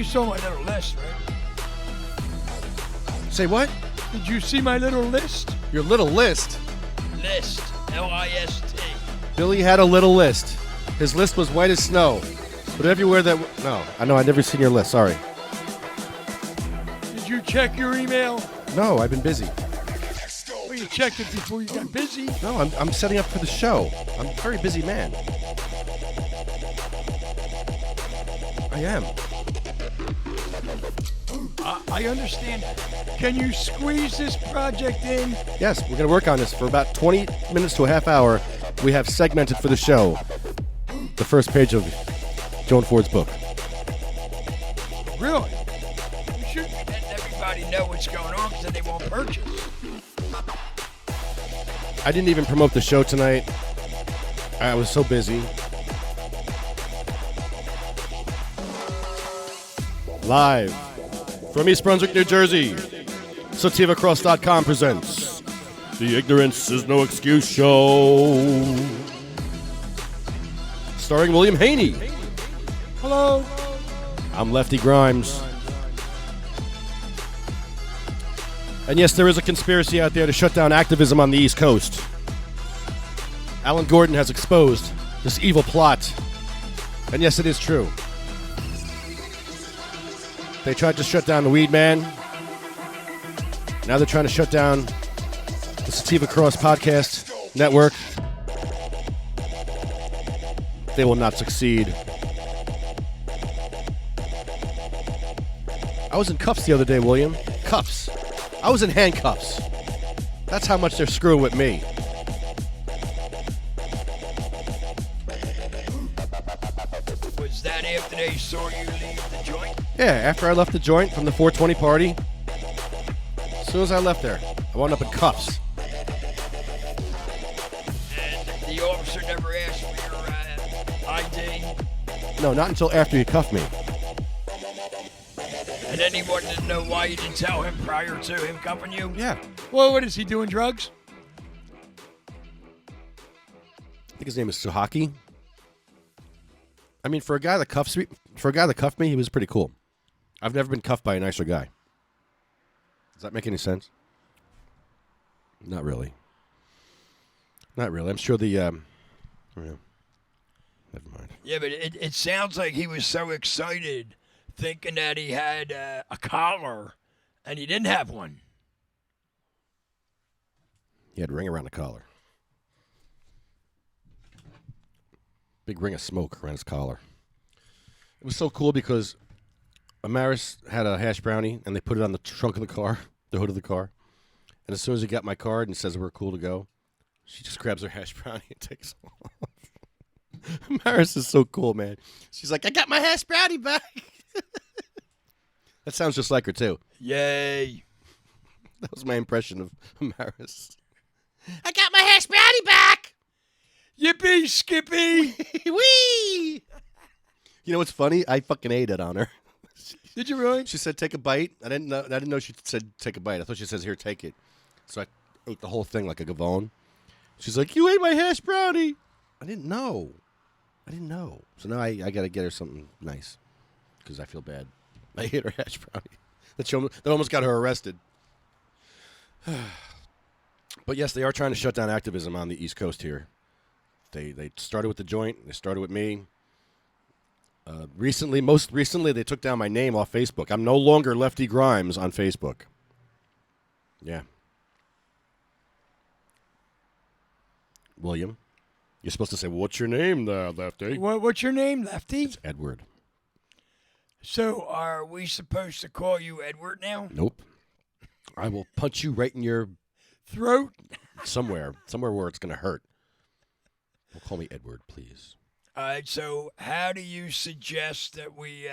You saw my little list, right? Say what? Did you see my little list? Your little list? List. L-I-S-T. Billy had a little list. His list was white as snow. But everywhere that... No, I know, I've never seen your list. Sorry. Did you check your email? No, I've been busy. Well, you checked it before you got busy. No, I'm setting up for the show. I'm a very busy man. I am. I understand. Can you squeeze this project in? Yes, we're going to work on this for about 20 minutes to a half hour. We have segmented for the show the first page of Joan Ford's book. Really? You should let everybody know what's going on because then they won't purchase. I didn't even promote the show tonight. I was so busy. Live from East Brunswick, New Jersey, SativaCross.com presents The Ignorance is No Excuse Show. Starring William Haney. Hello. I'm Lefty Grimes. And yes, there is a conspiracy out there to shut down activism on the East Coast. Alan Gordon has exposed this evil plot. And yes, it is true. They tried to shut down the Weed Man. Now they're trying to shut down the SativaCross podcast network. They will not succeed. I was in cuffs the other day, William. Cuffs. I was in handcuffs. That's how much they're screwing with me. Was that after they saw you leave the joint? Yeah, after I left the joint from the 420 party, as soon as I left there, I wound up in cuffs. And the officer never asked for your ID? No, not until after he cuffed me. And then he wanted to know why you didn't tell him prior to him cuffing you? Yeah. Well, what is he doing, drugs? I think his name is Suhaki. I mean, for a guy that cuffed me, he was pretty cool. I've never been cuffed by a nicer guy. Does that make any sense? Not really. Not really. I'm sure the never mind. Yeah, but it sounds like he was so excited thinking that he had a collar and he didn't have one. He had a ring around the collar. Big ring of smoke around his collar. It was so cool because Amaris had a hash brownie and they put it on the trunk of the car, the hood of the car. And as soon as he got my card and says we're cool to go, she just grabs her hash brownie and takes off. Amaris is so cool, man. She's like, I got my hash brownie back. That sounds just like her, too. Yay. That was my impression of Amaris. I got my hash brownie back. Yippee, Skippy. Whee! You know what's funny? I fucking ate it on her. Did you really? She said, take a bite. I didn't know she said, take a bite. I thought she says, here, take it. So I ate the whole thing like a gavone. She's like, you ate my hash brownie. I didn't know. So now I got to get her something nice because I feel bad. I ate her hash brownie. That almost got her arrested. But yes, they are trying to shut down activism on the East Coast here. They started with the joint. They started with me. Most recently, they took down my name off Facebook. I'm no longer Lefty Grimes on Facebook. Yeah. William, you're supposed to say, well, what's your name there, Lefty? What's your name, Lefty? It's Edward. So are we supposed to call you Edward now? Nope. I will punch you right in your throat? Somewhere where it's going to hurt. Well, call me Edward, please. All right, so how do you suggest that we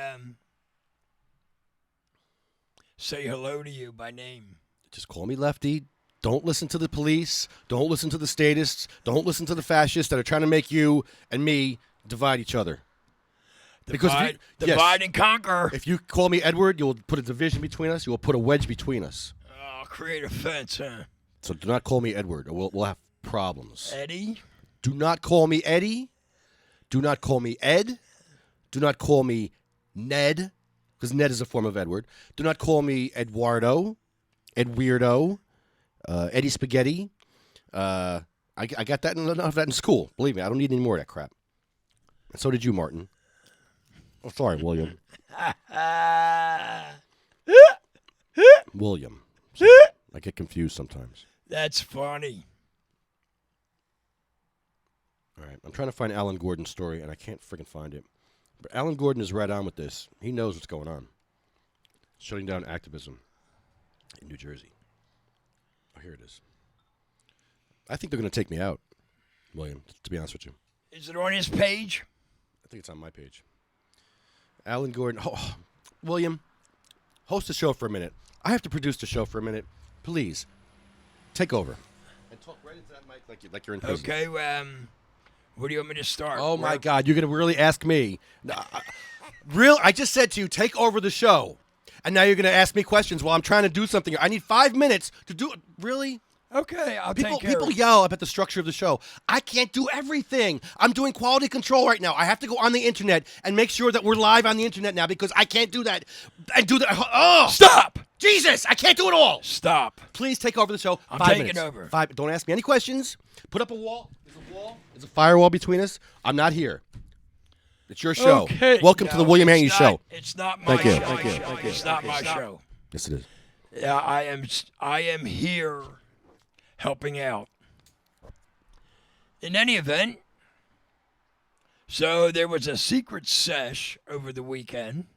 say hello to you by name? Just call me Lefty. Don't listen to the police. Don't listen to the statists. Don't listen to the fascists that are trying to make you and me divide each other. Divide and conquer. If you call me Edward, you will put a division between us. You will put a wedge between us. Oh, create a fence, huh? So do not call me Edward, or we'll have problems. Eddie? Do not call me Eddie. Do not call me Ed. Do not call me Ned. because Ned is a form of Edward. Do not call me Eduardo, Ed Weirdo, Eddie Spaghetti. I got that enough of that in school. Believe me, I don't need any more of that crap. And so did you, Martin. Oh, sorry, William. William. I get confused sometimes. That's funny. All right, I'm trying to find Alan Gordon's story, and I can't freaking find it. But Alan Gordon is right on with this. He knows what's going on. Shutting down activism in New Jersey. Oh, here it is. I think they're going to take me out, William, to be honest with you. Is it on his page? I think it's on my page. Alan Gordon. Oh, William, host the show for a minute. I have to produce the show for a minute. Please, take over. And talk right into that mic like you're in prison. Okay, where do you want me to start? Oh, my God. You're going to really ask me? I just said to you, take over the show. And now you're going to ask me questions while I'm trying to do something. I need 5 minutes to do it. Really? Okay, I'll take care of it. People yell about the structure of the show. I can't do everything. I'm doing quality control right now. I have to go on the internet and make sure that we're live on the internet now because I can't do that. And do that. Oh! Stop! Jesus, I can't do it all. Stop. Please take over the show. I'm 5 taking minutes. over. 5. Don't ask me any questions. Put up a wall. There's a wall. There's a firewall between us. I'm not here. It's your show. Okay. Welcome to the William Haney Show. It's not my Thank you. show. Thank you. Thank you. It's not my show. Yes, it is. Yeah, I am here helping out. In any event, so there was a secret sesh over the weekend.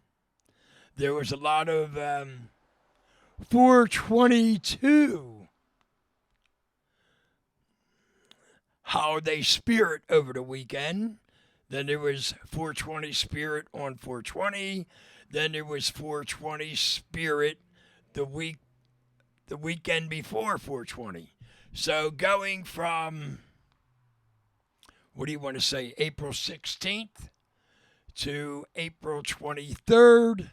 There was a lot of 422 holiday spirit over the weekend. Then there was 420 spirit on 420. Then there was 420 spirit the weekend before 420. So going from, what do you want to say, April 16th to April 23rd,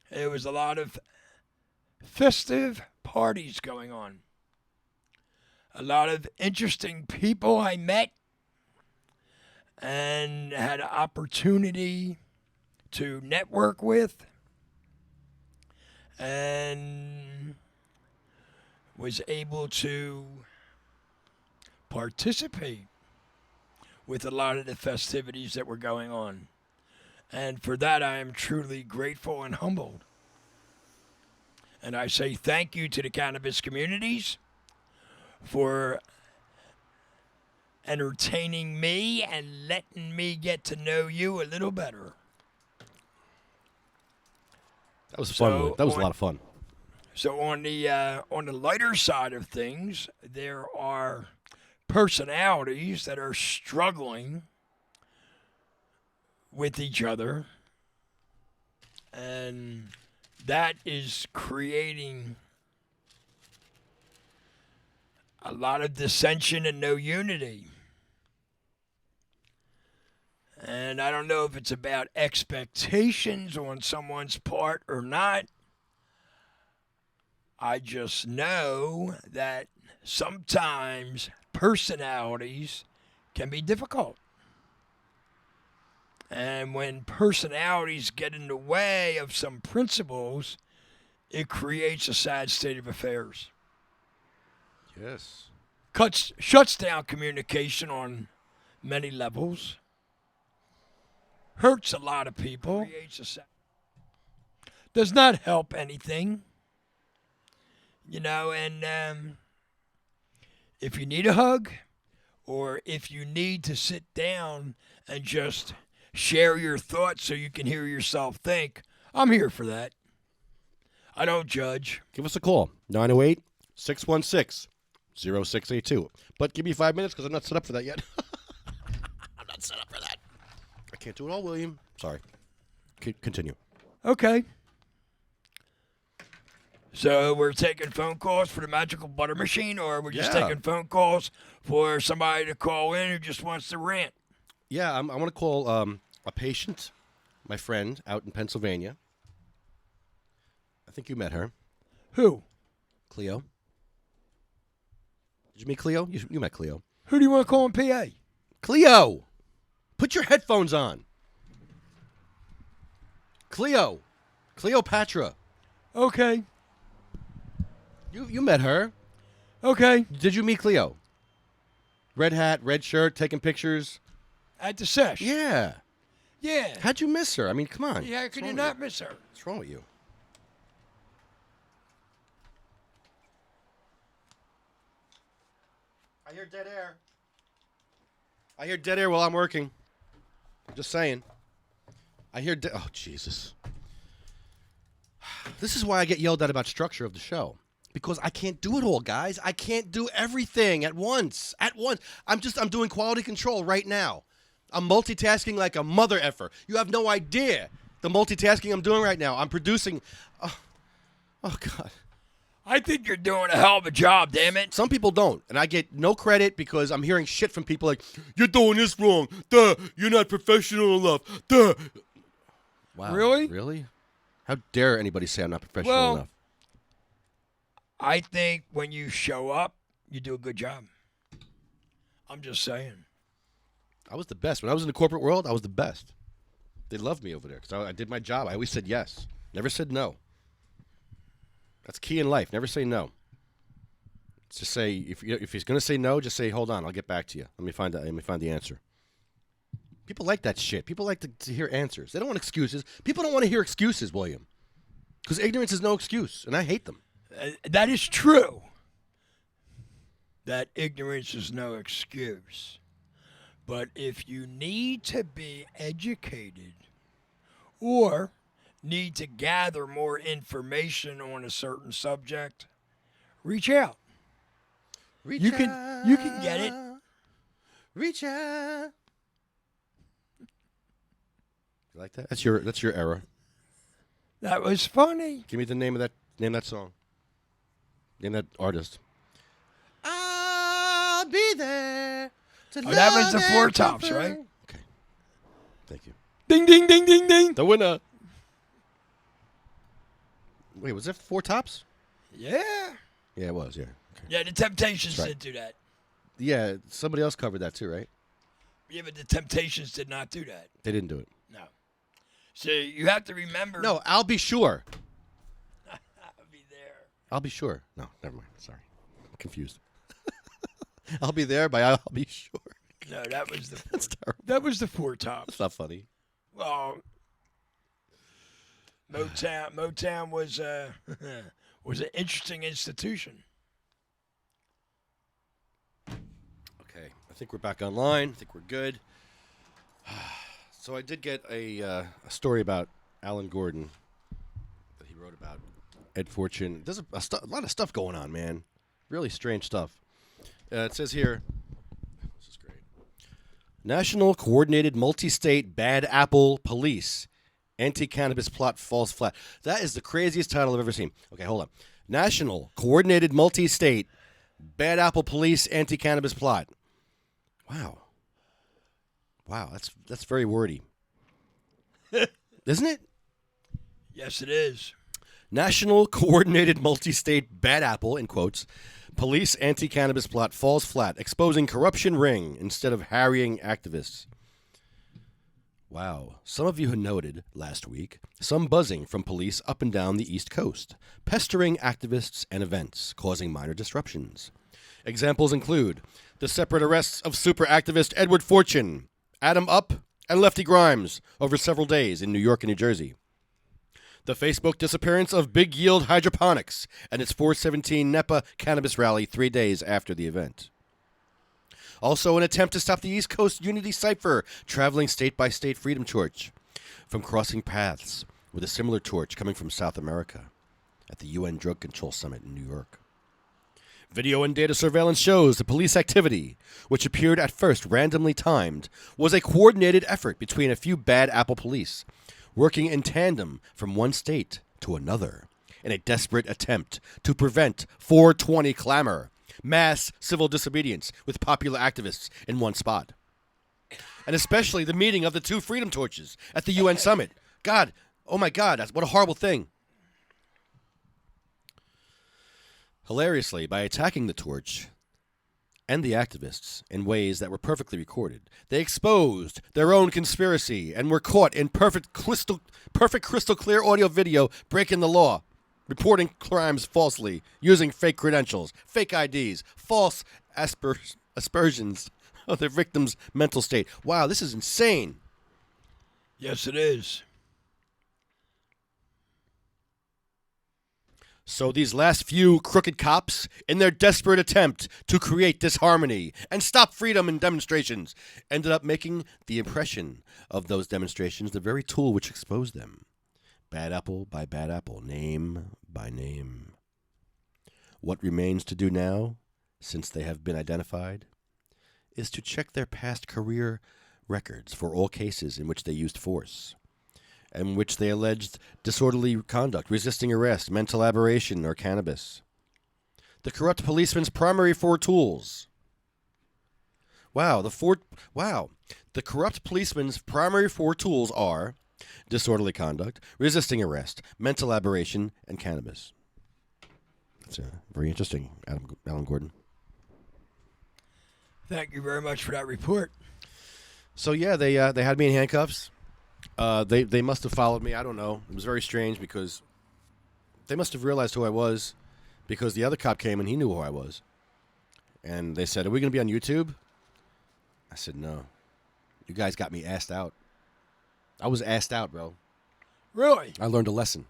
there was a lot of festive parties going on. A lot of interesting people I met and had an opportunity to network with and was able to participate with a lot of the festivities that were going on. And for that, I am truly grateful and humbled. And I say thank you to the cannabis communities for entertaining me and letting me get to know you a little better. That was fun. That was a lot of fun. So on the lighter side of things, there are personalities that are struggling with each other, and that is creating a lot of dissension and no unity. And I don't know if it's about expectations on someone's part or not. I just know that sometimes personalities can be difficult. And when personalities get in the way of some principles, it creates a sad state of affairs. Yes. Shuts down communication on many levels. Hurts a lot of people. Does not help anything. You know, and if you need a hug or if you need to sit down and just share your thoughts so you can hear yourself think, I'm here for that. I don't judge. Give us a call, 908-616-0682. But give me 5 minutes because I'm not set up for that yet. I'm not set up for that. I can't do it all, William. Sorry. Continue. Okay. So we're taking phone calls for the magical butter machine, or we're just taking phone calls for somebody to call in who just wants to rant? Yeah, I want to call a patient, my friend, out in Pennsylvania. I think you met her. Who? Cleo. Did you meet Cleo? You met Cleo. Who do you want to call in PA? Cleo! Put your headphones on. Cleo. Cleopatra. Okay. You met her. Okay. Did you meet Cleo? Red hat, red shirt, taking pictures. At the sesh. Yeah. Yeah. How'd you miss her? I mean, come on. Yeah, how What's could wrong you with not miss her? What's wrong with you? I hear dead air. I hear dead air while I'm working. Just saying. I hear oh, Jesus. This is why I get yelled at about structure of the show. Because I can't do it all, guys. I can't do everything at once. I'm doing quality control right now. I'm multitasking like a mother effer. You have no idea the multitasking I'm doing right now. I'm producing. Oh God. I think you're doing a hell of a job, damn it. Some people don't, and I get no credit because I'm hearing shit from people like, "You're doing this wrong. Duh. You're not professional enough. Duh." Wow. Really? Really? How dare anybody say I'm not professional enough? I think when you show up, you do a good job. I'm just saying. I was the best. When I was in the corporate world, I was the best. They loved me over there because I did my job. I always said yes. Never said no. That's key in life. Never say no. Just say, if he's going to say no, just say, hold on, I'll get back to you. Let me find the answer. People like that shit. People like to hear answers. They don't want excuses. People don't want to hear excuses, William. Because ignorance is no excuse, and I hate them. That is true. That ignorance is no excuse. But if you need to be educated or need to gather more information on a certain subject, reach out. You can get it. Reach out. You like that? That's your era. That was funny. Give me the name of that song. Name that artist. I'll be there. That was the Four Tops, right? Okay. Thank you. Ding, ding, ding, ding, ding. The winner. Wait, was that Four Tops? Yeah. Yeah, it was, yeah. Okay. Yeah, the Temptations That's did right. do that. Yeah, somebody else covered that too, right? Yeah, but the Temptations did not do that. They didn't do it. No. So you have to remember. No, I'll be sure. I'll be there. I'll be sure. No, never mind. Sorry. I'm confused. I'll be there by I'll be sure. No, that was the That's terrible. that was the Four Tops. That's not funny. Well, Motown was was an interesting institution. Okay, I think we're back online. I think we're good. So I did get a story about Alan Gordon that he wrote about Ed Fortune. There's a lot of stuff going on, man. Really strange stuff. It says here, this is great. National Coordinated Multi-State Bad Apple Police Anti-Cannabis Plot Falls Flat. That is the craziest title I've ever seen. Okay, hold on. National Coordinated Multi-State Bad Apple Police Anti-Cannabis Plot. Wow. Wow, that's very wordy. Isn't it? Yes, it is. National Coordinated Multi-State Bad Apple, in quotes, Police Anti-Cannabis Plot Falls Flat, exposing corruption ring instead of harrying activists. Wow. Some of you had noted last week some buzzing from police up and down the East Coast, pestering activists and events, causing minor disruptions. Examples include the separate arrests of super activist Edward Fortune, Adam Up, and Lefty Grimes over several days in New York and New Jersey. The Facebook disappearance of Big Yield Hydroponics and its 417 NEPA cannabis rally 3 days after the event. Also, an attempt to stop the East Coast Unity Cipher traveling state-by-state freedom torch from crossing paths with a similar torch coming from South America at the UN Drug Control Summit in New York. Video and data surveillance shows the police activity, which appeared at first randomly timed, was a coordinated effort between a few bad apple police, working in tandem from one state to another in a desperate attempt to prevent 420 clamor, mass civil disobedience with popular activists in one spot. And especially the meeting of the two freedom torches at the UN summit. God, oh my God, what a horrible thing. Hilariously, by attacking the torch, and the activists in ways that were perfectly recorded. They exposed their own conspiracy and were caught in perfect crystal clear audio video breaking the law, reporting crimes falsely, using fake credentials, fake IDs, false aspersions of their victim's mental state. Wow, this is insane. Yes, it is. So these last few crooked cops, in their desperate attempt to create disharmony and stop freedom in demonstrations, ended up making the impression of those demonstrations the very tool which exposed them. Bad apple by bad apple, name by name. What remains to do now, since they have been identified, is to check their past career records for all cases in which they used force, in which they alleged disorderly conduct, resisting arrest, mental aberration, or cannabis. The corrupt policeman's primary four tools. The corrupt policeman's primary four tools are disorderly conduct, resisting arrest, mental aberration, and cannabis. That's very interesting, Alan Gordon. Thank you very much for that report. So yeah, they had me in handcuffs. They must have followed me. I don't know. It was very strange because they must have realized who I was, because the other cop came and he knew who I was. And they said, "Are we going to be on YouTube?" I said, "No. You guys got me assed out." I was assed out, bro. Really? I learned a lesson.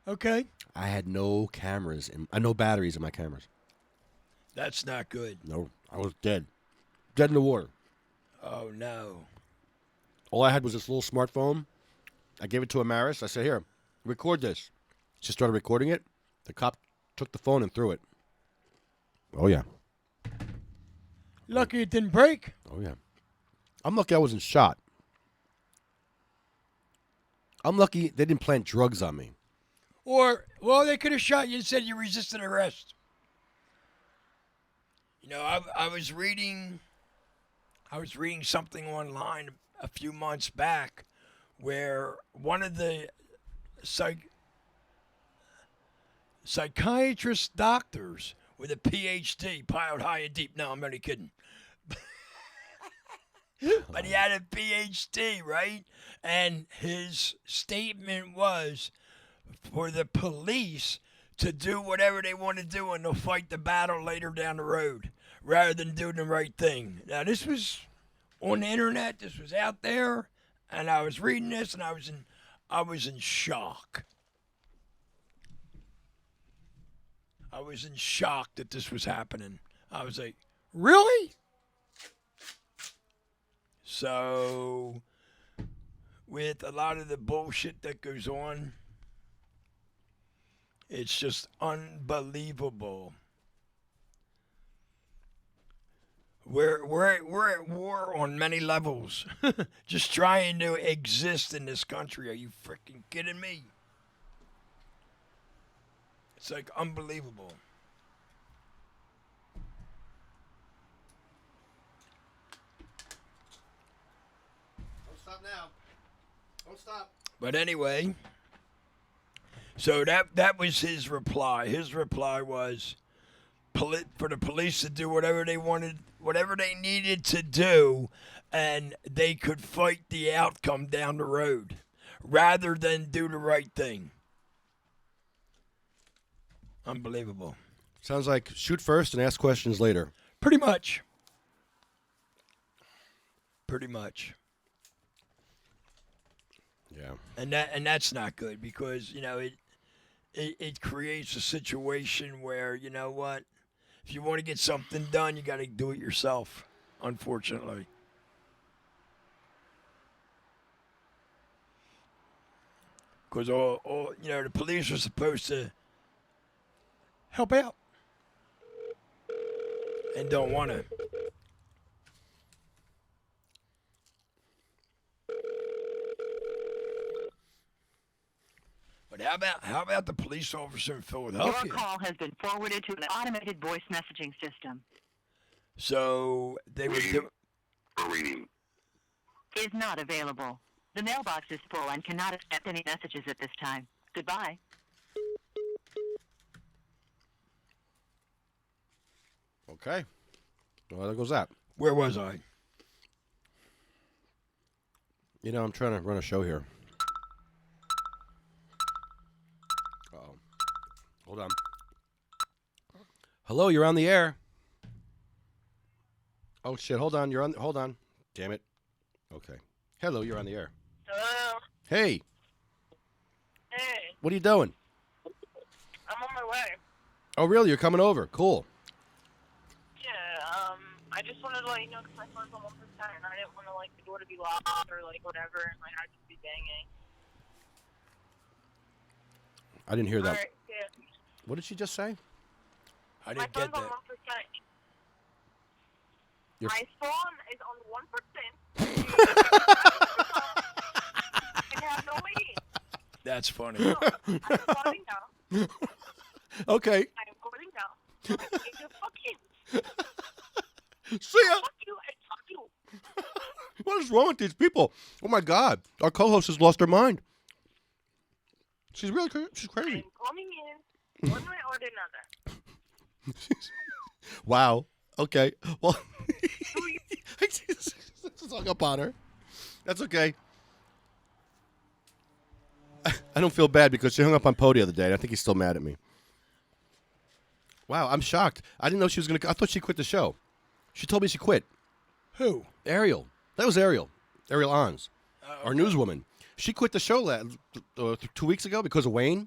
Okay. I had no cameras, no batteries in my cameras. That's not good. No, I was dead. Dead in the water. Oh, no. All I had was this little smartphone. I gave it to Amaris. I said, "Here, record this." She started recording it. The cop took the phone and threw it. Oh, yeah. Lucky it didn't break. Oh, yeah. I'm lucky I wasn't shot. I'm lucky they didn't plant drugs on me. Or, well, they could have shot you and said you resisted arrest. You know, I was reading something online a few months back where one of the psychiatrist doctors with a PhD, piled high and deep. No, I'm only kidding. But he had a PhD, right? And his statement was for the police to do whatever they want to do and they'll fight the battle later down the road rather than doing the right thing. Now, this was on the internet. This was out there. And I was reading this and I was in shock. I was in shock that this was happening. I was like, really? So, with a lot of the bullshit that goes on, it's just unbelievable. We're at war on many levels. Just trying to exist in this country. Are you freaking kidding me? It's like unbelievable. Don't stop now. Don't stop. But anyway, so that was his reply. His reply was for the police to do whatever they wanted, whatever they needed to do, and they could fight the outcome down the road rather than do the right thing. Unbelievable. Sounds like shoot first and ask questions later. Pretty much. Pretty much. Yeah. And that's not good because, you know, it creates a situation where, you know what, if you want to get something done, you got to do it yourself, unfortunately. Because all you know, the police are supposed to help out and don't want to. But how about the police officer in Philadelphia? Your call has been forwarded to an automated voice messaging system. So they would do. Reading. Is not available. The mailbox is full and cannot accept any messages at this time. Goodbye. Okay. Well, there goes that. Where was I? You know, I'm trying to run a show here. Uh-oh. Hold on. Hello, you're on the air. Oh, shit. Hold on. Hold on. Damn it. Okay. Hello, you're on the air. Hello. Hey. Hey, What are you doing? I'm on my way. Oh, really? You're coming over. Cool. Yeah, I just wanted to let you know because my phone's on 1%, and I didn't want to, like, the door to be locked or, like, whatever, and, like, I'd just be banging. I didn't hear that. All right, yeah. What did she just say? I My didn't get phone's on that. 1%. Your My phone is on 1%. and have no weight. That's funny. So, I'm calling now. Okay. I'm calling now. I need to fuck you. See ya. Fuck you and fuck you. What is wrong with these people? Oh, my God. Our co-host has lost her mind. She's really she's crazy. I'm coming in one way or another. Wow. Okay. Well, I just hung up on her. That's okay. I don't feel bad because she hung up on Poe the other day, and I think he's still mad at me. Wow, I'm shocked. I didn't know she was going to... I thought she quit the show. She told me she quit. Who? Ariel. That was Ariel. Ariel Ons, our newswoman. She quit the show 2 weeks ago because of Wayne.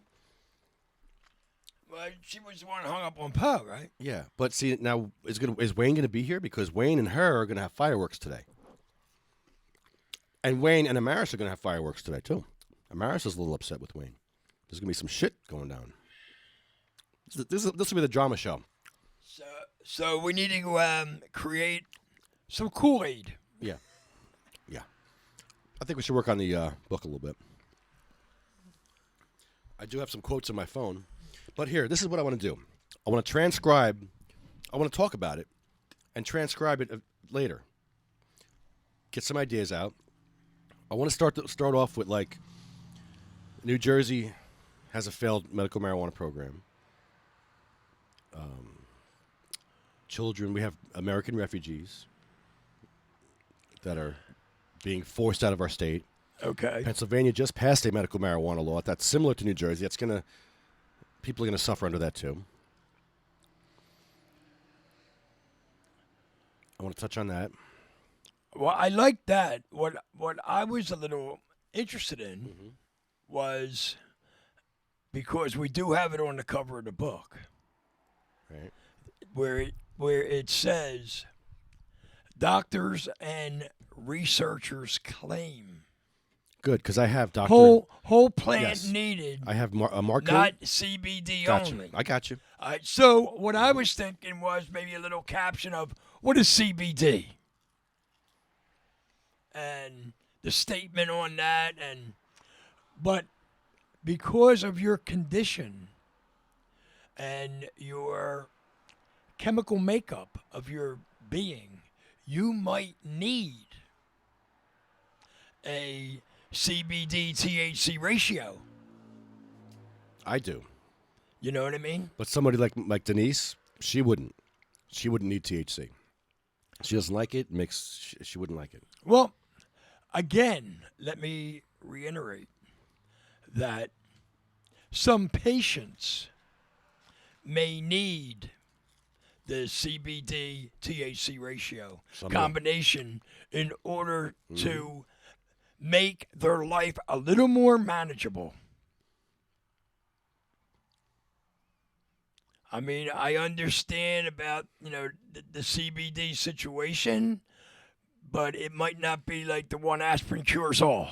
Well, she was the one hung up on Poe, right? Yeah, but see, now, is Wayne going to be here? Because Wayne and her are going to have fireworks today. And Wayne and Amaris are going to have fireworks today, too. Amaris is a little upset with Wayne. There's going to be some shit going down. This will be the drama show. So we need to create some Kool-Aid. Yeah. Yeah. I think we should work on the book a little bit. I do have some quotes on my phone. But here, this is what I want to do. I want to transcribe. I want to talk about it and transcribe it later. Get some ideas out. I want to start off with, like, New Jersey has a failed medical marijuana program. Children, we have American refugees that are being forced out of our state. Okay. Pennsylvania just passed a medical marijuana law that's similar to New Jersey. People are going to suffer under that too. I want to touch on that. Well, I like that. What I was a little interested in was because we do have it on the cover of the book, Right. where it says doctors and researchers claim Good, because I have Dr. whole plant Yes. needed, I have Marco. not CBD Gotcha. only. I got you. All right, so what I was thinking was maybe a little caption of what is CBD and the statement on that, but because of your condition and your chemical makeup of your being, you might need a CBD THC ratio. I do. You know what I mean? But somebody like Denise, she wouldn't. She wouldn't need THC. She doesn't like it. She wouldn't like it. Well, again, let me reiterate that some patients may need the CBD THC ratio Some combination in order to make their life a little more manageable. I mean, I understand about, the CBD situation, but it might not be like the one aspirin cures all.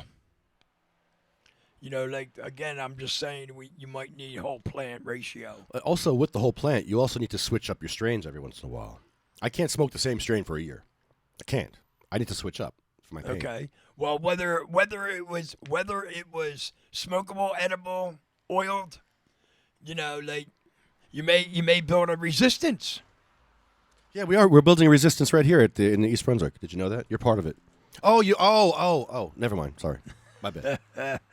Again, I'm just saying you might need whole plant ratio. Also, with the whole plant, you also need to switch up your strains every once in a while. I can't smoke the same strain for a year. I can't. I need to switch up for my pain. Okay. Well, whether it was smokable, edible, oiled, you may build a resistance. Yeah, we are. We're building a resistance right here in East Brunswick. Did you know that? You're part of it. Oh. Never mind. Sorry. My bad.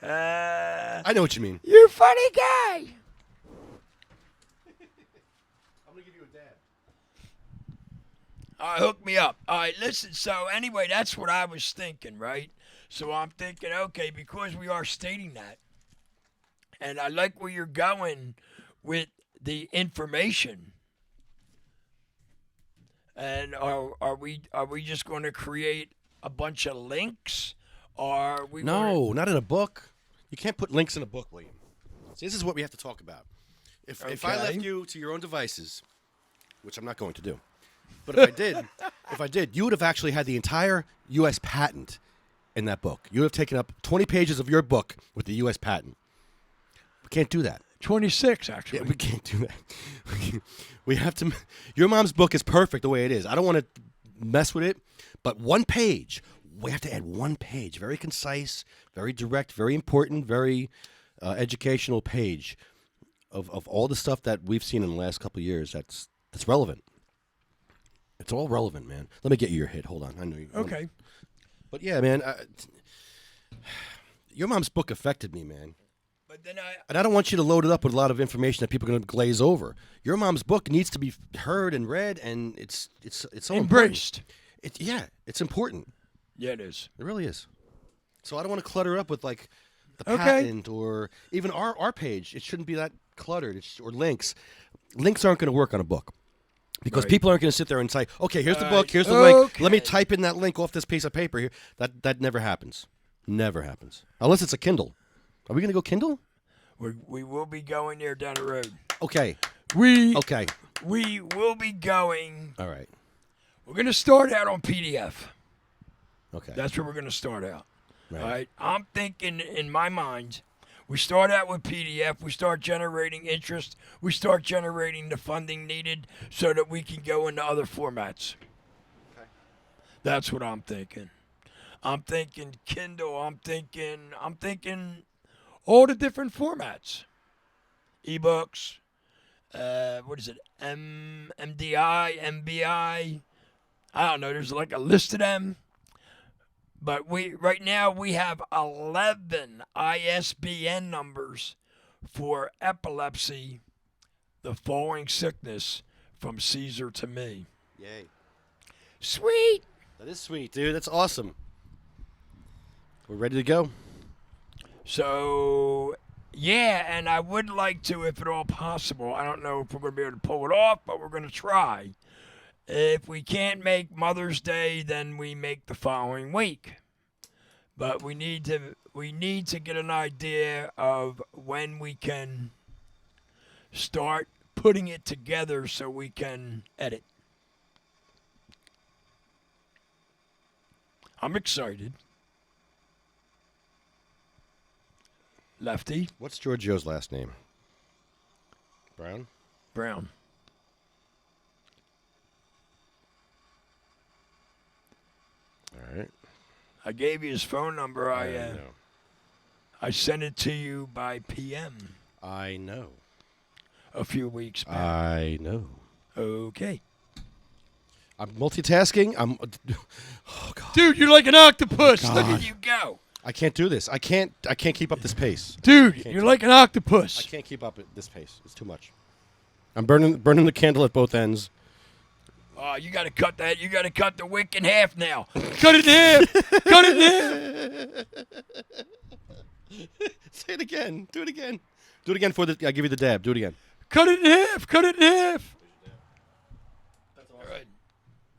I know what you mean. You're a funny guy. I'm going to give you a dab. Hook me up. All right, listen. So anyway, that's what I was thinking, right? So I'm thinking, okay, because we are stating that, and I like where you're going with the information. And are we just going to create a bunch of links? Or are we No, not in a book. You can't put links in a book, William. See, this is what we have to talk about. If I left Okay. you to your own devices, which I'm not going to do, but if I did, you would have actually had the entire U.S. patent in that book. You would have taken up 20 pages of your book with the U.S. patent. We can't do that. 26 actually? Yeah, we can't do that. We have to. Your mom's book is perfect the way it is. I don't want to mess with it, but one page. We have to add one page. Very concise, very direct, very important, very educational page of all the stuff that we've seen in the last couple of years. That's relevant. It's all relevant, man. Let me get you your hit. Hold on. I know you. Okay. But yeah, man. Your mom's book affected me, man. But then And I don't want you to load it up with a lot of information that people are going to glaze over. Your mom's book needs to be heard and read, and it's so embraced. Important. It's important. Yeah, it is. It really is. So I don't want to clutter up with like the Okay. patent or even our page. It shouldn't be that cluttered. Or links. Links aren't going to work on a book because Right. people aren't going to sit there and say, "Okay, here's the Right. book. Here's the link. Let me Okay. type in that link off this piece of paper here." That never happens. Never happens unless it's a Kindle. Are we going to go Kindle? We will be going there down the road. Okay. We Okay. we will be going. All right. We're going to start out on PDF. Okay. That's where we're going to start out. Right. All right. I'm thinking in my mind, we start out with PDF. We start generating interest. We start generating the funding needed so that we can go into other formats. Okay. That's what I'm thinking. I'm thinking Kindle. I'm thinking all the different formats. Ebooks. What is it? MDI, MBI. I don't know. There's like a list of them. But right now we have 11 ISBN numbers for epilepsy, the falling sickness from Caesar to me. Yay. Sweet. That is sweet, dude. That's awesome. We're ready to go. So, yeah, and I would like to, if at all possible, I don't know if we're going to be able to pull it off, but we're going to try. If we can't make Mother's Day, then we make the following week. But we need to get an idea of when we can start putting it together so we can edit. I'm excited. Lefty What's Giorgio's last name? Brown? Brown. All right. I gave you his phone number. I I know. I sent it to you by PM I know. a few weeks back. I know. Okay. I'm multitasking. Oh God. Dude, you're like an octopus. Look God. at you go. I can't do this. I can't keep up this pace. Dude, Can't you're do like an I octopus. can't keep up at this pace. It's too much. I'm burning the candle at both ends. Oh, you got to cut that. You got to cut the wick in half now. Cut it in half. Cut it in half. Say it again. Do it again. Do it again for the. I give you the dab. Do it again. Cut it in half. Cut it in half. That's All right.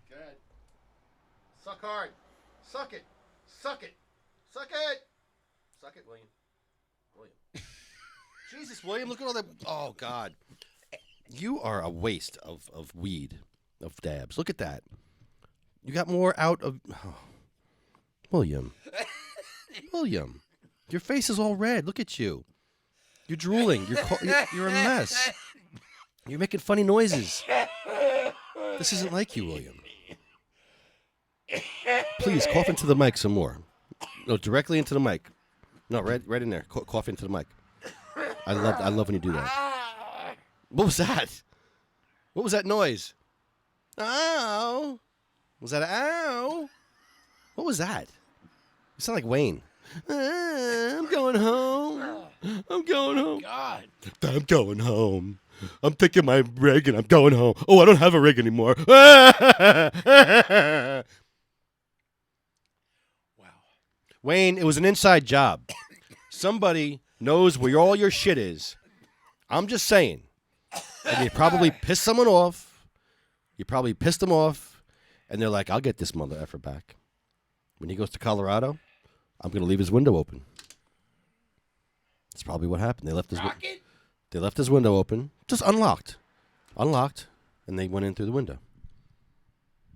Go ahead. Suck hard. Suck it. Suck it. Suck it. Suck it, William. William. Jesus, William, look at all that. Oh, God. You are a waste of weed, of dabs. Look at that. You got more out of. Oh. William. William. Your face is all red. Look at you. You're drooling. You're a mess. You're making funny noises. This isn't like you, William. Please cough into the mic some more. No, directly into the mic. No, right in there. Cough into the mic. I love when you do that. What was that? What was that noise? Ow. Was that ow? What was that? You sound like Wayne. I'm going home. I'm going home. God. I'm going home. I'm taking my rig and I'm going home. Oh, I don't have a rig anymore. Wow. Wayne, it was an inside job. Somebody knows where all your shit is. I'm just saying. And you probably pissed someone off. You probably pissed them off. And they're like, I'll get this mother effer back. When he goes to Colorado, I'm going to leave his window open. That's probably what happened. They left his window open, just unlocked, and they went in through the window.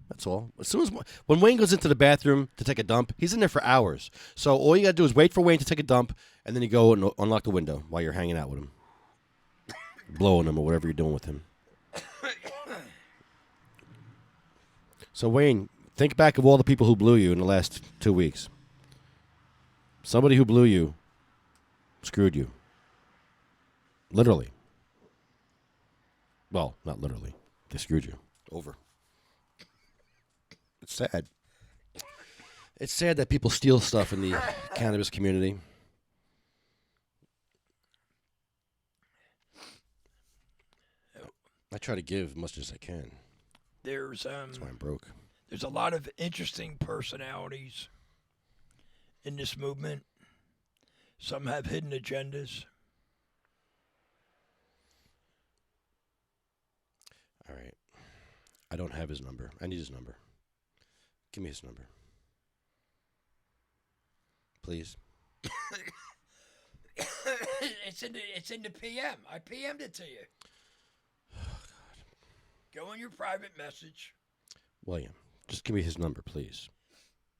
That's all. As soon as when Wayne goes into the bathroom to take a dump, he's in there for hours. So all you got to do is wait for Wayne to take a dump, and then you go and unlock the window while you're hanging out with him, blowing him or whatever you're doing with him. So Wayne, think back of all the people who blew you in the last 2 weeks. Somebody who blew you screwed you. Literally. Well, not literally. They screwed you. Over. It's sad. It's sad that people steal stuff in the cannabis community. I try to give as much as I can. There's That's why I'm broke. There's a lot of interesting personalities in this movement. Some have hidden agendas. All right. I don't have his number. I need his number. Give me his number. Please. It's in the PM. I PM'd it to you. Oh, God. Go in your private message. William, just give me his number, please.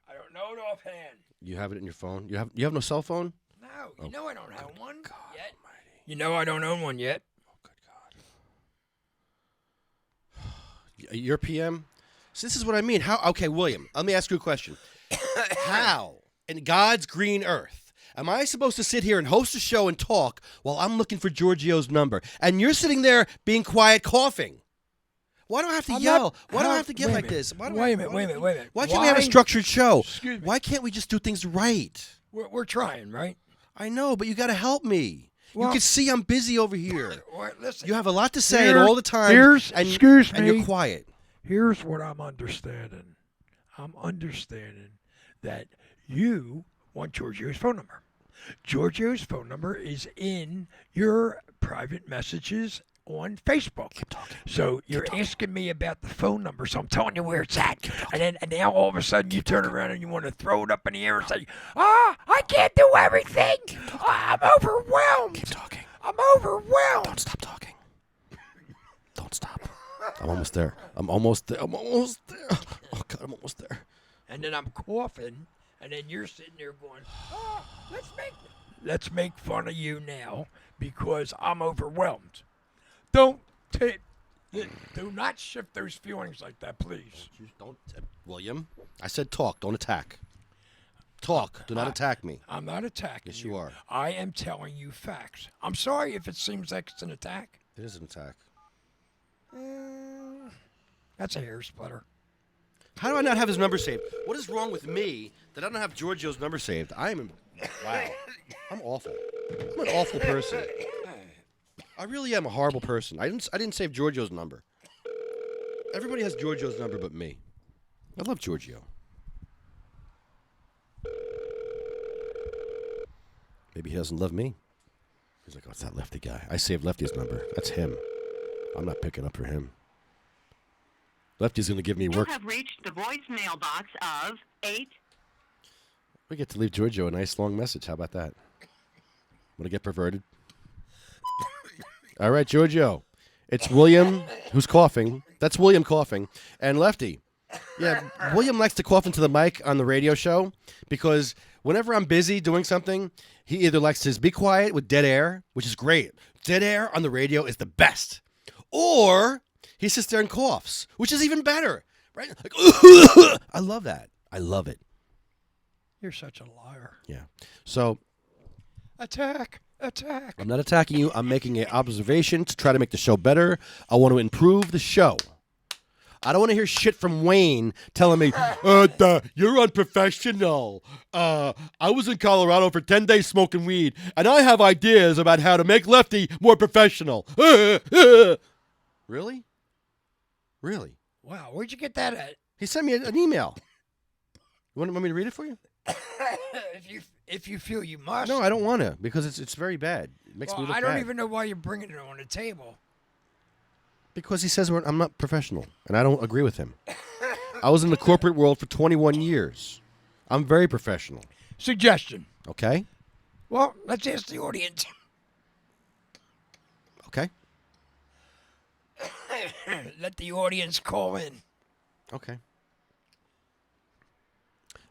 I don't know it offhand. You have it in your phone? You have no cell phone? No, you know I don't have one God yet. Almighty. You know I don't own one yet. Oh, good God. Your PM? So this is what I mean. How? Okay, William, let me ask you a question. How, in God's green earth, am I supposed to sit here and host a show and talk while I'm looking for Giorgio's number? And you're sitting there being quiet, coughing. Why do I have to yell? Why do I have to get like this? Wait a minute. Why can't we have a structured show? Excuse me. Why can't we just do things right? We're trying, right? I know, but you got to help me. Well, you can see I'm busy over here. Listen. You have a lot to say all the time. Excuse me. And you're quiet. Here's what I'm understanding. I'm understanding that you want Giorgio's phone number. Giorgio's phone number is in your private messages on Facebook. Keep talking. So you're asking me about the phone number, so I'm telling you where it's at. And now all of a sudden you turn around and you want to throw it up in the air and say, I can't do everything. I'm overwhelmed. Keep talking. I'm overwhelmed. Don't stop talking. Don't stop. I'm almost there. I'm almost there. Oh, God, I'm almost there. And then I'm coughing, and then you're sitting there going, let's make fun of you now because I'm overwhelmed. Do not shift those feelings like that, please. Don't, William. I said talk. Don't attack. Talk. Do not attack me. I'm not attacking Yes, you are. I am telling you facts. I'm sorry if it seems like it's an attack. It is an attack. That's a hair splitter. How do I not have his number saved? What is wrong with me that I don't have Giorgio's number saved? Wow. I'm awful. I'm an awful person. I really am a horrible person. I didn't save Giorgio's number. Everybody has Giorgio's number but me. I love Giorgio. Maybe he doesn't love me. He's like, oh, it's that Lefty guy. I saved Lefty's number. That's him. I'm not picking up for him. Lefty's going to give me work. You have reached the voicemail box of 8. We get to leave Giorgio a nice long message. How about that? Want to get perverted? All right, Giorgio. It's William who's coughing. That's William coughing. And Lefty. Yeah, William likes to cough into the mic on the radio show because whenever I'm busy doing something, he either likes to be quiet with dead air, which is great. Dead air on the radio is the best. Or he sits there and coughs, which is even better. Right? Like, I love that. I love it. You're such a liar. Yeah. So Attack. I'm not attacking you. I'm making an observation to try to make the show better. I want to improve the show. I don't want to hear shit from Wayne telling me, you're unprofessional. I was in Colorado for 10 days smoking weed, and I have ideas about how to make Lefty more professional. Really? Really? Wow, where'd you get that at? He sent me an email. You want me to read it for you? if you feel you must. No, I don't want to, because it's very bad. It makes me look I don't bad. even know why you're bringing it on the table. Because he says I'm not professional, and I don't agree with him. I was in the corporate world for 21 years. I'm very professional. Suggestion. Okay? Well, let's ask the audience. Okay? Let the audience call in. Okay.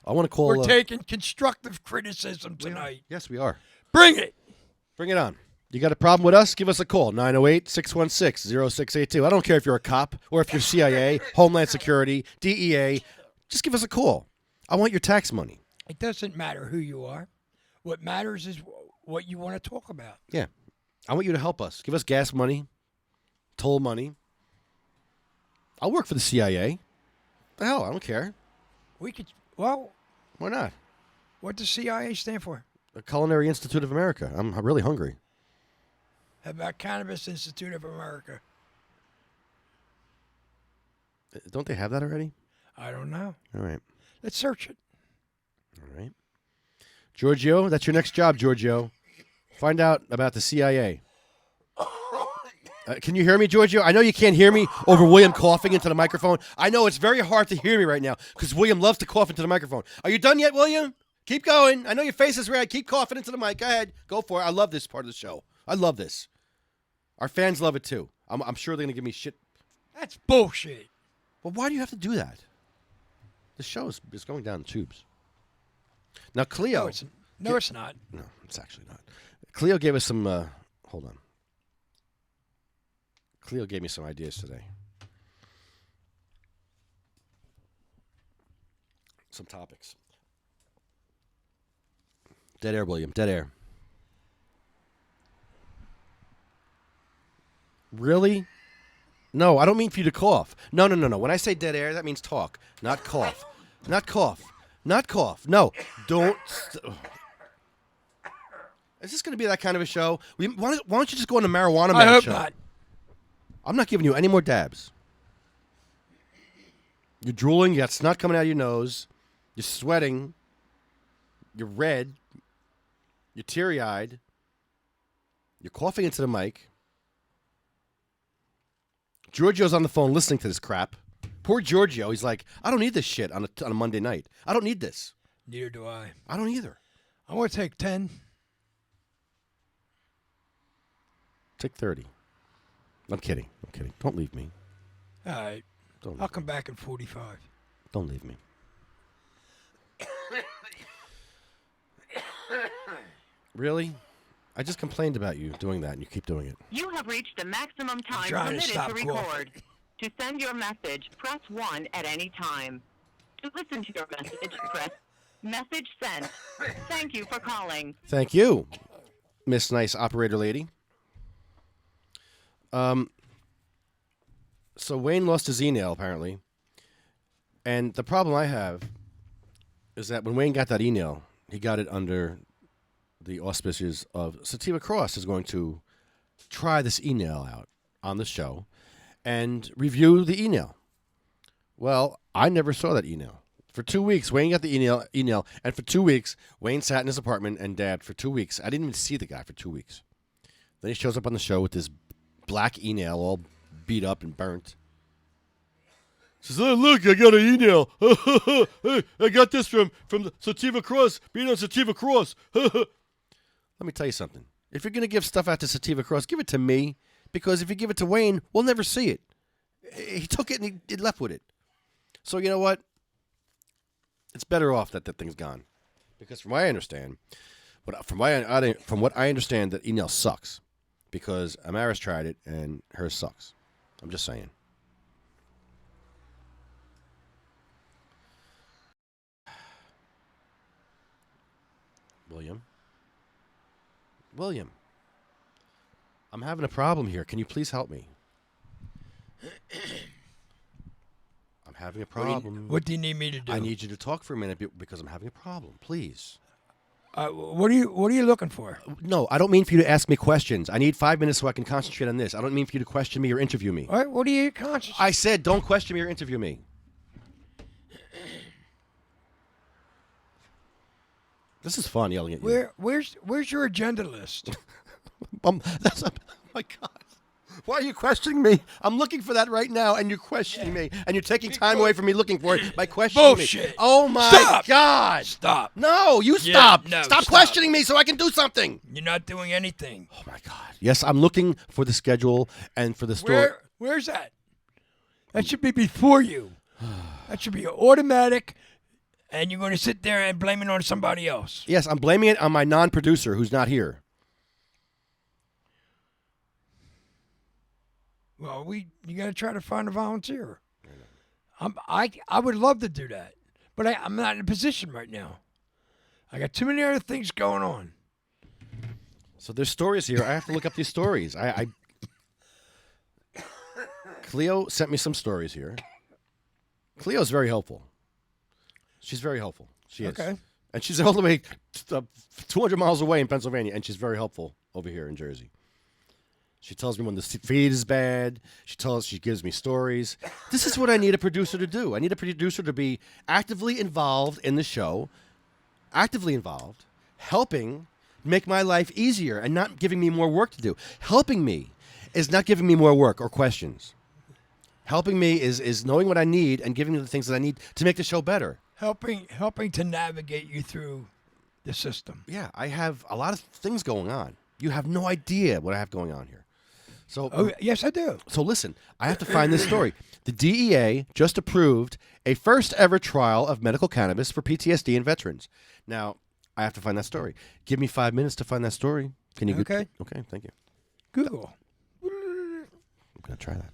I want to call... We're taking constructive criticism tonight. Yes, we are. Bring it. Bring it on. You got a problem with us? Give us a call, 908-616-0682. I don't care if you're a cop or if you're CIA, Homeland Security, DEA. Just give us a call. I want your tax money. It doesn't matter who you are. What matters is what you want to talk about. Yeah. I want you to help us. Give us gas money, toll money. I'll work for the CIA. The hell, I don't care. We could, well... Why not? What does CIA stand for? The Culinary Institute of America. I'm really hungry. How about Cannabis Institute of America? Don't they have that already? I don't know. All right. Let's search it. All right. Giorgio, that's your next job, Giorgio. Find out about the CIA. Can you hear me, Giorgio? I know you can't hear me over William coughing into the microphone. I know it's very hard to hear me right now because William loves to cough into the microphone. Are you done yet, William? Keep going. I know your face is red. Keep coughing into the mic. Go ahead. Go for it. I love this part of the show. I love this. Our fans love it, too. I'm sure they're going to give me shit. That's bullshit. Well, why do you have to do that? The show is going down the tubes. Now, Cleo. No, it's not. No, it's actually not. Cleo gave us some... hold on. Cleo gave me some ideas today. Some topics. Dead air, William. Dead air. Really? No, I don't mean for you to cough. No. When I say dead air, that means talk, not cough. Not cough. Not cough. No, don't. Is this going to be that kind of a show? Why don't you just go on the Marijuana Man I hope show? not. I'm not giving you any more dabs. You're drooling. You got snot coming out of your nose. You're sweating. You're red. You're teary-eyed. You're coughing into the mic. Giorgio's on the phone listening to this crap. Poor Giorgio. He's like, I don't need this shit on a Monday night. I don't need this. Neither do I. I don't either. I want to take 10. Take 30. I'm kidding. Don't leave me. All right. I'll come back in 45. Don't leave me. Really? I just complained about you doing that, and you keep doing it. You have reached the maximum time trying to permitted stop to coughing. record. To send your message, press 1 at any time. To listen to your message, press message sent. Thank you for calling. Thank you, Miss Nice Operator Lady. So Wayne lost his email, apparently. And the problem I have is that when Wayne got that email, he got it under the auspices of SativaCross is going to try this email out on the show and review the email. Well, I never saw that email. For 2 weeks, Wayne got the email, and for 2 weeks, Wayne sat in his apartment and dabbed for 2 weeks. I didn't even see the guy for 2 weeks. Then he shows up on the show with this black email all beat up and burnt. Says, oh, look, I got an email. Hey, I got this from the SativaCross, being on SativaCross. Let me tell you something. If you're going to give stuff out to SativaCross, give it to me, because if you give it to Wayne, we'll never see it. He took it and he left with it. So you know what? It's better off that thing's gone. Because from what I understand, from what I understand, that email sucks. Because Amaris tried it and hers sucks. I'm just saying. William, I'm having a problem here. Can you please help me? having a What do you- problem. What do you need me to do? I need you to talk for a minute because I'm having a problem. Please. What are you looking for? No, I don't mean for you to ask me questions. I need 5 minutes so I can concentrate on this. I don't mean for you to question me or interview me. All right. What are you conscious? I said don't question me or interview me. This is fun yelling at you. Where's your agenda list? That's oh my God. Why are you questioning me? I'm looking for that right now, and you're questioning me, and you're taking time away from me looking for it by questioning me. Bullshit. Oh my Stop. God! Stop. No, you Yeah, stop. no, stop stop. questioning me so I can do something. You're not doing anything. Oh my God! Yes, I'm looking for the schedule and for the story. Where's that? That should be before you. That should be automatic, and you're going to sit there and blame it on somebody else. Yes, I'm blaming it on my non-producer who's not here. Well, you got to try to find a volunteer. I would love to do that, but I'm not in a position right now. I got too many other things going on. So there's stories here. I have to look up these stories. Cleo sent me some stories here. Cleo's very helpful. She's very helpful. She is. Okay. And she's all the way 200 miles away in Pennsylvania, and she's very helpful over here in Jersey. She tells me when the feed is bad. She gives me stories. This is what I need a producer to do. I need a producer to be actively involved in the show, actively involved, helping make my life easier and not giving me more work to do. Helping me is not giving me more work or questions. Helping me is knowing what I need and giving me the things that I need to make the show better. Helping to navigate you through the system. Yeah, I have a lot of things going on. You have no idea what I have going on here. So, Oh, yes, I do. So listen, I have to find this story. The DEA just approved a first ever trial of medical cannabis for PTSD in veterans. Now, I have to find that story. Give me 5 minutes to find that story. Can you? Okay. Okay, thank you. Google. I'm going to try that.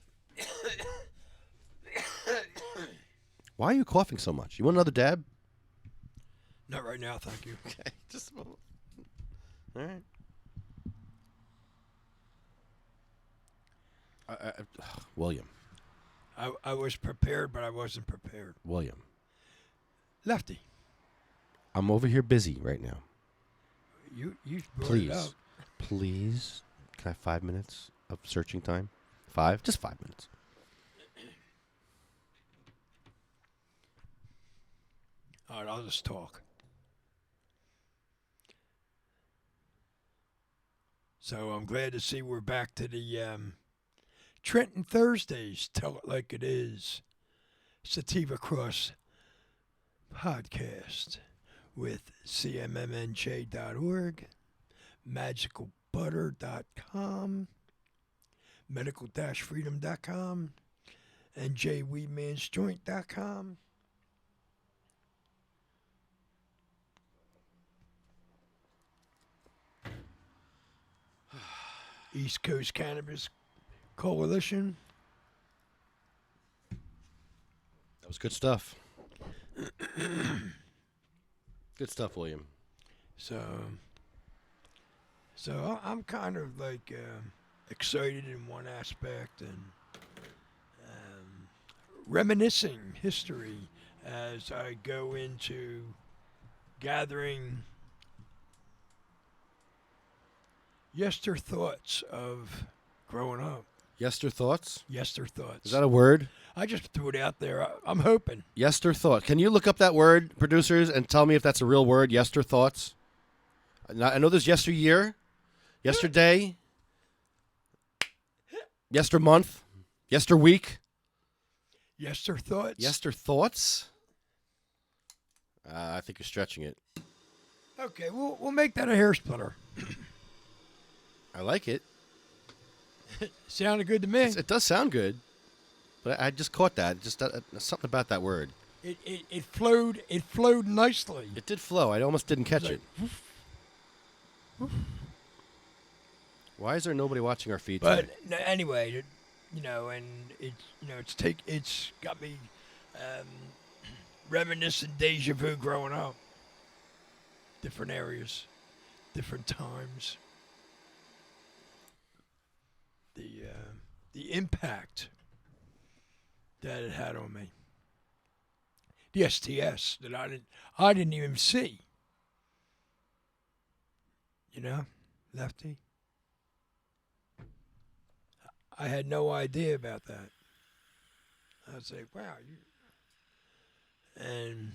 Why are you coughing so much? You want another dab? Not right now, thank you. Okay, just a moment. All right. William. I was prepared, but I wasn't prepared. William. Lefty, I'm over here busy right now. you brought it up. Please. Please. Can I have 5 minutes of searching time? 5? Just 5 minutes. All right, I'll just talk. So I'm glad to see we're back to the Trenton Thursdays, Tell It Like It Is, SativaCross podcast with cmmnj.org, magicalbutter.com, medical-freedom.com, and jweedmansjoint.com. East Coast Cannabis Coalition. That was good stuff. Good stuff, William. So I'm kind of like excited in one aspect and reminiscing history as I go into gathering yester thoughts of growing up. Yester thoughts? Yester thoughts. Is that a word? I just threw it out there. I'm hoping. Yester thought. Can you look up that word, producers, and tell me if that's a real word? Yester thoughts. I know there's yesteryear, yesterday, yester month, yester week. Yester thoughts. Yester thoughts. I think you're stretching it. Okay, we'll make that a hair splitter. I like it. Sounded good to me. It does sound good, but I just caught that. Just something about that word. It flowed. It flowed nicely. It did flow. I almost didn't catch it. Why is there nobody watching our feed But today? no, anyway, and it's got me reminiscent deja vu growing up. Different areas, different times. The impact that it had on me. the STS that I didn't even see. You know, Lefty. I had no idea about that. I was like, wow. And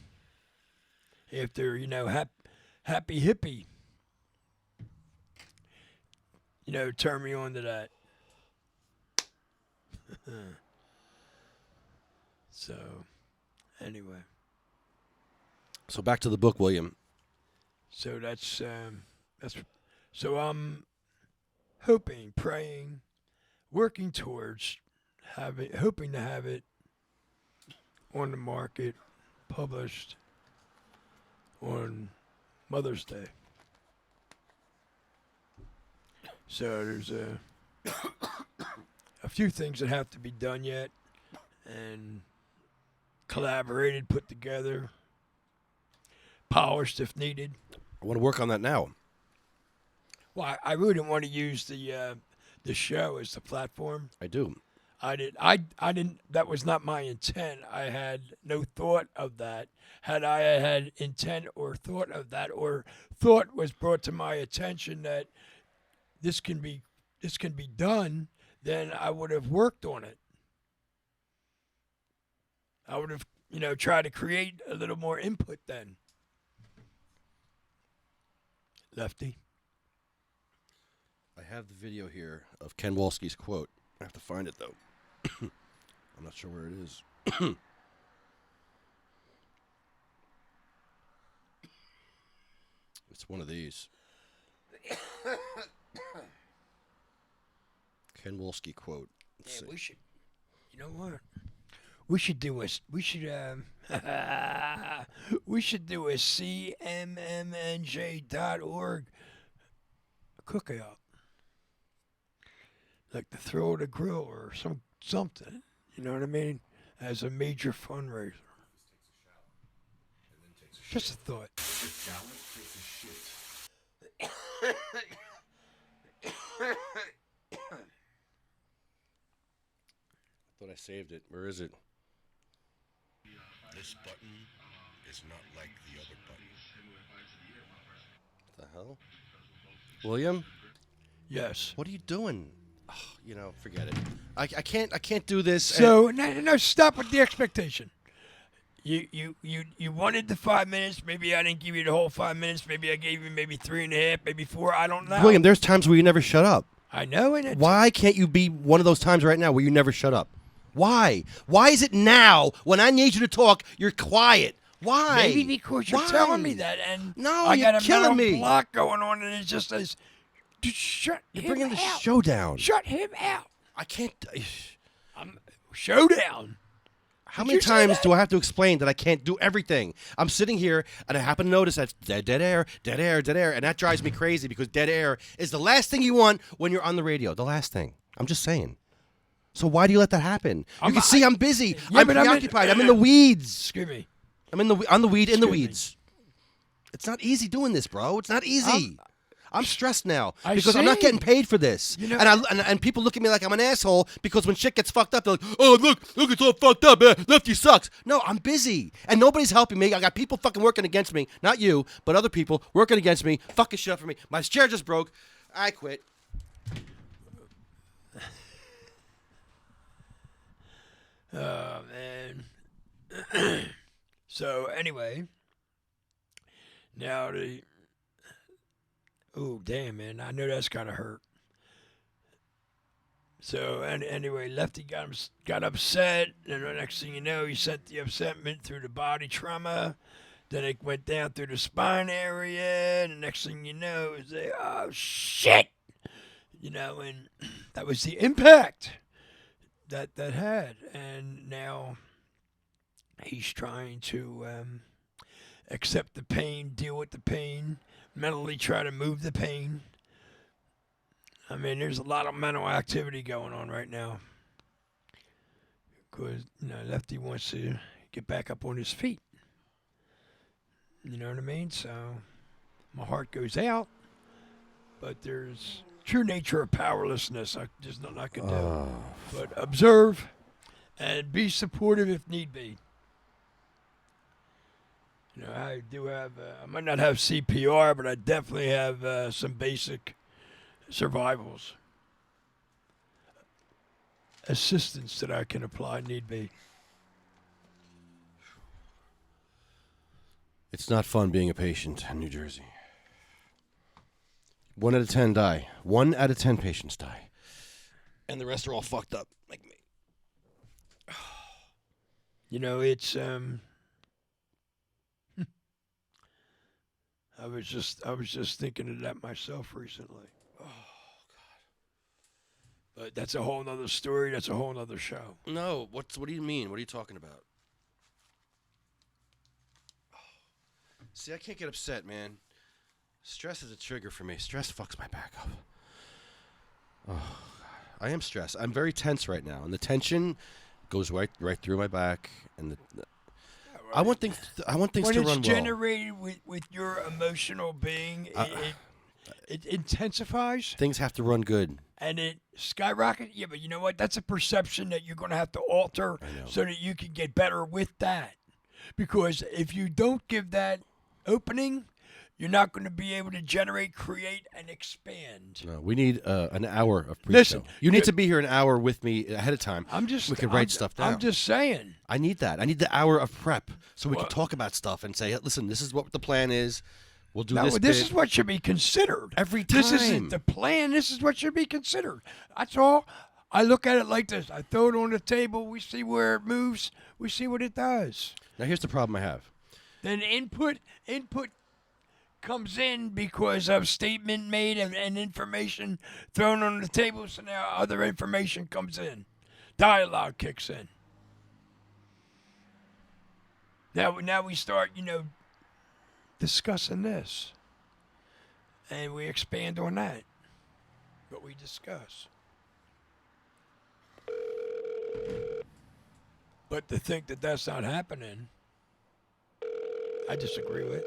after, happy hippie, turn me on to that. So, anyway. So back to the book, William. So so I'm hoping, praying, working towards hoping to have it on the market, published on Mother's Day. So there's a few things that have to be done yet, and collaborated, put together, polished if needed. I want to work on that now. Well, I really didn't want to use the show as the platform. I do. I didn't. That was not my intent. I had no thought of that. Had I had intent or thought of that, or thought was brought to my attention that this can be done, then I would have worked on it. I would have, tried to create a little more input then. Lefty. I have the video here of Ken Walski's quote. I have to find it, though. I'm not sure where it is. It's one of these. Ken Walski quote. Let's see. We should. You know what? We should do a cmmnj.org cookout, like the Throw of the Grill or something. You know what I mean? As a major fundraiser. Just a thought. I thought I saved it. Where is it? This button is not like the other buttons. What the hell? William? Yes. What are you doing? Oh, forget it. I can't do this. So no, stop with the expectation. You wanted the 5 minutes. Maybe I didn't give you the whole 5 minutes. Maybe I gave you maybe 3.5, maybe 4. I don't know. William, there's times where you never shut up. I know, and Why can't you be one of those times right now where you never shut up? Why? Why is it now when I need you to talk, you're quiet? Why? Maybe because you're telling me that, and No, I you're got a killing mental me. block going on, and it just says, "Shut You're him bringing the out. show down. Shut him out." I can't. Showdown. How Did many you say times that? do I have to explain that I can't do everything? I'm sitting here and I happen to notice that dead air, and that drives me crazy because dead air is the last thing you want when you're on the radio. The last thing. I'm just saying. So why do you let that happen? You can see I'm busy. Yeah, I'm but preoccupied. I'm in the weeds. Excuse me. I'm in the Excuse me. weeds. It's not easy doing this, bro. It's not easy. I'm stressed now I because I'm not see. getting paid for this. And people look at me like I'm an asshole because when shit gets fucked up, they're like, "Oh, look, it's all fucked up. Lefty sucks." No, I'm busy and nobody's helping me. I got people fucking working against me. Not you, but other people working against me, fucking shit up for me. My chair just broke. I quit. Oh man. So anyway, now oh damn, man, I know that's gotta hurt. So anyway, Lefty got upset, and the next thing you know, he sent the upsetment through the body trauma. Then it went down through the spine area, and the next thing you know, is oh shit, and that was the impact that had, and now he's trying to accept the pain, deal with the pain, mentally try to move the pain. I mean, there's a lot of mental activity going on right now because Lefty wants to get back up on his feet. You know what I mean? So my heart goes out, but there's true nature of powerlessness. There's nothing I can do but observe and be supportive if need be. You know, I do have. I might not have CPR, but I definitely have some basic survivals assistance that I can apply need be. It's not fun being a patient in New Jersey. 1 out of 10 die. 1 out of 10 patients die. And the rest are all fucked up, like me. You know, it's I was just thinking of that myself recently. Oh God. But that's a whole nother story. That's a whole nother show. No, what do you mean? What are you talking about? See, I can't get upset, man. Stress is a trigger for me. Stress fucks my back up. Oh, God. I am stressed. I'm very tense right now, and the tension goes right through my back. And I want things to run well. When it's generated with your emotional being, it intensifies. Things have to run good. And it skyrockets. Yeah, but you know what? That's a perception that you're going to have to alter so that you can get better with that. Because if you don't give that opening, you're not going to be able to generate, create, and expand. No, we need an hour of pre-show. Listen, you need to be here an hour with me ahead of time. We can write stuff down. I'm just saying. I need that. I need the hour of prep so we can talk about stuff and say, listen, this is what the plan is. We'll do this. This is what should be considered. Every time. This isn't the plan. This is what should be considered. That's all. I look at it like this. I throw it on the table. We see where it moves. We see what it does. Now, here's the problem I have. Then input comes in because of statement made and information thrown on the table. So now other information comes in. Dialogue kicks in. Now we start, discussing this. And we expand on that. What we discuss. But to think that that's not happening, I disagree with.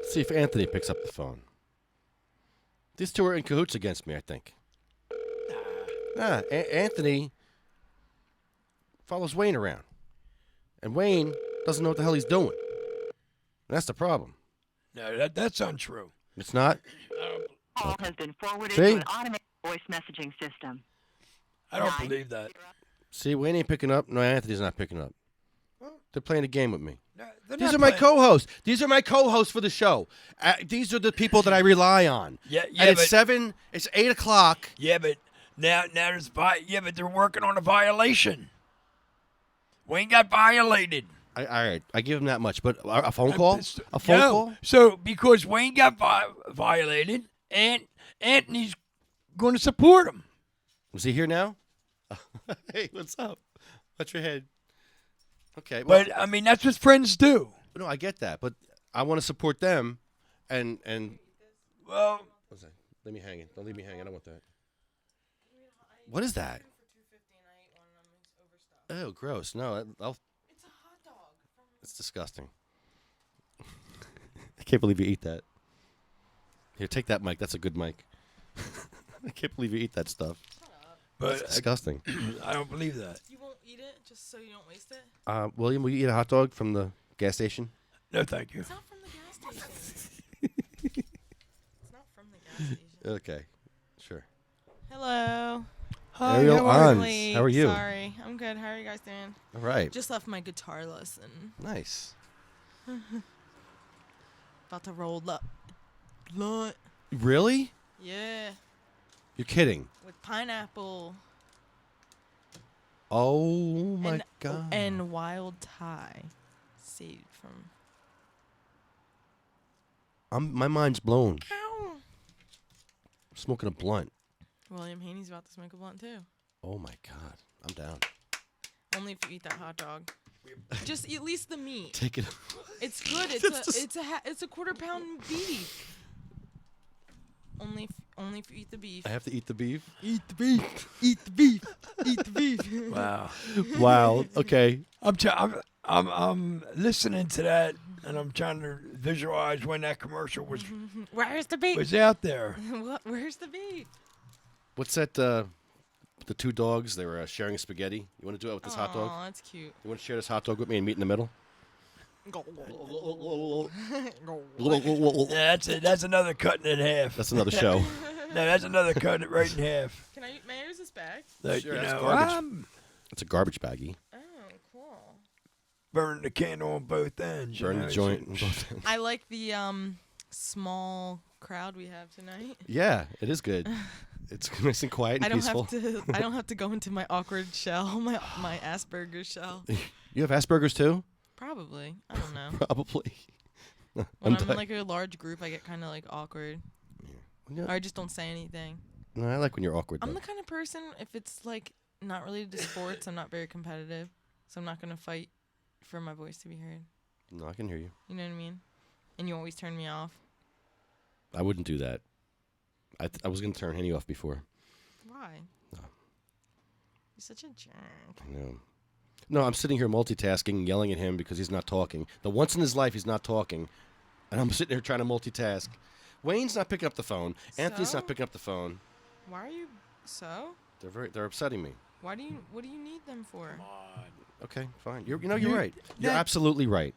See if Anthony picks up the phone. These two are in cahoots against me, I think. Anthony follows Wayne around. And Wayne doesn't know what the hell he's doing. That's the problem. No, that's untrue. It's not? Call has been forwarded See? to an automated voice messaging system. I don't believe that. See, Wayne ain't picking up. No, Anthony's not picking up. They're playing a game with me. They're These not are my playing- co-hosts. These are my co-hosts for the show. These are the people that I rely on. Yeah, and it's but- 7. It's 8 o'clock. Yeah, but now there's but they're working on a violation. Wayne got violated. All right, I give him that much. But a phone call? A phone No. call? So because Wayne got violated, and Anthony's going to support him. Was he here now? Hey, what's up? Watch your head. Okay. Well, But I mean, that's what friends do. no, I get that, but I want to support them, and Well, what's that? Let me hang it. Don't leave me hanging. I don't want that. What is that? Oh, gross. No, It's a hot dog. it's disgusting. I can't believe you eat that. Here, take that mic. That's a good mic. I can't believe you eat that stuff. but It's disgusting. I don't believe that. You won't eat it just so you don't waste it? William, will you eat a hot dog from the gas station? No, thank you. It's not from the gas station. It's not from the gas station. Okay, sure. Hello. Hi, Ariel how are you? Ons, how are you? Sorry. I'm good. How are you guys doing? All right. Just left my guitar lesson. Nice. About to roll up. Blunt. Really? Yeah. You're kidding. With pineapple. Oh my and, god. And wild Thai. Saved from. My mind's blown. Ow. I'm smoking a blunt. William Haney's about to smoke a blunt too. Oh my god. I'm down. Only if you eat that hot dog. Just at least the meat. Take it. It's good. It's a quarter pound beef. Only if you eat the beef. I have to eat the beef. Eat the beef. Eat the beef. Eat the beef. Wow. Wow. Okay. I'm listening to that, and I'm trying to visualize when that commercial Where's the beef? was out there. Where's the beef? What's that the two dogs. They were sharing spaghetti. You want to do it with this hot dog? Oh, that's cute. You want to share this hot dog with me and meet in the middle? Yeah, that's it. That's another cutting in half. That's another show. No, that's another cutting it right in half. May I use this bag? Like, Sure, you that's know, garbage. I'm It's a garbage baggie. Oh, cool. burning the candle on both ends. Burn you the know, joint. it's- on both ends. I like the small crowd we have tonight. Yeah, it is good. It's nice and quiet and I don't peaceful. I don't have to go into my awkward shell, my Asperger's shell. You have Asperger's too? Probably. I don't know. Probably. When I'm in like a large group, I get kind of like awkward. Yeah. Or I just don't say anything. No, I like when you're awkward. I'm though. the kind of person, if it's like not related to sports, I'm not very competitive. So I'm not going to fight for my voice to be heard. No, I can hear you. You know what I mean? And you always turn me off. I wouldn't do that. I was going to turn Henny off before. Why? No. You're such a jerk. No, I'm sitting here multitasking, yelling at him because he's not talking. The once in his life he's not talking, and I'm sitting here trying to multitask. Wayne's not picking up the phone. Anthony's So? not picking up the phone. Why are you so? They're upsetting me. What do you need them for? Okay, fine. You're right. You're that- absolutely right.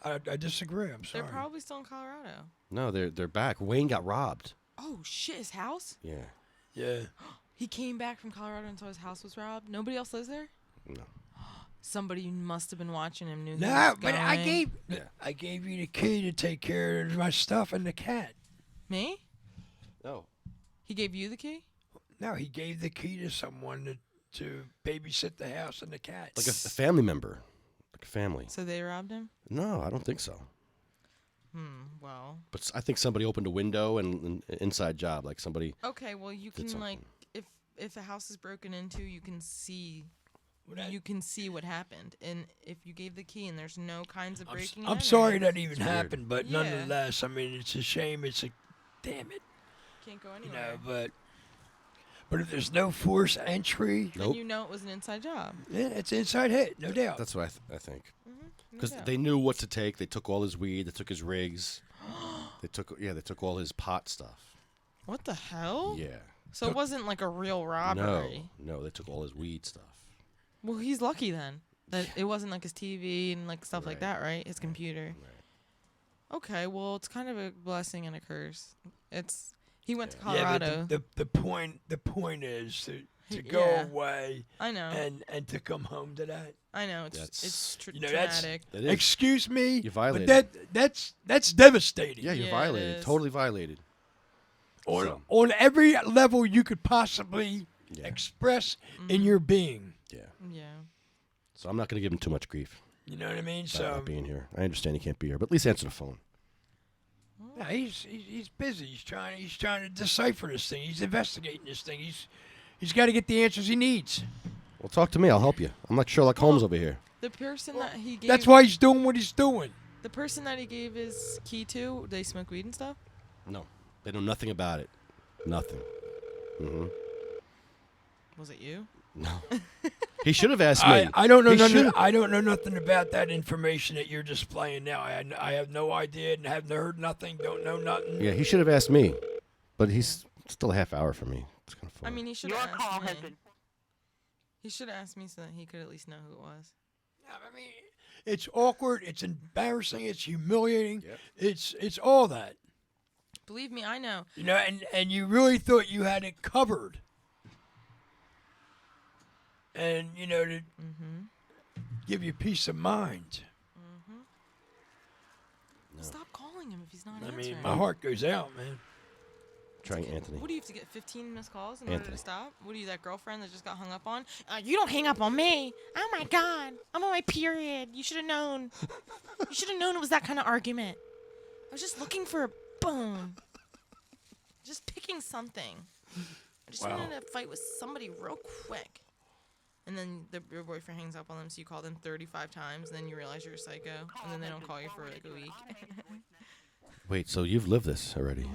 I disagree. I'm sorry. They're probably still in Colorado. No, they're back. Wayne got robbed. Oh shit, his house? Yeah. Yeah. He came back from Colorado until his house was robbed. Nobody else lives there? No. Somebody must have been watching him knew he No, was but I going. gave you the key to take care of my stuff and the cat. Me? No. He gave you the key? No, he gave the key to someone to babysit the house and the cat. Like a family member. Like a family. So they robbed him? No, I don't think so. Well. But I think somebody opened a window and an inside job. Like somebody. Okay, well you Did can like something. if a house is broken into, you can see Well, that- you can see what happened. And if you gave the key and there's no kinds of breaking I'm in, sorry or that even weird. happened, but Yeah. nonetheless, I mean, it's a shame. It's a damn it, can't go you anywhere. know. But if there's no force entry, Then Nope. you know it was an inside job. yeah, it's inside hit, no doubt. That's what I think. No Because doubt. they knew what to take. They took all his weed. They took his rigs. They took all his pot stuff. What the hell? Yeah. So it wasn't like a real robbery. No, they took all his weed stuff. Well, he's lucky then that it wasn't like his TV and like stuff like Right. that, right? His computer. Right. Okay, well, it's kind of a blessing and a curse. He went to Yeah. Colorado. Yeah, but the point is to go Yeah. away I know. and to come home to that. I know. That's- It's You know, that's- traumatic. That is. Excuse me, You violated. but that's devastating. Yeah, you're Yeah, it violated. is. Totally violated. On every level you could possibly Yeah. express Mm-hmm. in your being. Yeah. Yeah. So I'm not going to give him too much grief You know what I mean? about So not being here. I understand he can't be here, but at least answer the phone. yeah, he's busy. He's trying to decipher this thing. He's investigating this thing. He's got to get the answers he needs. Well, talk to me. I'll help you. I'm like Sherlock Holmes over here. The person that he gave. That's why he's doing what he's doing. The person that he gave his key to, they smoke weed and stuff. No, they know nothing about it. Nothing. Mm-hmm. Was it you? No. He should have asked me. I don't know He nothing. should've- I don't know nothing about that information that you're displaying now. I have no idea and have heard nothing. Don't know nothing. Yeah, he should have asked me. But he's still a half hour for me. It's kind of fun. I mean, he should Your have call asked me. has been. He should have asked me so that he could at least know who it was. I mean, it's awkward. It's embarrassing. It's humiliating. Yep. It's all that. Believe me, I know. You know, and you really thought you had it covered. And, you know, to give you peace of mind. Stop calling him if he's not I answering. mean, my heart goes out, man. Trying Anthony. What do you have to get 15 missed calls in order Anthony. to stop? What are you, that girlfriend that just got hung up on? You don't hang up on me. Oh my God. I'm on my period. You should have known. You should have known it was that kind of argument. I was just looking for a boom. Just picking something. I just Wow. wanted to fight with somebody real quick. And then your boyfriend hangs up on them, so you call them 35 times, and then you realize you're a psycho, and then they don't call you for like a week. Wait, so you've lived this already?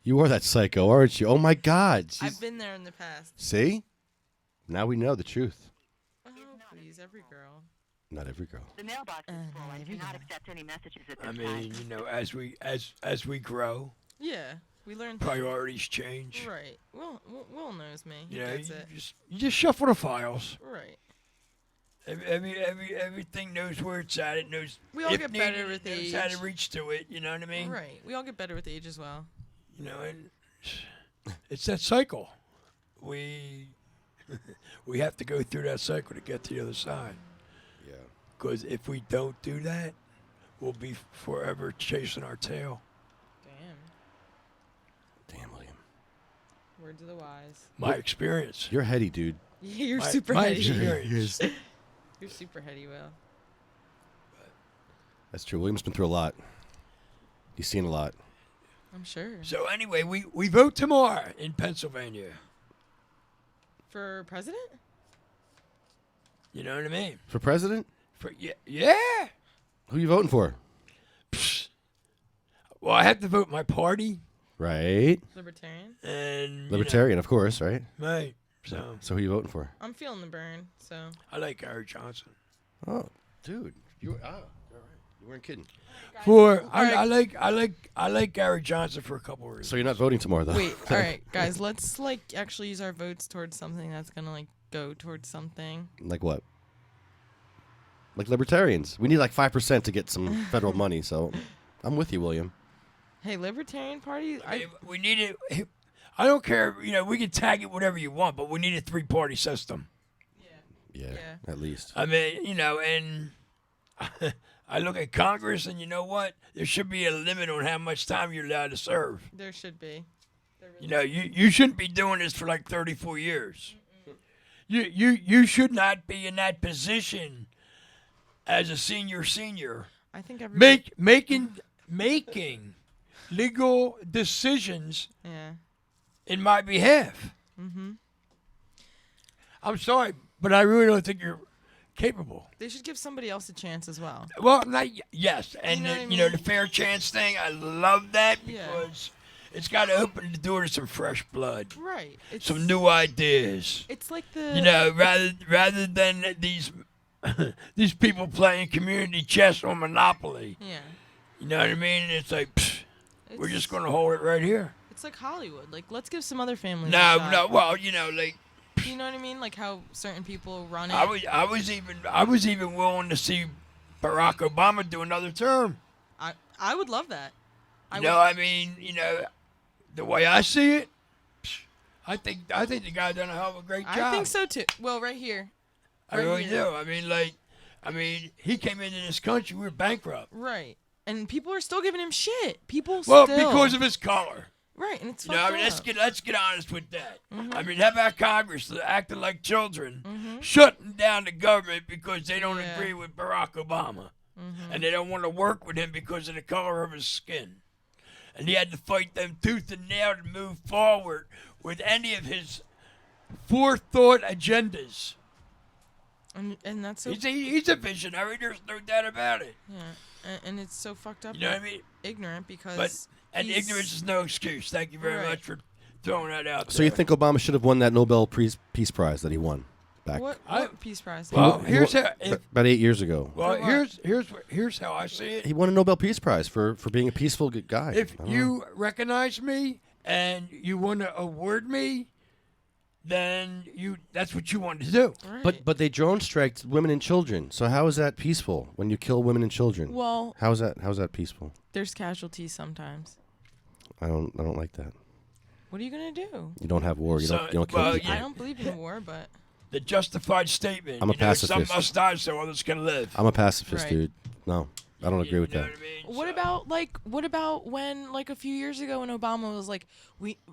You are that psycho, aren't you? Oh my God. I've been there in the past. See? Now we know the truth. Oh, please, every girl. Not every girl. The mailbox is full there and we do not go. accept any messages at this I time. mean, you know, as we grow, Yeah. We learned things. priorities change. Right. Will knows me. He You know, gets it. you just shuffle the files. Right. Everything knows where it's at. It knows. We all if get needed, better with it knows how to age. reach to it. You know what I mean? Right. We all get better with age as well. You know, and it's that cycle. We have to go through that cycle to get to the other side. Yeah. Because if we don't do that, we'll be forever chasing our tail. Damn, William. Words of the wise. My experience. You're heady, dude. You're My- super my heady. experience. You're super heady, Will. That's true. William's been through a lot. He's seen a lot. I'm sure. So anyway, we vote tomorrow in Pennsylvania. For president? You know what I mean? For president? Yeah. Who you voting for? Psst. Well, I have to vote my party Right. Libertarian? and you Libertarian, of course, right? know, right. So So who you voting for? I'm feeling the burn, so. I like Gary Johnson. Oh, dude. You were, all right. You weren't kidding. I like Gary Johnson for a couple of reasons. So you're not voting tomorrow, though? Wait, alright, guys, let's, actually use our votes towards something that's gonna, go towards something. Like what? Like libertarians. We need 5% to get some federal money, so I'm with you, William. Hey, Libertarian Party? We need it. I don't care. You know, we can tag it whatever you want, but we need a 3-party system. Yeah, Yeah. at least. I mean, you know, and I look at Congress, and you know what? There should be a limit on how much time you're allowed to serve. There should be. You know, you shouldn't be doing this for 34 years. You should not be in that position as a senior. I think everybody... Making legal decisions Yeah. in my behalf. Mm-hmm. I'm sorry, but I really don't think you're capable. They should give somebody else a chance as well. Well, yes, and know what I you know mean? the fair chance thing. I love that Yeah. because it's got to open the door to some fresh blood, Right. It's, some new ideas. It's like the... You know, rather than these people playing community chess or Monopoly. Yeah. You know what I mean? It's like we're It's- just gonna hold it right here. It's like Hollywood. Let's give some other families a No, shot. well, you know, You know what I mean? Like how certain people run it. I was even willing to see Barack Obama do another term. I would love that. You know, I mean, you know, the way I see it, I think the guy done a hell of a great job. I think so too. Well, right here. I Right really here. do. I mean, he came into this country, we were bankrupt. Right. And people are still giving him shit. People Well, still. because of his color. Right, and it's You know, fucked I mean, up. let's get honest with that. Mm-hmm. I mean, how about Congress acting like children, shutting down the government because they don't Yeah. agree with Barack Obama, and they don't want to work with him because of the color of his skin, and he had to fight them tooth and nail to move forward with any of his forethought agendas. And that's so... He's a visionary. There's no doubt about it. Yeah. And it's so fucked up. You know what I mean? Ignorant because... And he's- ignorance is no excuse. Thank you very Right. much for throwing that out So there. you think Obama should have won that Nobel Peace Prize that he won back What I- Peace Prize? Well, He here's won- how. If, about 8 years ago? well, For what? here's how I see it. He won a Nobel Peace Prize for being a peaceful guy. If I don't know. you recognize me and you want to award me, then that's what you want to do. Right. But they drone striked women and children. So how is that peaceful when you kill women and children? Well, how's that peaceful? there's casualties sometimes. I don't like that. What are you gonna do? You don't have war. You So, don't kill well, people. I don't believe in war, but The justified statement. I'm a you know, some pacifist. must die so others can live. I'm a pacifist, Right. dude. No, I don't agree with You know that. what I mean? what about when a few years ago when Obama was like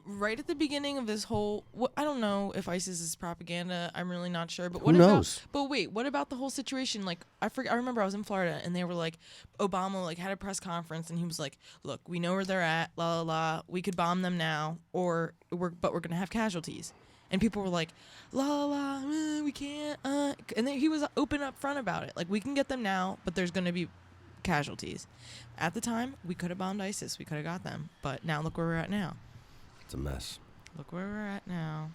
right at the beginning of this whole I don't know if ISIS is propaganda. I'm really not sure. But Who what knows? about? But wait, what about the whole situation? I remember I was in Florida and they were like Obama had a press conference and he was like, "Look, we know where they're at. La la la. We could bomb them now, but we're gonna have casualties." And people were like, "La la la, we can't." And then he was open up front about it. Like we can get them now, but there's gonna be casualties. At the time, we could have bombed ISIS. We could have got them. But now look where we're at now. It's a mess. Look where we're at now.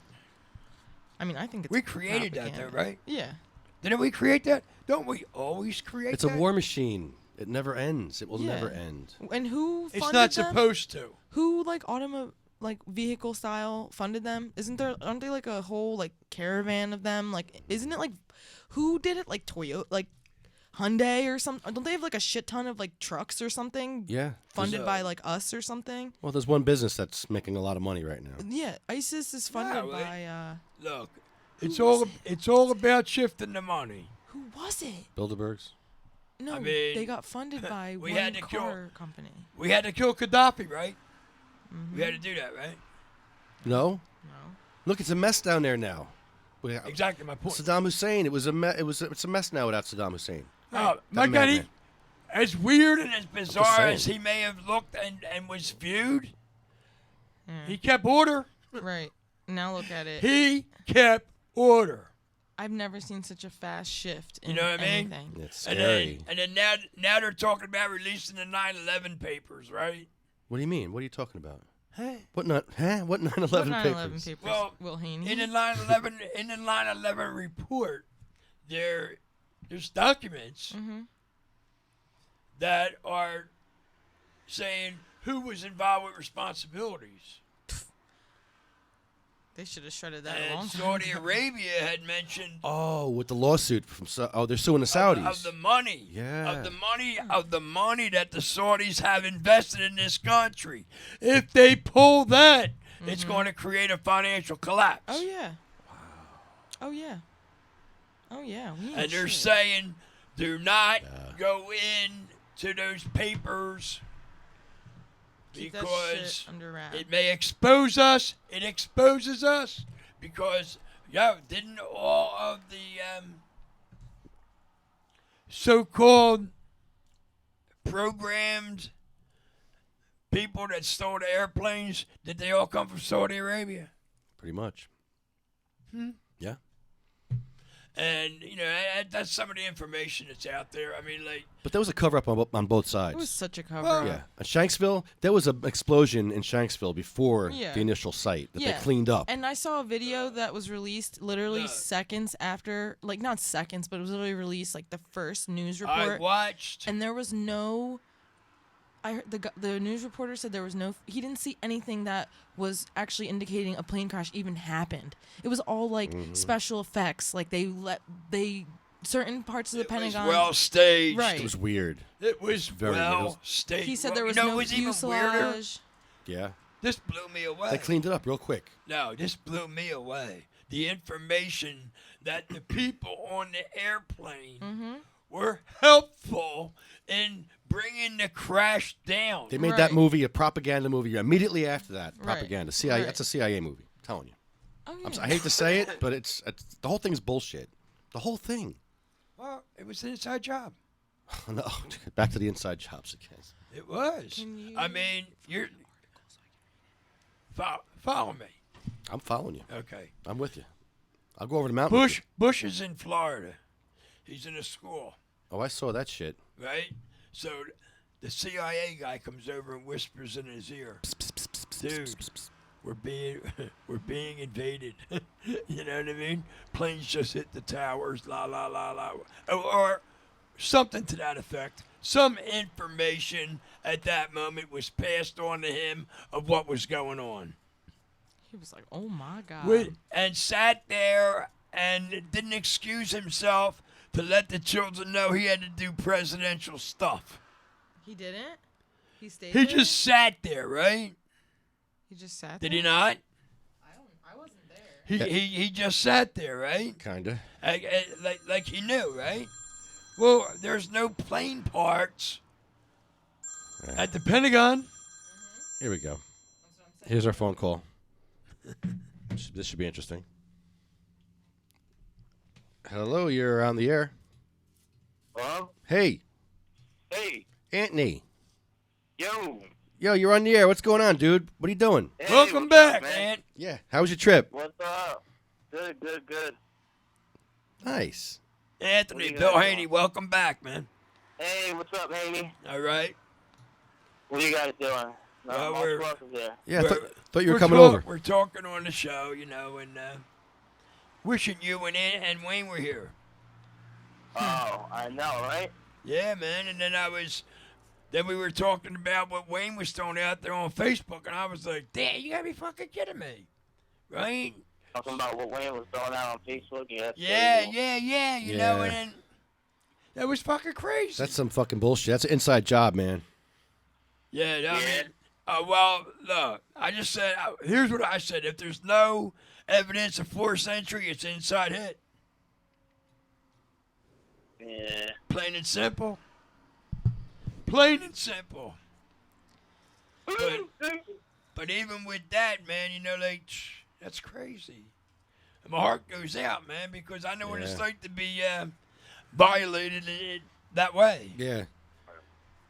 I mean, I think it's We created that, though, propaganda. right? Yeah. Didn't we create that? Don't we always create It's a that? war machine. It never ends. It will Yeah. never end. And who funded It's not them? supposed to. Who vehicle style funded them? Aren't they like a whole like caravan of them? Like isn't it like who did it? Like Toyota, like Hyundai or something? Don't they have like a shit ton of like trucks or something? Yeah. Funded by like us or something? Well, there's one business that's making a lot of money right now. Yeah, ISIS is funded No, by Look, it's all about shifting the money. who was it? Bilderbergs. No, I mean, they got funded by we one had to kill- car company. We had to kill Gaddafi, right? We had to do that, right? No. No. Look, it's a mess down there now. Exactly my point. Saddam Hussein. It's a mess now without Saddam Hussein. Oh, That my God, madman. as weird and as bizarre saying. as he may have looked and was viewed, Yeah. he kept order. Right. Now look at it. He kept order. I've never seen such a fast shift in You know what I mean? anything. It's And scary. then now they're talking about releasing the 9/11 papers, right? What do you mean? What are you talking about? Huh? What not? Huh? What 9/11 What 9/11 papers? papers? Well, Will Haney? In the 9/11 report, there's documents Mhm. that are saying who was involved with responsibilities. They should have shredded that a long And time Saudi ago. Arabia had mentioned Oh, with the lawsuit from they're suing the Saudis. of the money, Yeah. of the money that the Saudis have invested in this country. If they pull that, it's going to create a financial collapse. Oh yeah. Wow. Oh yeah. Oh yeah. We ain't And they're shit. saying, do not go in to those papers Keep that because shit under wraps. it may expose us. It exposes us because, didn't all of the so-called programmed people that stole the airplanes, did they all come from Saudi Arabia? Pretty much. Yeah. And, that's some of the information that's out there. I mean, like, But there was a cover up on both sides. It was such a cover. Well, Yeah. At Shanksville, there was an explosion in Shanksville before Yeah. the initial site that Yeah. they cleaned up. And I saw a video that was released literally No. seconds after, like not seconds, but it was literally released like the first news I report. watched. And there was no. I heard the news reporter said there was no. He didn't see anything that was actually indicating a plane crash even happened. It was all like special effects. Like certain parts of the It was Pentagon. well staged. Right. It was weird. It was Very well weird. staged. He said Well, there was you know, no it was even weirder. fuselage. Yeah. This blew me away. They cleaned it up real quick. No, this blew me away. The information that the people on the airplane were helpful in bringing the crash down. They made Right. that movie a propaganda movie immediately after that. Right. Propaganda. CIA. Right. That's a CIA movie. I'm telling you. Oh, I'm yeah. I hate to say it, but it's the whole thing's bullshit. The whole thing. Well, it was an inside job. No, back to the inside jobs again. It was. Can you- I mean, follow me. I'm following you. Okay. I'm with you. I'll go over the mountain. with Bush is in Florida. He's in a school, you. Oh, I saw that shit. right? So the CIA guy comes over and whispers in his ear, "Dude, we're being invaded." You know what I mean? Planes just hit the towers, la la la la, or something to that effect. Some information at that moment was passed on to him of what was going on. He was like, "Oh my god." And sat there and didn't excuse himself to let the children know he had to do presidential stuff. He didn't. He stayed. He there? just sat there, right? He just sat. Did there? he not? I wasn't there. He just sat there, right? Kinda. Like he knew, right? Well, there's no plane parts at the Pentagon. Here we go. Here's our phone call. This should be interesting. Hello, you're on the air. Hello? Hey, Hey. Anthony. Yo. Yo, you're on the air. What's going on, dude? What are you doing? Hey, Welcome what's back, up, man. Yeah. How was your trip? What's up? Good. Nice. Anthony, What are you Bill guys Haney, doing? welcome back, man. Hey, what's up, Haney? All right. What are you guys doing? Well, Boss we're- Ross is there. Yeah, I We're- thought you were We're coming talk- over. We're talking on the show, and wishing you and Wayne were here. Oh, I know, right? Yeah, man. And then we were talking about what Wayne was throwing out there on Facebook, and I was like, damn, you gotta be fucking kidding me. Right? Talking about what Wayne was throwing out on Facebook. Yeah, that's Yeah, crazy. yeah. You know, Yeah. and then that was fucking crazy. That's some fucking bullshit. That's an inside job, man. Yeah, I Yeah. mean, well, look, I just said, here's what I said. If there's no evidence of forced entry, it's inside hit. Yeah. Plain and simple. Plain and simple. But even with that, man, you know, like, that's crazy. And my heart goes out, man, because I know what it's Yeah. like to be violated that way. Yeah.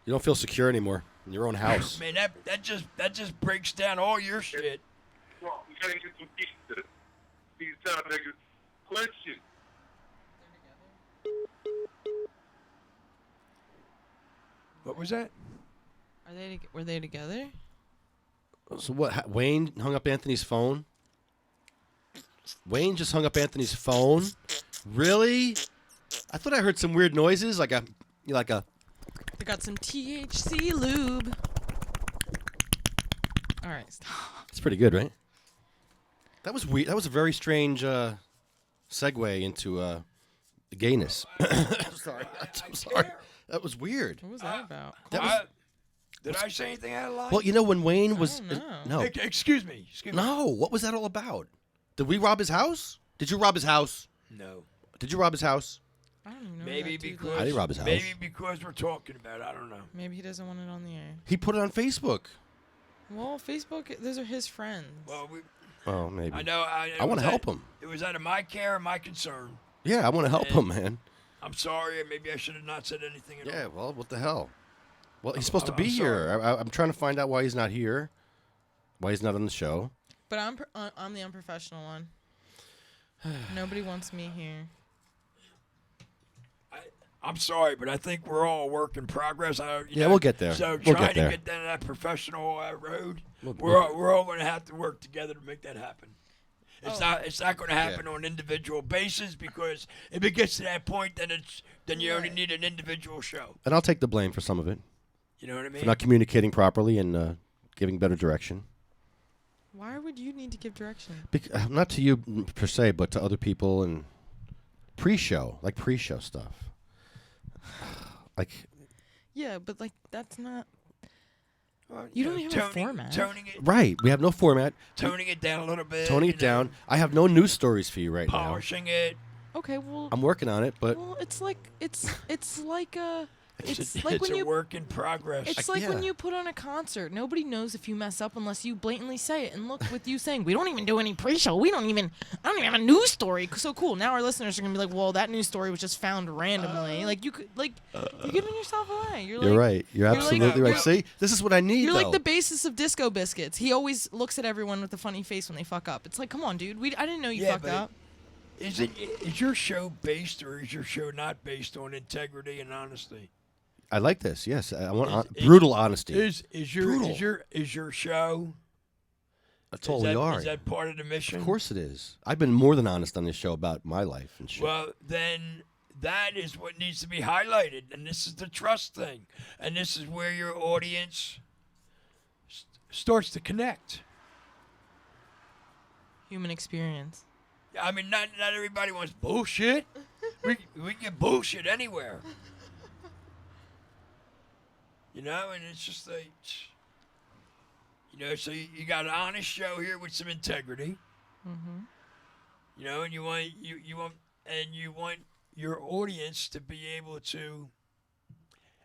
You don't feel secure anymore in your own house. Man, that just breaks down all your shit. Well, we gotta get some pizza. These niggas. Question. What was that? Were they together? So what? Wayne hung up Anthony's phone? Wayne just hung up Anthony's phone? Really? I thought I heard some weird noises, like a. They got some THC lube. All right, stop. It's pretty good, right? That was weird. That was a very strange segue into gayness. I'm sorry. I'm sorry. That was weird. What was that about? That was, Did I say anything out of line? well, you know when Wayne was don't know. no, Excuse me. no. What was that all about? Did we rob his house? Did you rob his house? No. Did you rob his house? I don't even know. who Maybe that dude because I didn't rob his house. Maybe because we're talking about it. I don't know. Maybe he doesn't want it on the air. He put it on Facebook. Well, Facebook, those are his friends. Well, Oh, maybe. I know. I want to help him. It was out of my care and my concern. Yeah, I want to help And- him, man. I'm sorry. Maybe I should have not said anything at Yeah, all. well, what the hell? Well, he's supposed to I'm be sorry. here. I'm trying to find out why he's not here. Why he's not on the show. But I'm the unprofessional one. Nobody wants me here. I'm sorry, but I think we're all a work in progress. Yeah, we'll get there. So We'll trying get there. to get down that professional road, We'll- we're all going to have to work together to make that happen. It's Oh. not going to happen on an individual basis, because if it gets to that point, then you only Right. need an individual show. And I'll take the blame for some of it. You know what I mean? For not communicating properly and giving better direction. Why would you need to give direction? Not to you per se, but to other people and pre-show stuff. Like, Yeah, but like that's not. Well, You don't know, even have a format. right, we have no format. Toning it down a little bit. Toning you it know, down. I have no news stories for you right polishing it. Okay, well, now. I'm working on it, but well, it's like It's like when a you. work in progress. It's like when yeah. you put on a concert. Nobody knows if you mess up unless you blatantly say it. And look, with you saying we don't even do any pre-show. I don't even have a news story. So cool. Now our listeners are gonna be like, well, that news story was just found randomly. Like you're giving yourself away. you're right. You're like- absolutely right. you're- See, this is what I need. You're like though. the basis of Disco Biscuits. He always looks at everyone with a funny face when they fuck up. It's like, come on, dude. I didn't know you Yeah, fucked but up. Is your show based, or is your show not based on integrity and honesty? I like this. Yes, I want Is- brutal honesty. Is Brutal. your show? That's all is we that, are. Is that part of the mission? Of course it is. I've been more than honest on this show about my life and shit. Well, then that is what needs to be highlighted, and this is the trust thing, and this is where your audience starts to connect. Human experience. I mean, not everybody wants bullshit. we can get bullshit anywhere. You know, and it's just like, you know, so you got an honest show here with some integrity. Mm-hmm. You know, and you want your audience to be able to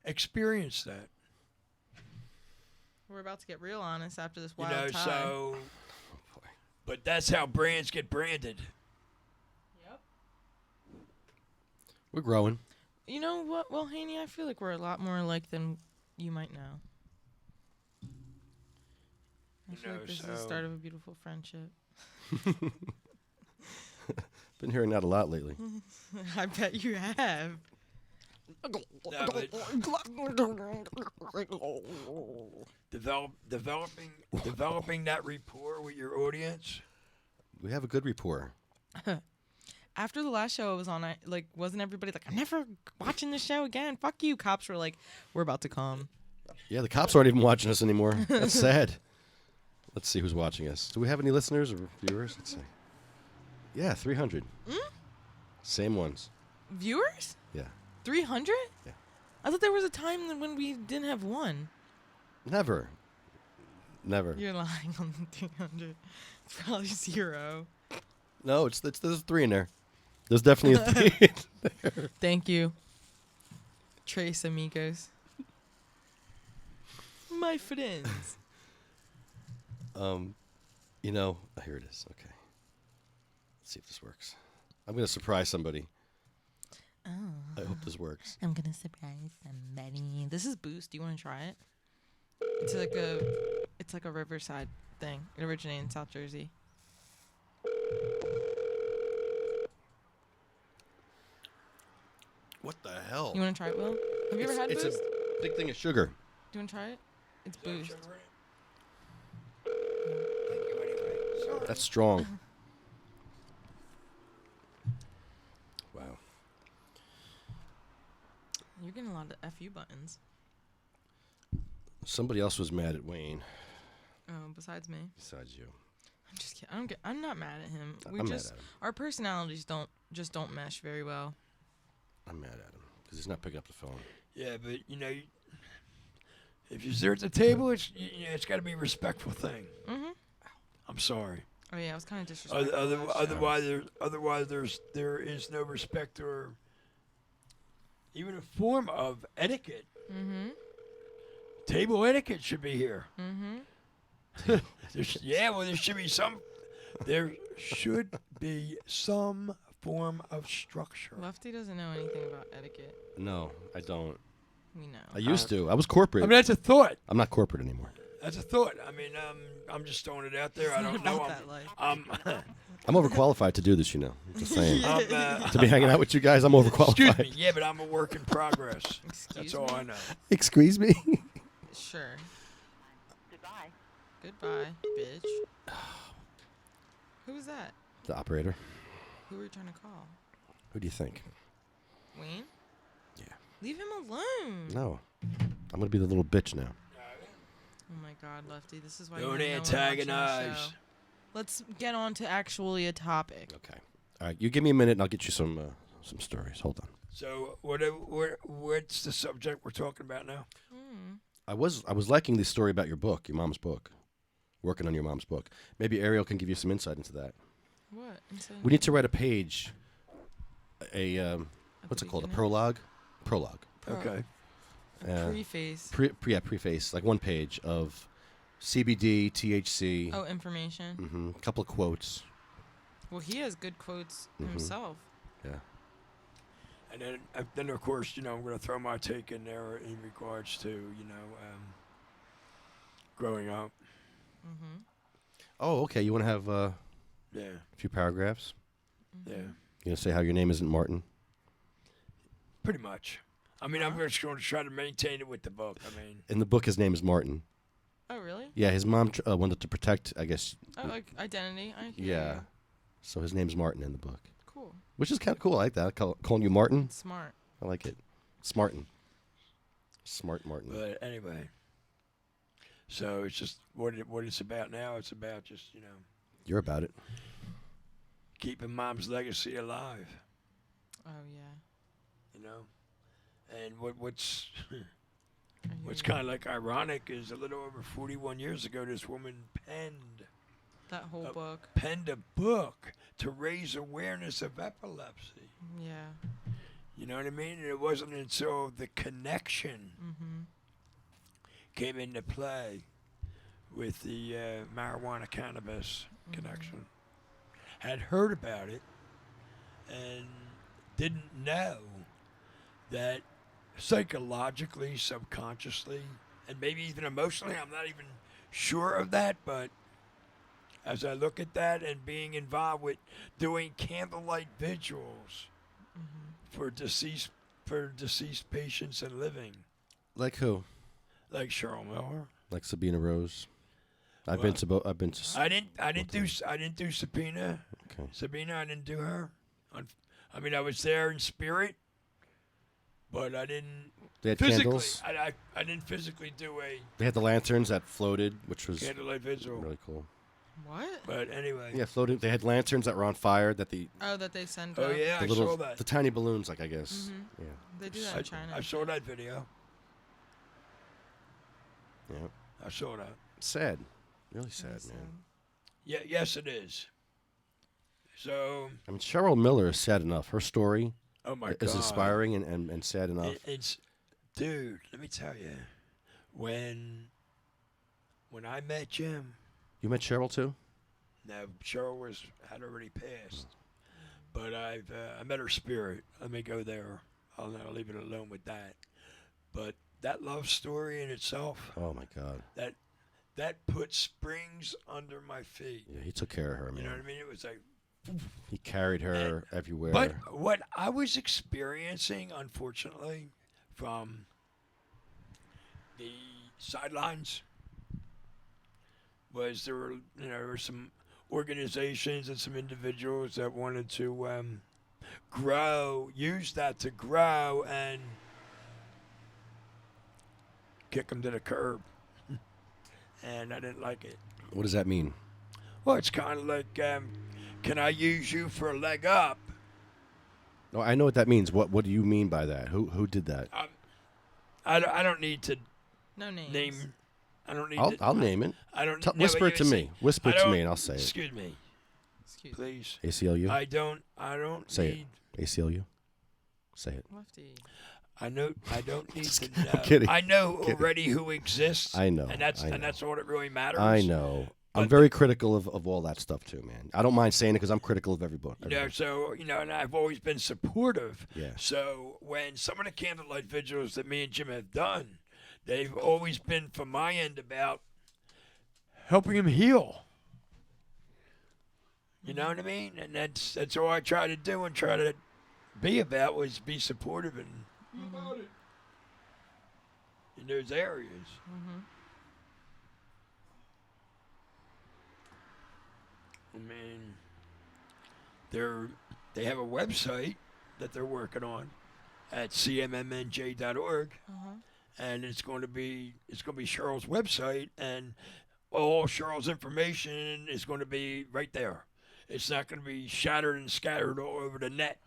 experience that. We're about to get real honest after this You wild know, time. so. But that's how brands get branded. Yep. We're growing. You know what? Well, Haney, I feel like we're a lot more alike than you might know. I You feel know, like this is the so- start of a beautiful friendship. Been hearing that a lot lately. I bet you have. No, but developing that rapport with your audience. We have a good rapport. after the last show I was on, wasn't everybody like, I'm never watching the show again? Fuck you. Cops were like, we're about to come. Yeah, the cops aren't even watching us anymore. That's sad. Let's see who's watching us. Do we have any listeners or viewers? Let's see. Yeah, 300. Same ones. Viewers? Yeah. 300? Yeah. I thought there was a time when we didn't have one. Never. You're lying on the 300. It's probably 0. No, there's 3 in there. There's definitely a 3 in there. Thank you. Trace amigos. My friends. Here it is. Okay. Let's see if this works. I'm going to surprise somebody. Oh. I hope this works. I'm going to surprise somebody. This is Boost. Do you want to try it? It's like a Riverside thing. It originated in South Jersey. What the hell? You want to try it, Will? Have you ever had It's Boost? a big thing of sugar. Do you want to try it? It's Boost. That's strong. Wow. You're getting a lot of FU buttons. Somebody else was mad at Wayne Oh, besides me. besides you. I'm just kidding. I'm not mad at him. I'm mad at him. Our personalities don't mesh very well. I'm mad at him because he's not picking up the phone. Yeah, but if you're there at the table, it's got to be a respectful thing. Mhm. I'm sorry. Oh yeah, I was kind of disrespectful. Otherwise, there is no respect or even a form of etiquette. Mhm. Table etiquette should be here. Mhm. There should be some. There should be some form of structure. Lefty doesn't know anything about etiquette. No, I don't. We know. I used to. I was corporate. I mean, that's a thought. I'm not corporate anymore. That's a thought. I mean, I'm just throwing it out there. I don't know. About that life. I'm overqualified to do this, you know. I'm just saying. I'm, To be hanging out with you guys, I'm overqualified. excuse me. Yeah, but I'm a work in progress. Excuse That's me? all I know. Excuse me? Sure. Goodbye. Goodbye, bitch. Who was that? The operator. Who were you trying to call? Who do you think? Wayne? Yeah. Leave him alone. No. I'm going to be the little bitch now. Oh my God, Lefty, this is why Don't you have no one watching the antagonize. show. Let's get on to actually a topic. Okay. All right. You give me a minute and I'll get you some stories. Hold on. So what's the subject we're talking about now? I was liking the story about your book, your mom's book. Working on your mom's book. Maybe Ariel can give you some insight into that. What? We need to write a page. What's it called? A beginning? prologue? Prologue. Okay. Preface. Preface, like one page of CBD, THC. Oh, information. A couple of quotes. Well, he has good quotes Mhm. himself. Yeah. And then of course, I'm going to throw my take in there in regards to, growing up. Mm-hmm. Oh, okay. You want to have a Yeah. few paragraphs? Yeah. You going to say how your name isn't Martin? Pretty much. I mean, I'm just going to try to maintain it with the book. I mean, In the book, his name is Martin. Oh, really? Yeah, his mom wanted to protect, I guess. Oh, like identity. I hear Yeah. you. So his name's Martin in the book. Cool. Which is kind of cool. I like that. Calling you Martin. Smart. I like it. Smartin. Smart Martin. but anyway. So it's just what it's about now. It's about just, You're about it. keeping Mom's legacy alive, Oh, yeah. And what's I hear what's you. kind of like ironic is a little over 41 years ago, this woman That whole book. penned a book to raise awareness of epilepsy. Yeah. You know what I mean? And it wasn't until the connection Mm-hmm. came into play with the marijuana cannabis connection. Had heard about it and didn't know that psychologically, subconsciously, and maybe even emotionally, I'm not even sure of that, but as I look at that and being involved with doing candlelight vigils for deceased patients and living, Like who? like Cheryl Miller. Like Sabina Rose. I've Well, been to. I didn't do Sabina. Okay. Sabina, I didn't do her. I mean, I was there in spirit, but I didn't They had physically. candles. I didn't physically do a They had the lanterns that floated, which was candlelight vigil. really cool. What? But anyway. Yeah, floating. They had lanterns that were on fire. That the Oh, that they send. Oh yeah, the I little saw that. the tiny balloons, like I guess. Yeah, They do that in China. I saw that video. yeah. I saw that. Sad, really sad, So- man. Yeah. Yes, it is. So. I mean, Cheryl Miller is sad enough. Her story Oh my God. is inspiring and sad enough. It's, dude. Let me tell you, when I met Jim. You met Cheryl too? No, Cheryl had already passed, but I met her spirit. Let me go there. I'll leave it alone with that. But that love story in itself, Oh my God. that put springs under my feet. Yeah, he took care of her, man. You know what I mean? It was like. He carried her everywhere. But what I was experiencing, unfortunately, from the sidelines, was there were some organizations and some individuals that wanted to use that to grow and kick them to the curb, and I didn't like it. What does that mean? Well, it's kind of like, can I use you for a leg up? No, I know what that means. What do you mean by that? Who did that? I don't need to No names. name. I don't need. I'll name it. I don't. Whisper it to me. Whisper it to me, and I'll say it. Excuse me, Excuse me. please. ACLU. I don't Say need. it. ACLU. Say it. Lefty. I know. I don't need to know. I'm kidding. I know already who exists. I know. And that's I know. and that's all that really matters. I know. I'm But- very critical of all that stuff too, man. I don't mind saying it because I'm critical of everybody. So and I've always been supportive. Yeah. So when some of the candlelight vigils that me and Jim have done, they've always been from my end about helping him heal. You know what I mean? And that's all I try to do and try to be about was be supportive and in those areas. I mean, they have a website that they're working on at cmmmnj.org, and it's going to be Cheryl's website, and all Cheryl's information is going to be right there. It's not going to be shattered and scattered all over the net,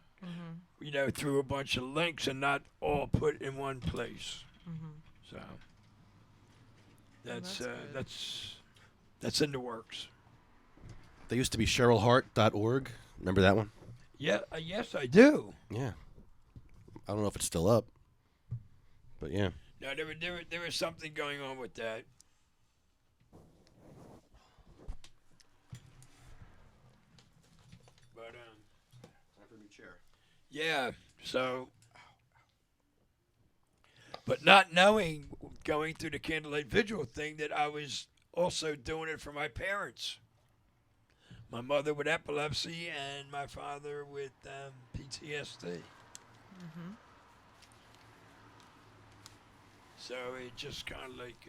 through a bunch of links and not all put in one place. So that's good. that's in the works. There used to be CherylHart.org. Remember that one? Yeah, yes, I do. Yeah. I don't know if it's still up, but yeah. No, there was something going on with that. But yeah, so, but not knowing, going through the candlelight vigil thing, that I was also doing it for my parents. My mother with epilepsy and my father with PTSD. So it just kind of like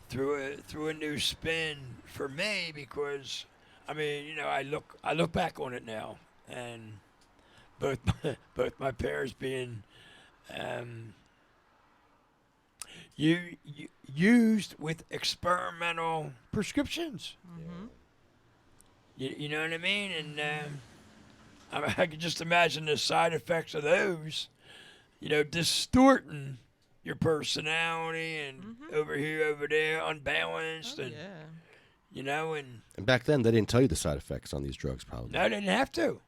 threw a new spin for me, because I mean, I look back on it now, and both my parents being used with experimental prescriptions. You know what I mean? And I can just imagine the side effects of those, distorting your personality and over here, over there, unbalanced, and And back then, they didn't tell you the side effects on these drugs, probably. no, they didn't have to.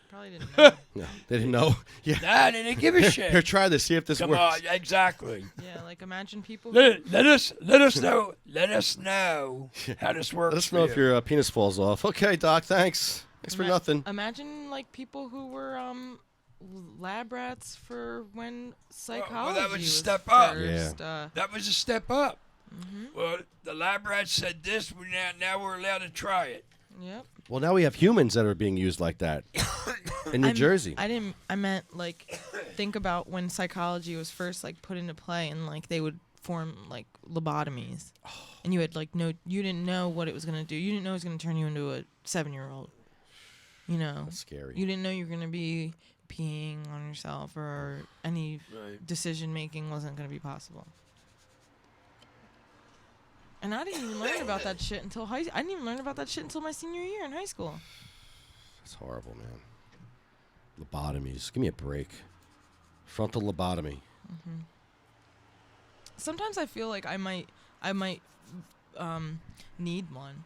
Probably didn't know. No, they didn't know. Yeah. Nah, they didn't give a shit. Here, try this. See if this Come works. on, exactly. Yeah, like imagine people. Let us know. Let us know how this works. Let us for know you. if your penis falls off. Okay, doc. Thanks. Thanks for nothing. Imagine like people who were lab rats for when psychology that was a was step up. first. That was a step up. Well, the lab rats said this. Now we're allowed to try it. Yep. Well, now we have humans that are being used like that in New Jersey. I meant like think about when psychology was first like put into play, and like they would form like lobotomies, and you had like you didn't know what it was gonna do. You didn't know it was gonna turn you into a 7-year-old. You know, That's scary. you didn't know you were gonna be peeing on yourself, or any Right. decision making wasn't gonna be possible. And I didn't even learn about that shit until I didn't even learn about that shit until my senior year in high school. It's horrible, man. Lobotomies. Give me a break. Frontal lobotomy. Sometimes I feel like I might need one.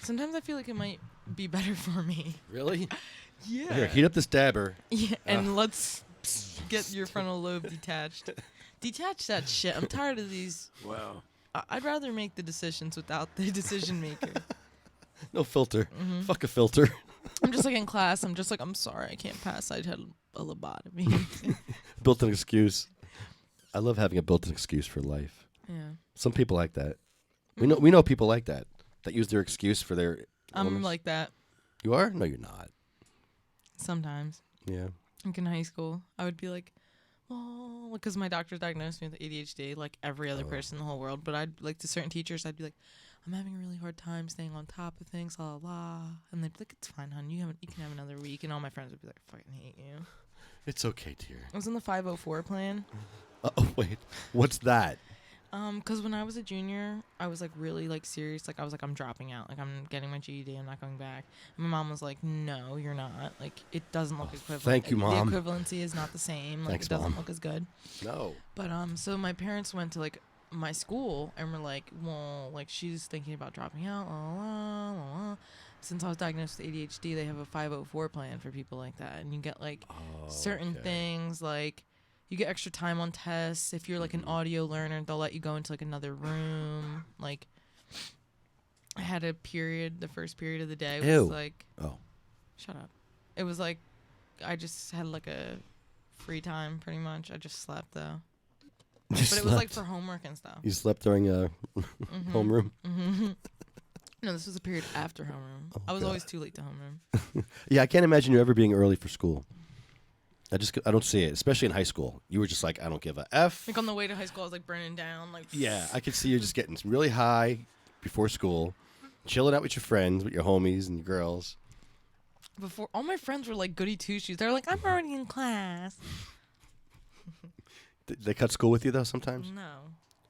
Sometimes I feel like it might be better for me. Really? Yeah. Here, heat up this dabber. Yeah, and let's get your frontal lobe detached. Detach that shit. I'm tired of these. Wow. I'd rather make the decisions without the decision maker. No filter. Fuck a filter. I'm just like in class. I'm just like, I'm sorry, I can't pass. I had a lobotomy. Built-in excuse. I love having a built-in excuse for life. Yeah. Some people like that. We know people like that use their excuse for their. I'm illness. like that You are? No, you're not. sometimes. Yeah. Like in high school, I would be like, oh, because my doctor diagnosed me with ADHD, like every other person in the whole world. But I'd like to certain teachers, I'd be like, I'm having a really hard time staying on top of things, la la la. And they'd be like, it's fine, hon. You can have another week. And all my friends would be like, I fucking hate you. It's okay, dear. I was in the 504 plan. Oh, wait. What's that? Because when I was a junior, I was like really like serious. Like I was like, I'm dropping out. Like I'm getting my GED. I'm not going back. And my mom was like, no, you're not. Like it doesn't look equivalent. thank you, Mom. The equivalency is not the same. Like Thanks, it doesn't Mom. look as good. No. But so my parents went to like my school and were like, well, like she's thinking about dropping out. La, la, la, la. Since I was diagnosed with ADHD, they have a 504 plan for people like that, and you get like certain things like. You get extra time on tests. If you're like an audio learner, they'll let you go into like another room. Like, I had a period. The first period of the day was Ew. like, Oh. shut up. It was like, I just had like a free time pretty much. I just slept though. But it was like for homework and stuff. You slept during homeroom? No, this was a period after homeroom. I was always too late to homeroom. Yeah, I can't imagine you ever being early for school. I don't see it, especially in high school. You were just like, I don't give a F. Like on the way to high school, I was like burning down. Like Yeah, I could see you just getting really high before school, chilling out with your friends, with your homies and your girls. before all my friends were like goody two shoes. They're like, I'm already in class. They cut school with you, though, sometimes? No,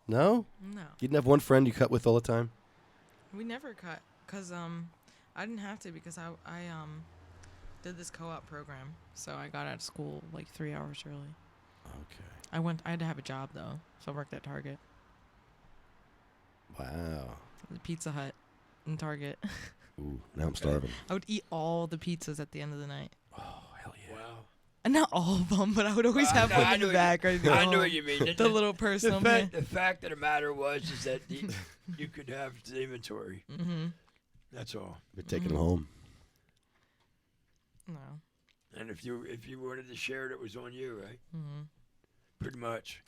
No? no. You didn't have one friend you cut with all the time? We never cut because I didn't have to because I did this co-op program, so I got out of school like 3 hours early. Okay. I had to have a job though, so I worked at Target, Wow. the Pizza Hut, and Target. Ooh, now I'm starving. I would eat all the pizzas at the end of the night. Oh, hell yeah. Wow. And not all of them, but I would always have No, one I in the know back. Right I know what you mean. The little personal. The fact of the matter was is that you could have the inventory. Mm-hmm. That's all. You're taking them home. No. And if you wanted to share it, it was on you, right? Mm-hmm. Pretty much.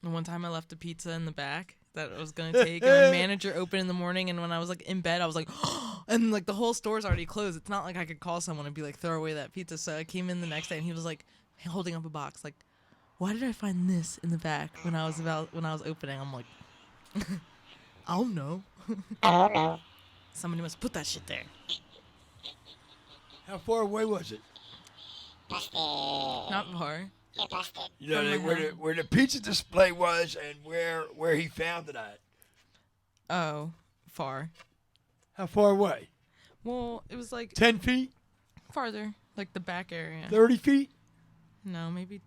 And one time I left a pizza in the back that I was gonna take, and my manager opened in the morning, and when I was like in bed, I was like, and like the whole store's already closed. It's not like I could call someone and be like, throw away that pizza. So I came in the next day, and he was like holding up a box, like, why did I find this in the back when I was opening? I'm like, I don't know. Somebody must put that shit there. How far away was it? Not far. You know, From my home. where the pizza display was and where he found it at. Oh, far. How far away? Well, it was like 10 feet? farther, like the back area. 30 feet? No, maybe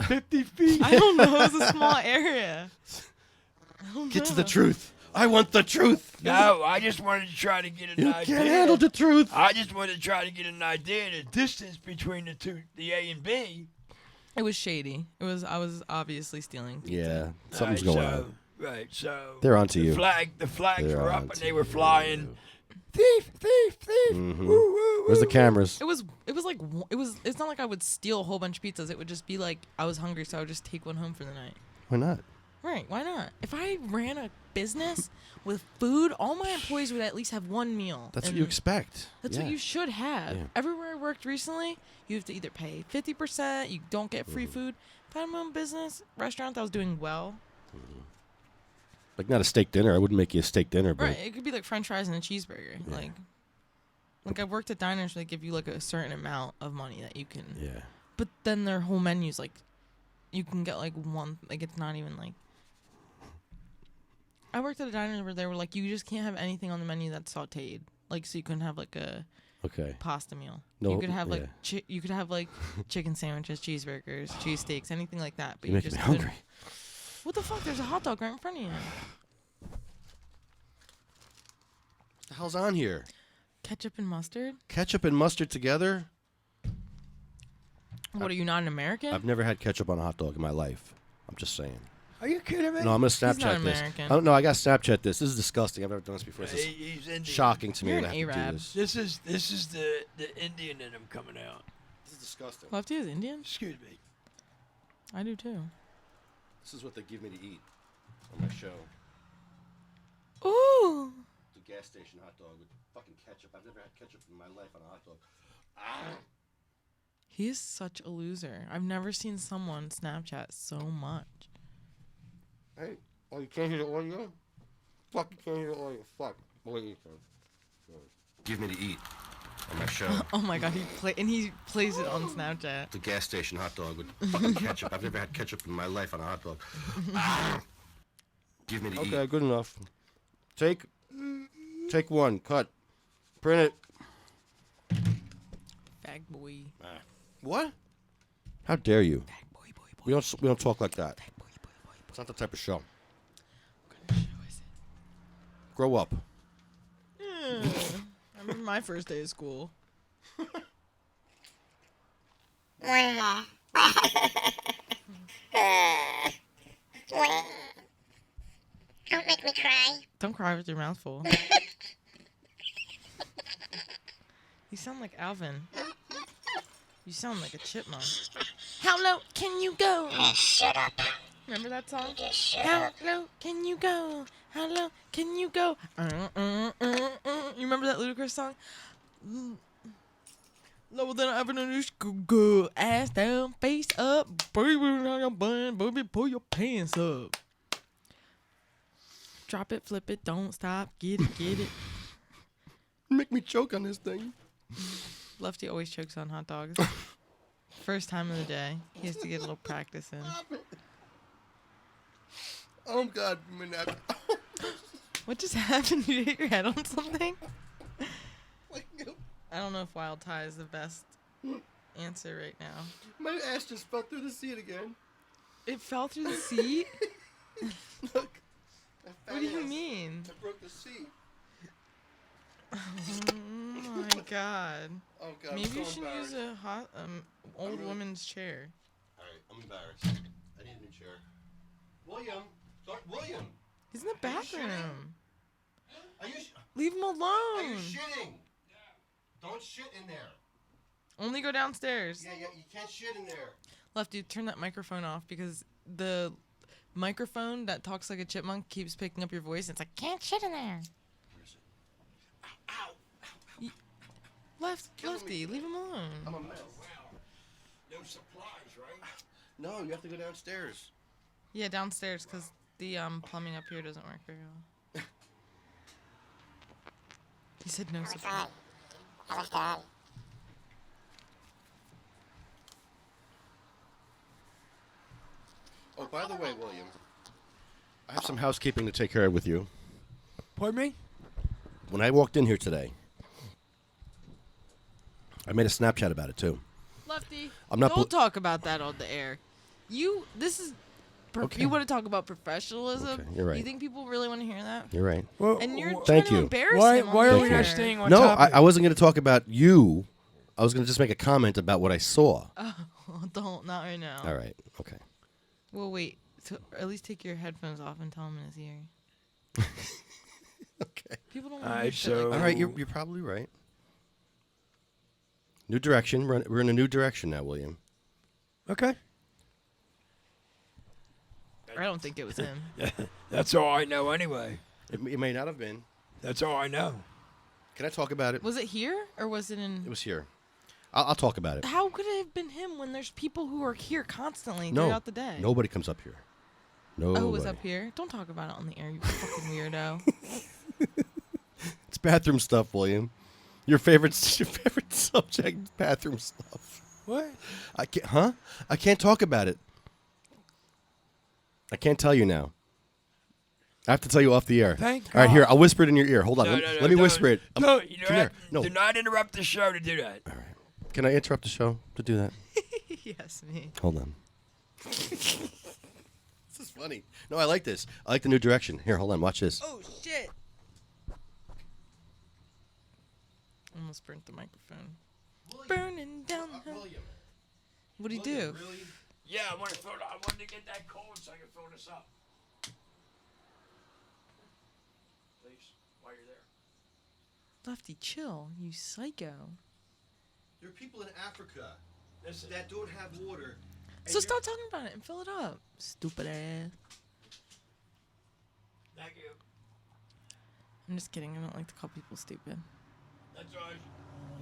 50 feet? I don't know. It was a small area. I don't Get to know. the truth. I want the truth. No, I just wanted to try to get an You idea. can't handle the truth. I just wanted to try to get an idea of the distance between the two, the A and B. It was shady. I was obviously stealing pizza. Yeah, something's Right, going so, on. Right, so They're onto the you. the flags They're were up and onto they were you. flying. Thief, thief, thief. Mhm. Woo, woo, woo. Where's the cameras? It was like it's not like I would steal a whole bunch of pizzas. It would just be like I was hungry, so I would just take one home for the night. Why not? Right? Why not? If I ran a business with food, all my employees would at least have one meal. That's what And you expect. That's Yeah. what you should have. Yeah. Everywhere I worked recently, you have to either pay 50%, you don't get free food. If I had my own business, restaurant that was doing well, Like not a steak dinner. I wouldn't make you a steak dinner, but right? It could be like French fries and a cheeseburger. Yeah. Like, Like, I've worked at diners where they give you, like, a certain amount of money that you can... Yeah. But then their whole menu's, like, you can get, like, one... Like, it's not even, like... I worked at a diner where they were like, you just can't have anything on the menu that's sautéed. Like, so you couldn't have, like, a pasta meal. No, you could have, like, chicken sandwiches, cheeseburgers, cheesesteaks, anything like that. But You you make me just hungry. What the fuck? There's a hot dog right in front of you. What the hell's on here? Ketchup and mustard? Ketchup and mustard together? What, are you not an American? I've never had ketchup on a hot dog in my life. I'm just saying. Are you kidding me? No, I'm going to not Snapchat this. American. I don't know. I got to Snapchat this. This is disgusting. I've never done this before. This is He's Indian. shocking to me You're that I an have to do Arab. this. This is the Indian in him coming out. This is disgusting. Lefty is Indian? Excuse me. I do too. This is what they give me to eat on my show. Ooh. The gas station hot dog with fucking ketchup. I've never had ketchup in my life on a hot dog. He is such a loser. I've never seen someone Snapchat so much. Hey, you can't hear the audio? Fuck, you can't hear the audio. Fuck. Give me to eat on my show. Oh my god, he plays it on Snapchat. The gas station hot dog with fucking ketchup. I've never had ketchup in my life on a hot dog. Give me to eat. Okay, good enough. Take one. Cut. Print it. Fag boy. What? How dare you? Fag boy, boy, boy. We don't talk like that. Fag boy, boy, boy. It's not the type of show. What kind of show is it? Grow up. I remember my first day of school. Don't make me cry. Don't cry with your mouth full. You sound like Alvin. You sound like a chipmunk. How low can you go? Shut up. Remember that song? How low can you go? How low can you go? You remember that Ludacris song? Lower than I ever knew. Go ass down, face up, baby, on your bun, baby, pull your pants up. Drop it, flip it, don't stop, get it, get it. Make me choke on this thing. Lefty always chokes on hot dogs. First time of the day, he has to get a little practice in. Oh God, What just happened? You hit your head on something? I don't know if wild tie is the best answer right now. My ass just fell through the seat again. It fell through the seat? Look. What do you mean? I broke the seat. Oh my god. Oh God. Maybe you should use a hot old woman's chair. Alright, I'm embarrassed. I need a new chair. William! He's in the bathroom. Are you Leave him alone. shitting? Don't shit in there. Only go downstairs. Yeah, you can't shit in there. Lefty, turn that microphone off because the microphone that talks like a chipmunk keeps picking up your voice. It's like, can't shit in there. Where is it? Ow! Lefty, leave him alone. I'm a mess. No supplies, right? No, you have to go downstairs. Yeah, downstairs because the plumbing up here doesn't work very well. He said no supply. Oh, by the way, William, I have some housekeeping to take care of with you. Pardon me? When I walked in here today, I made a Snapchat about it too. Lefty, I'm not don't talk about that on the air. This is... Okay. You want to talk about professionalism? Okay, you're right. You think people really want to hear that? You're right. Well, And you're trying Thank to you. embarrass why him on are the we air. not staying on No, topic? I wasn't going to talk about you. I was going to just make a comment about what I saw. Oh, don't. Not right now. All right. Okay. Well, wait. So at least take your headphones off and tell him in his ear. Okay. People don't All want to right, hear shit like so- that. All right. You're probably right. New direction. We're in a new direction now, William. Okay. I don't think it was him. That's all I know anyway. It may not have been. That's all I know. Can I talk about it? Was it here or was it in... It was here. I'll talk about it. How could it have been him when there's people who are here constantly No. throughout the day? Nobody comes up here. No. Oh, it was up here? Don't talk about it on the air, you fucking weirdo. It's bathroom stuff, William. Your favorite subject, bathroom stuff. What? I can't. Huh? I can't talk about it. I can't tell you now. I have to tell you off the air. Thank All right, here. God. I'll whisper it in your ear. Hold on. No, Let me don't. whisper it. No, you Come here. No. Do not interrupt the show to do that. All right. Can I interrupt the show to do that? Yes, me. Hold on. This is funny. No, I like this. I like the new direction. Here, hold on. Watch this. Oh shit! Almost burnt the microphone. Burning down. What'd he do? Yeah, I wanted to get that cold so I can phone us up. Please, while you're there. Lefty, chill, you psycho. There are people in Africa Listen. that don't have water. So stop talking about it and fill it up. Stupid ass. Thank you. I'm just kidding. I don't like to call people stupid. That's all right.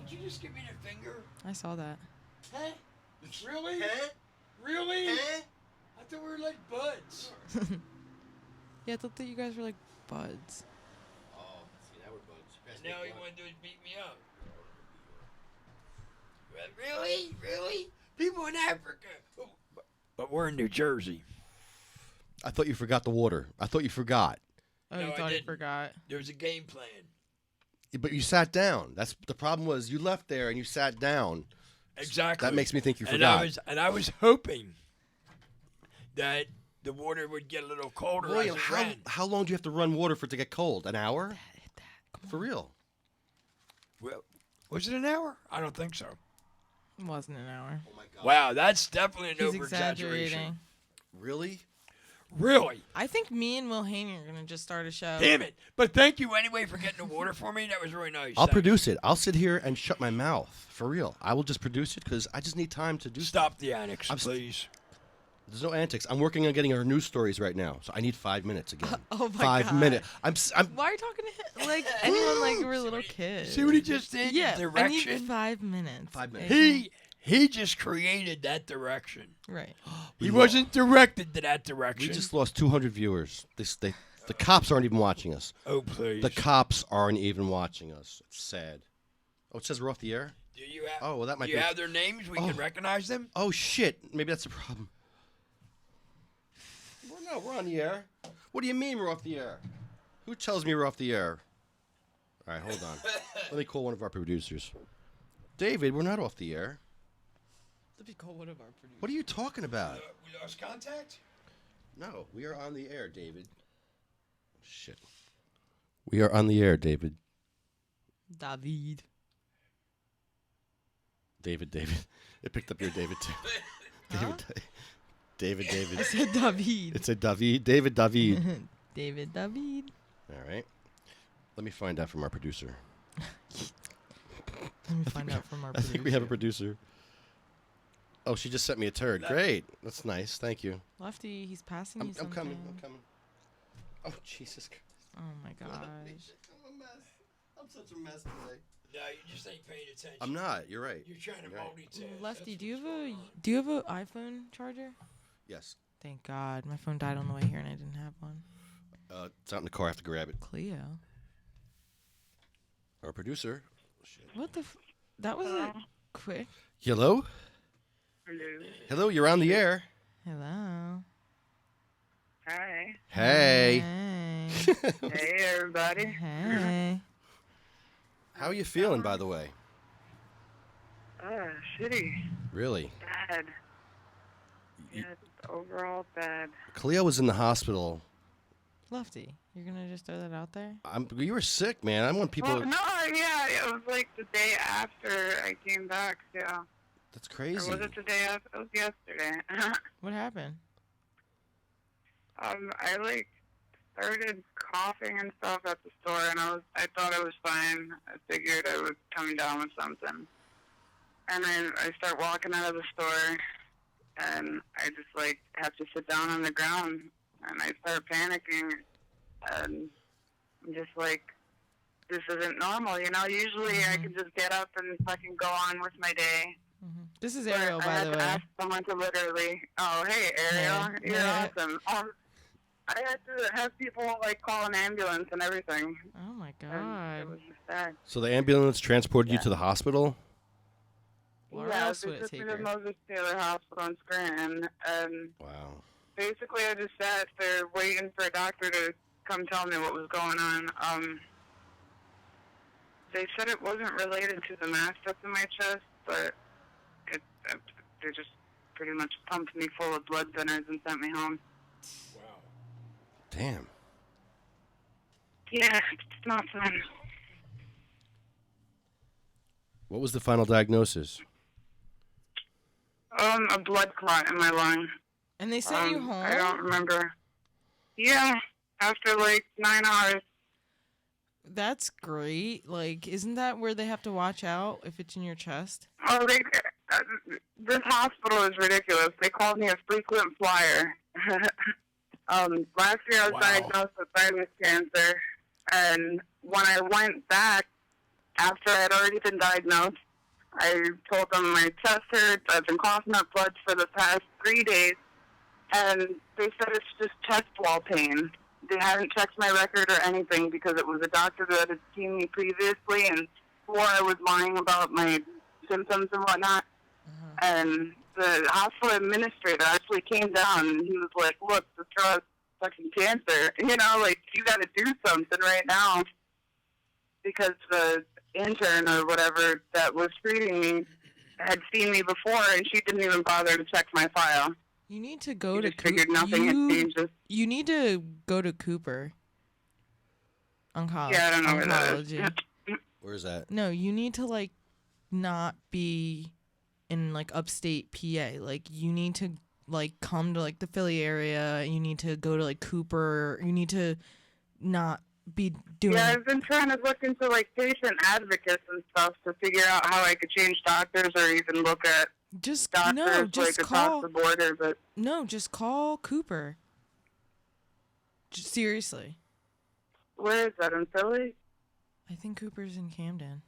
Did you just give me the finger? I saw that. Huh? Really? Huh? Really? Huh? I thought we were like buds. Yeah, I thought that you guys were like buds. Oh, see, now we're buds. And now all you want to do is beat me up. Really? Really? People in Africa. But we're in New Jersey. I thought you forgot the water. I thought you forgot. Oh, No, you I thought you didn't. forgot. There was a game plan. But you sat down. That's the problem. Was you left there and you sat down. Exactly. That makes me think you And forgot. I was hoping that the water would get a little colder as William, it ran. how long do you have to run water for it to get cold? An hour? Hit that. For real? Well, was it an hour? I don't think so. It wasn't an hour. Oh my God. Wow, that's definitely an He's over-exaggeration. exaggerating. Really? Really? I think me and Will Haney are gonna just start a show. Damn it. But thank you anyway for getting the water for me. That was really nice. I'll Thank produce it. I'll sit here and shut my mouth. For real. I will just produce it because I just need time to do you. stuff. Stop the annex, please. There's no antics. I'm working on getting our news stories right now, so I need 5 minutes again. Oh my 5 God. minutes. I'm Why are you talking to him like anyone like we're little kids? See what he just did? Yeah, Direction. I need 5 minutes. 5 minutes. He just created that direction. Right. He wasn't directed to that direction. We just lost 200 viewers. The cops aren't even watching us. Oh, please. The cops aren't even watching us. It's sad. Oh, it says we're off the air? Do you have, Oh, well, that might do you be- have their names? We can recognize them? Oh, shit. Maybe that's the problem. No, we're on the air. What do you mean we're off the air? Who tells me we're off the air? All right, hold on. Let me call one of our producers. David, we're not off the air. Let me call one of our producers. What are you talking about? We lost contact? No, we are on the air, David. Shit. We are on the air, David. David. David. It picked up your David, too. David. I said David. It's a David. David. David. All right. Let me find out from our producer. Let me find out from our I producer. think we have a producer. Oh, she just sent me a turd. Great. That's nice. Thank you. Lefty, he's passing I'm you something. coming. Oh, Jesus Christ. Oh my gosh. I'm a mess. I'm such a mess today. No, you just ain't paying attention. I'm not. You're right. You're trying to You're right. multitask. Lefty, That's do you what's have an iPhone charger? Yes. Thank God, my phone died on the way here and I didn't have one. It's out in the car. I have to grab it. Cleo. Our producer. What the? That was a quick. Hello? Hello. Hello, you're on the air. Hello. Hi. Hey. Hey. Hey, everybody. Hey. How are you feeling, by the way? Shitty. Really? Bad. Yeah, overall bad. Cleo was in the hospital. Lefty, you're gonna just throw that out there? You were sick, man. I want people. Well, no, yeah, it was like the day after I came back, yeah. That's Or crazy. was it the day after? It was yesterday. What happened? I like started coughing and stuff at the store, and I thought I was fine. I figured I was coming down with something. And then I start walking out of the store, and I just like have to sit down on the ground, and I start panicking, and I'm just like, this isn't normal, you know? Usually I can just get up and fucking go on with my day. Mm-hmm. This is But Ariel, I by had the to way. ask someone to literally, oh, hey, Ariel, Hey. you're Yeah. awesome. I had to have people like call an ambulance and everything. Oh my And god. it was just bad. So the ambulance transported you to the hospital? Where Yeah, else they would it took me take to her? Moses Taylor Hospital in Scranton, and Wow. basically I just sat there waiting for a doctor to come tell me what was going on. They said it wasn't related to the mass that's in my chest, but they just pretty much pumped me full of blood thinners and sent me home. Damn. Yeah, it's not fun. What was the final diagnosis? A blood clot in my lung. And they sent you home? I don't remember. Yeah, after like 9 hours. That's great. Like, isn't that where they have to watch out if it's in your chest? Oh, this hospital is ridiculous. They called me a frequent flyer. Last year I was diagnosed with thymus cancer, and when I went back after I had already been diagnosed, I told them my chest hurts. I've been coughing up blood for the past 3 days, and they said it's just chest wall pain. They hadn't checked my record or anything because it was a doctor that had seen me previously and swore I was lying about my symptoms and whatnot. And the hospital administrator actually came down and he was like, look, this girl has fucking cancer. You know, like, you got to do something right now. Because the intern or whatever that was treating me had seen me before and she didn't even bother to check my file. You need to go to figured nothing had changed. You need to go to Cooper. Oncology. Yeah, I don't know where that is. Where's that? No, you need to like not be in like upstate PA. Like you need to like come to like the Philly area. You need to go to like Cooper. You need to not be doing. Yeah, I've been trying to look into like patient advocates and stuff to figure out how I could change doctors or even look at just doctors like across the border. But no, just call Cooper. Seriously. Where is that, in Philly? I think Cooper's in Camden.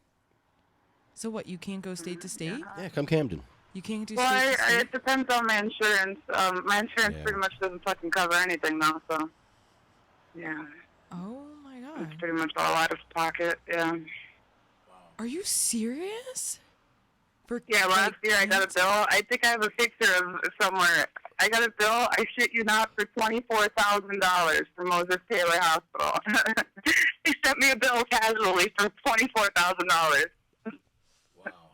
So what? You can't go state to state? Yeah, come Camden. You can't do Well, state to state? it depends on my insurance. My insurance pretty much doesn't fucking cover anything though, so yeah. Oh my god. It's pretty much all out of pocket, yeah. Are you serious? Yeah, last year I got a bill. I think I have a picture of somewhere. I got a bill, I shit you not, for $24,000 from Moses Taylor Hospital. They sent me a bill casually for $24,000.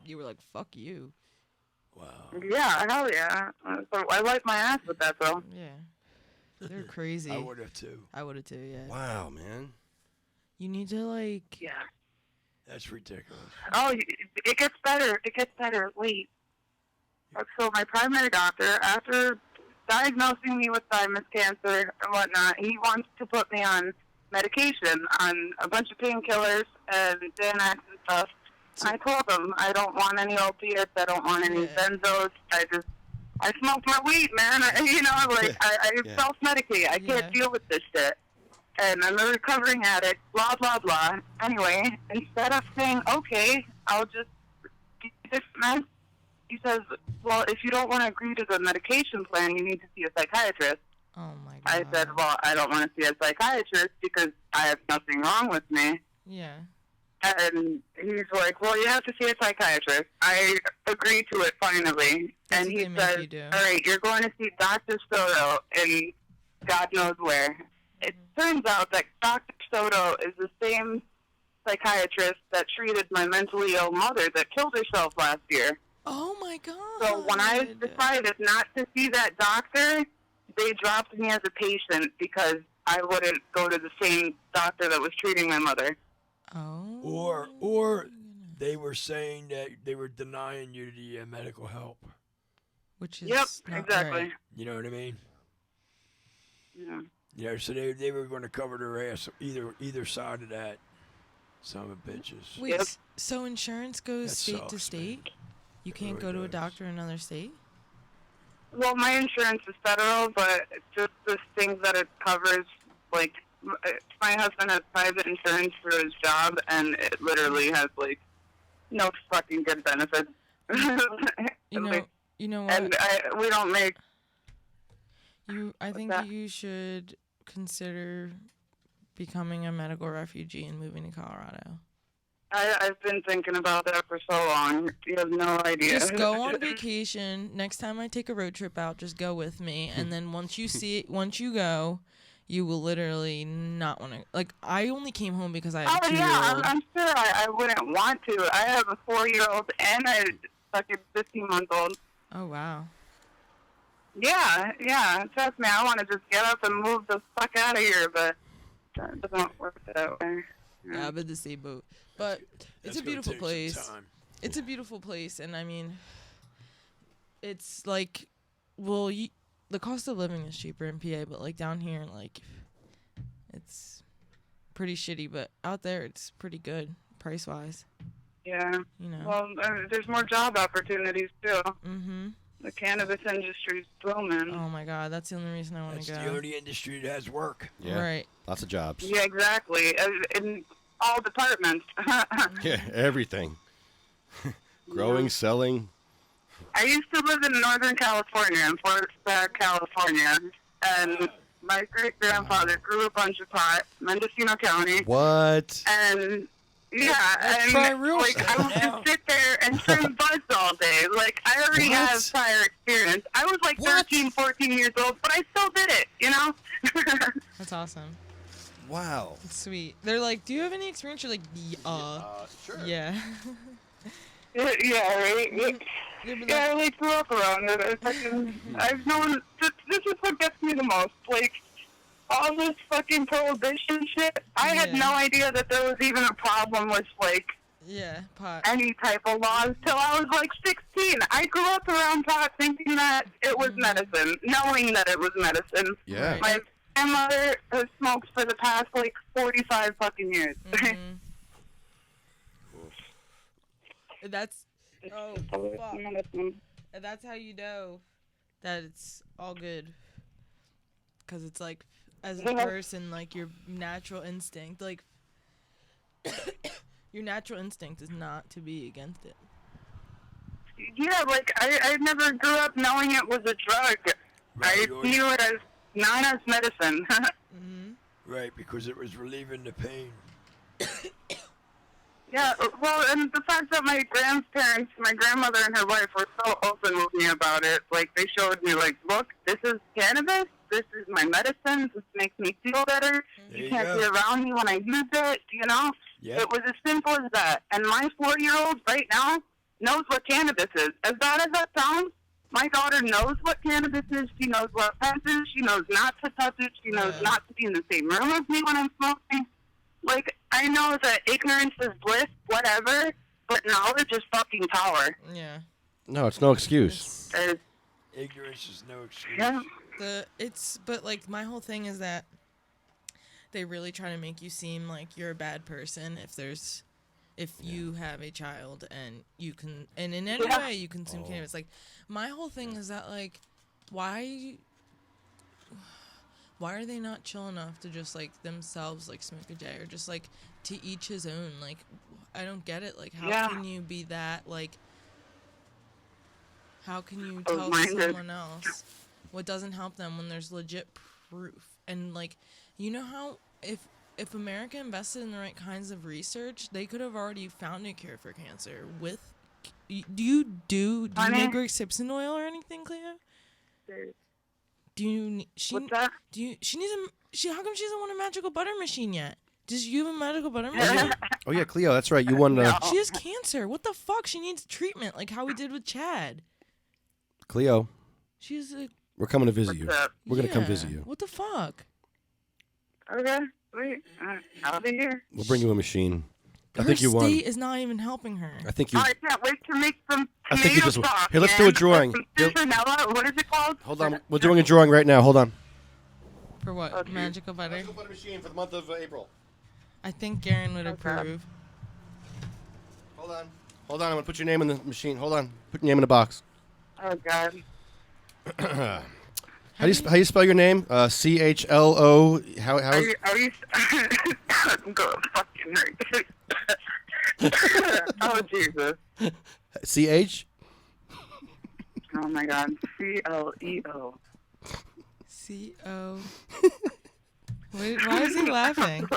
You were like, fuck you. Yeah, hell yeah. So I wipe my ass with that bill. Yeah. They're crazy. I would have too. I would have too, yeah. Wow, man. You need to like... Yeah. That's ridiculous. Oh, it gets better. It gets better. Wait. So my primary doctor, after diagnosing me with thymus cancer and whatnot, he wants to put me on medication, on a bunch of painkillers and Xanax and stuff. I told him I don't want any opiates. I don't want any benzos. I smoke my weed, man. I self-medicate. I can't deal with this shit. And I'm a recovering addict, blah, blah, blah. Anyway, instead of saying, okay, I'll just do this, man, he says, well, if you don't want to agree to the medication plan, you need to see a psychiatrist. Oh, my God. I said, well, I don't want to see a psychiatrist because I have nothing wrong with me. Yeah. And he's like, well, you have to see a psychiatrist. I agreed to it finally. And he says, all right, you're going to see Dr. Soto in God knows where. It turns out that Dr. Soto is the same psychiatrist that treated my mentally ill mother that killed herself last year. Oh, my God. So when I decided not to see that doctor, they dropped me as a patient because I wouldn't go to the same doctor that was treating my mother. Oh. Or they were saying that they were denying you the medical help. Which is not exactly. Right. You know what I mean? Yeah. Yeah, so they were going to cover their ass either side of that. Son of bitches. Wait, so insurance goes That state sucks, to state? You can't go to a doctor in another state? Well, my insurance is federal, but it's just the things that it covers, like, my husband has private insurance for his job, and it literally has, like, no fucking good benefits. You know what? And we don't make... I think you should consider becoming a medical refugee and moving to Colorado? I've been thinking about that for so long. You have no idea. Just go on vacation. Next time I take a road trip out, just go with me. And then once you go, you will literally not want to. Like, I only came home because I had a 2-year-old. Yeah, I'm sure I wouldn't want to. I have a 4-year-old and a fucking 15-month-old. Oh, wow. Yeah. Trust me, I want to just get up and move the fuck out of here, but that doesn't work that way. Yeah, but the same boat. But it's a beautiful place. It's a beautiful place, and I mean, it's like, well, the cost of living is cheaper in PA, but like down here, like, it's pretty shitty. But out there, it's pretty good price wise. Yeah. You know. Well, there's more job opportunities too. Mhm. The cannabis industry's booming. Oh my God, that's the only reason I want to go. That's the only industry that has work. Yeah. Right. Lots of jobs. Yeah, exactly. In all departments. Yeah, everything. Growing, selling. I used to live in Northern California, in Fort Starr, California, and my great-grandfather grew a bunch of pot, Mendocino County. What? And yeah, and real like shit I would now. just sit there and trim buds all day. Like I already have prior experience. I was like 13, 14 years old, but I still did it, you know? That's awesome. Wow. It's sweet. They're like, do you have any experience? You're like, Sure. yeah. Yeah, right. Yeah, but Yeah, I like grew up around it. I've known. This is what gets me the most. Like all this fucking prohibition shit. I had no idea that there was even a problem with like yeah, pot. any type of laws till I was like 16. I grew up around pot, thinking that it was medicine, knowing that it was medicine. Yeah. Right. My grandmother has smoked for the past like 45 fucking years. That's fuck. Medicine. And that's how you know that it's all good. Because it's like, as a person, like, your natural instinct, like, your natural instinct is not to be against it. Yeah, like, I never grew up knowing it was a drug. I knew it as not as medicine. Right, because it was relieving the pain. Yeah, well, and the fact that my grandparents, my grandmother and her wife were so open with me about it, like, they showed me, like, look, this is cannabis, this is my medicine, this makes me feel better, you can't be around me when I use it, you know? Yep. It was as simple as that. And my 4-year-old right now knows what cannabis is. As bad as that sounds, my daughter knows what cannabis is, she knows what plants is, she knows not to touch it, she knows not to be in the same room as me when I'm smoking. Like, I know that ignorance is bliss, whatever, but knowledge is fucking power. Yeah. No, it's no excuse. Ignorance is no excuse. Yeah. But like, my whole thing is that they really try to make you seem like you're a bad person if you have a child and you can, and in any way you consume cannabis. Like, my whole thing is that, like, why are they not chill enough to just, like, themselves, like, smoke a J, or just, like, to each his own? Like, I don't get it. Like, how can you be that, like, how can you tell someone else what doesn't help them when there's legit proof? And, like, you know how if America invested in the right kinds of research, they could have already found a cure for cancer with. Do you make Greg Simpson oil or anything, Cleo? What's that? How come she doesn't want a magical butter machine yet? Does you have a magical butter machine? Oh yeah, Cleo, that's right. You won. She has cancer. What the fuck? She needs treatment, like how we did with Chad. Cleo, She's like, we're coming to visit you. We're gonna come visit you. What the fuck? Okay, sweet. I'll be here. We'll bring you a machine. I Her think you won. state is not even helping her. I think you. I can't wait to make some I think you tomato just. sauce. Here, let's do a drawing. Some citronella. What is it called? Hold on, we're doing a drawing right now. Hold on. For what? Okay. Magical butter? Magical butter machine for the month of April. I think Garen would approve. Hold on. Hold on. I'm gonna put your name in the machine. Hold on. Put your name in the box. Oh God. How do you spell your name? CHLO. How? Are you I'm going fucking hurt. Oh Jesus. CH. Oh my God. CLEO. C-O. Wait, why is he laughing?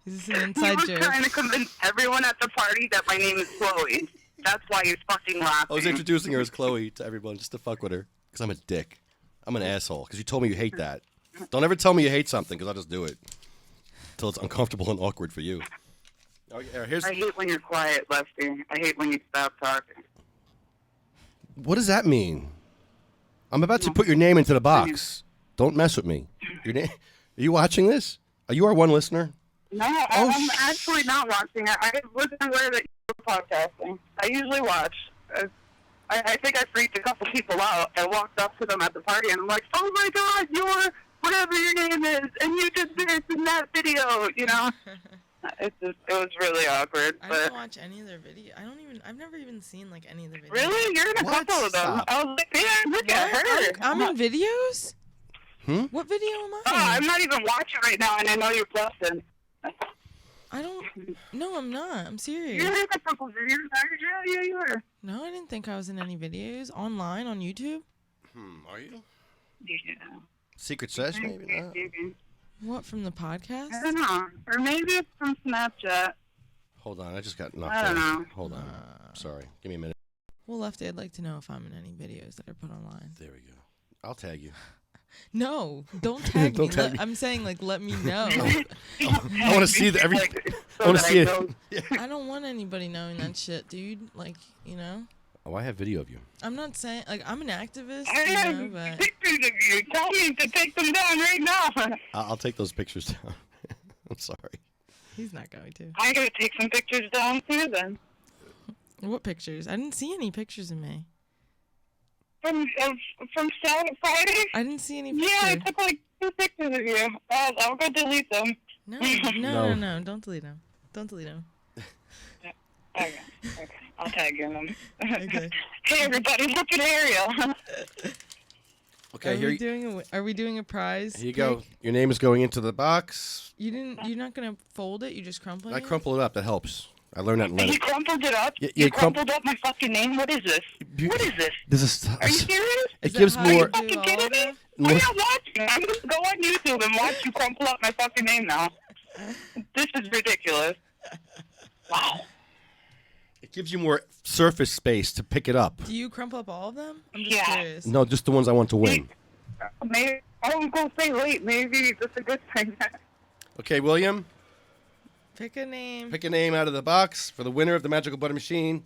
Is this an He inside was joke? trying to convince everyone at the party that my name is Chloe. That's why he's fucking laughing. I was introducing her as Chloe to everyone just to fuck with her. Because I'm a dick. I'm an asshole. Because you told me you hate that. Don't ever tell me you hate something, because I'll just do it. Until it's uncomfortable and awkward for you. Here's... I hate when you're quiet, Lefty. I hate when you stop talking. What does that mean? I'm about to put your name into the box. Don't mess with me. Your name... Are you watching this? Are you our one listener? No, I'm actually not watching it. I wasn't aware that you were podcasting. I usually watch. I think I freaked a couple people out. I walked up to them at the party, and I'm like, oh, my God, you're whatever your name is, and you did this in that video, you know? It was really awkward. I But don't watch any of their videos. I've never even seen, like, any of the videos. really? You're in a What? couple of them. Stop. I was like, man, look at her. I'm in videos? Hmm? What video am I? Oh, I'm not even watching right now, and I know you're busting. I don't. No, I'm not. I'm serious. You're in a couple of videos. Yeah, you are. No, I didn't think I was in any videos. Online, on YouTube? Are you? Yeah. Secret Sesh, maybe? No. Maybe. What, from the podcast? I don't know. Or maybe it's from Snapchat. Hold on, I just got knocked I don't out. know. Hold on. Sorry. Give me a minute. Well, Lefty, I'd like to know if I'm in any videos that are put online. There we go. I'll tag you. No, don't tag Don't me. tag me. I'm saying, like, let me know. I want to see the every. So I want to that see it. don't- I don't want anybody knowing that shit, dude. Like, you know? Oh, I have video of you. I'm not saying, like, I'm an activist, I you have know, but... pictures of you. Tell me to take them down right now. I'll take those pictures down. I'm sorry. He's not going to. I gotta take some pictures down too then. What pictures? I didn't see any pictures of me. From Friday? I didn't see any Yeah, I pictures. took like 2 pictures of you. I'll go delete them. No. Don't delete them. Don't delete them. Okay. I'll tag you in them. Okay. Hey everybody, look at Ariel. Okay, Are we doing a prize? here you go. pick? Your name is going into the box. You're not gonna fold it. You just crumple it. I crumple it up. That helps. I learned that in You Leonard. crumpled it up? Yeah, You crump- crumpled up my fucking name? What is this? What is this? This is. Are you serious? It that gives how you more. do Fucking all kidding of me? them? I'm not watching. I'm gonna go on YouTube and watch you crumple up my fucking name now. This is ridiculous. Wow. It gives you more surface space to pick it up. Do you crumple up all of them? I'm just Yeah. curious. No, just the ones I want to win. Maybe I was gonna say wait, maybe that's a good thing. Okay, William, Pick a name. pick a name out of the box for the winner of the Magical Butter Machine.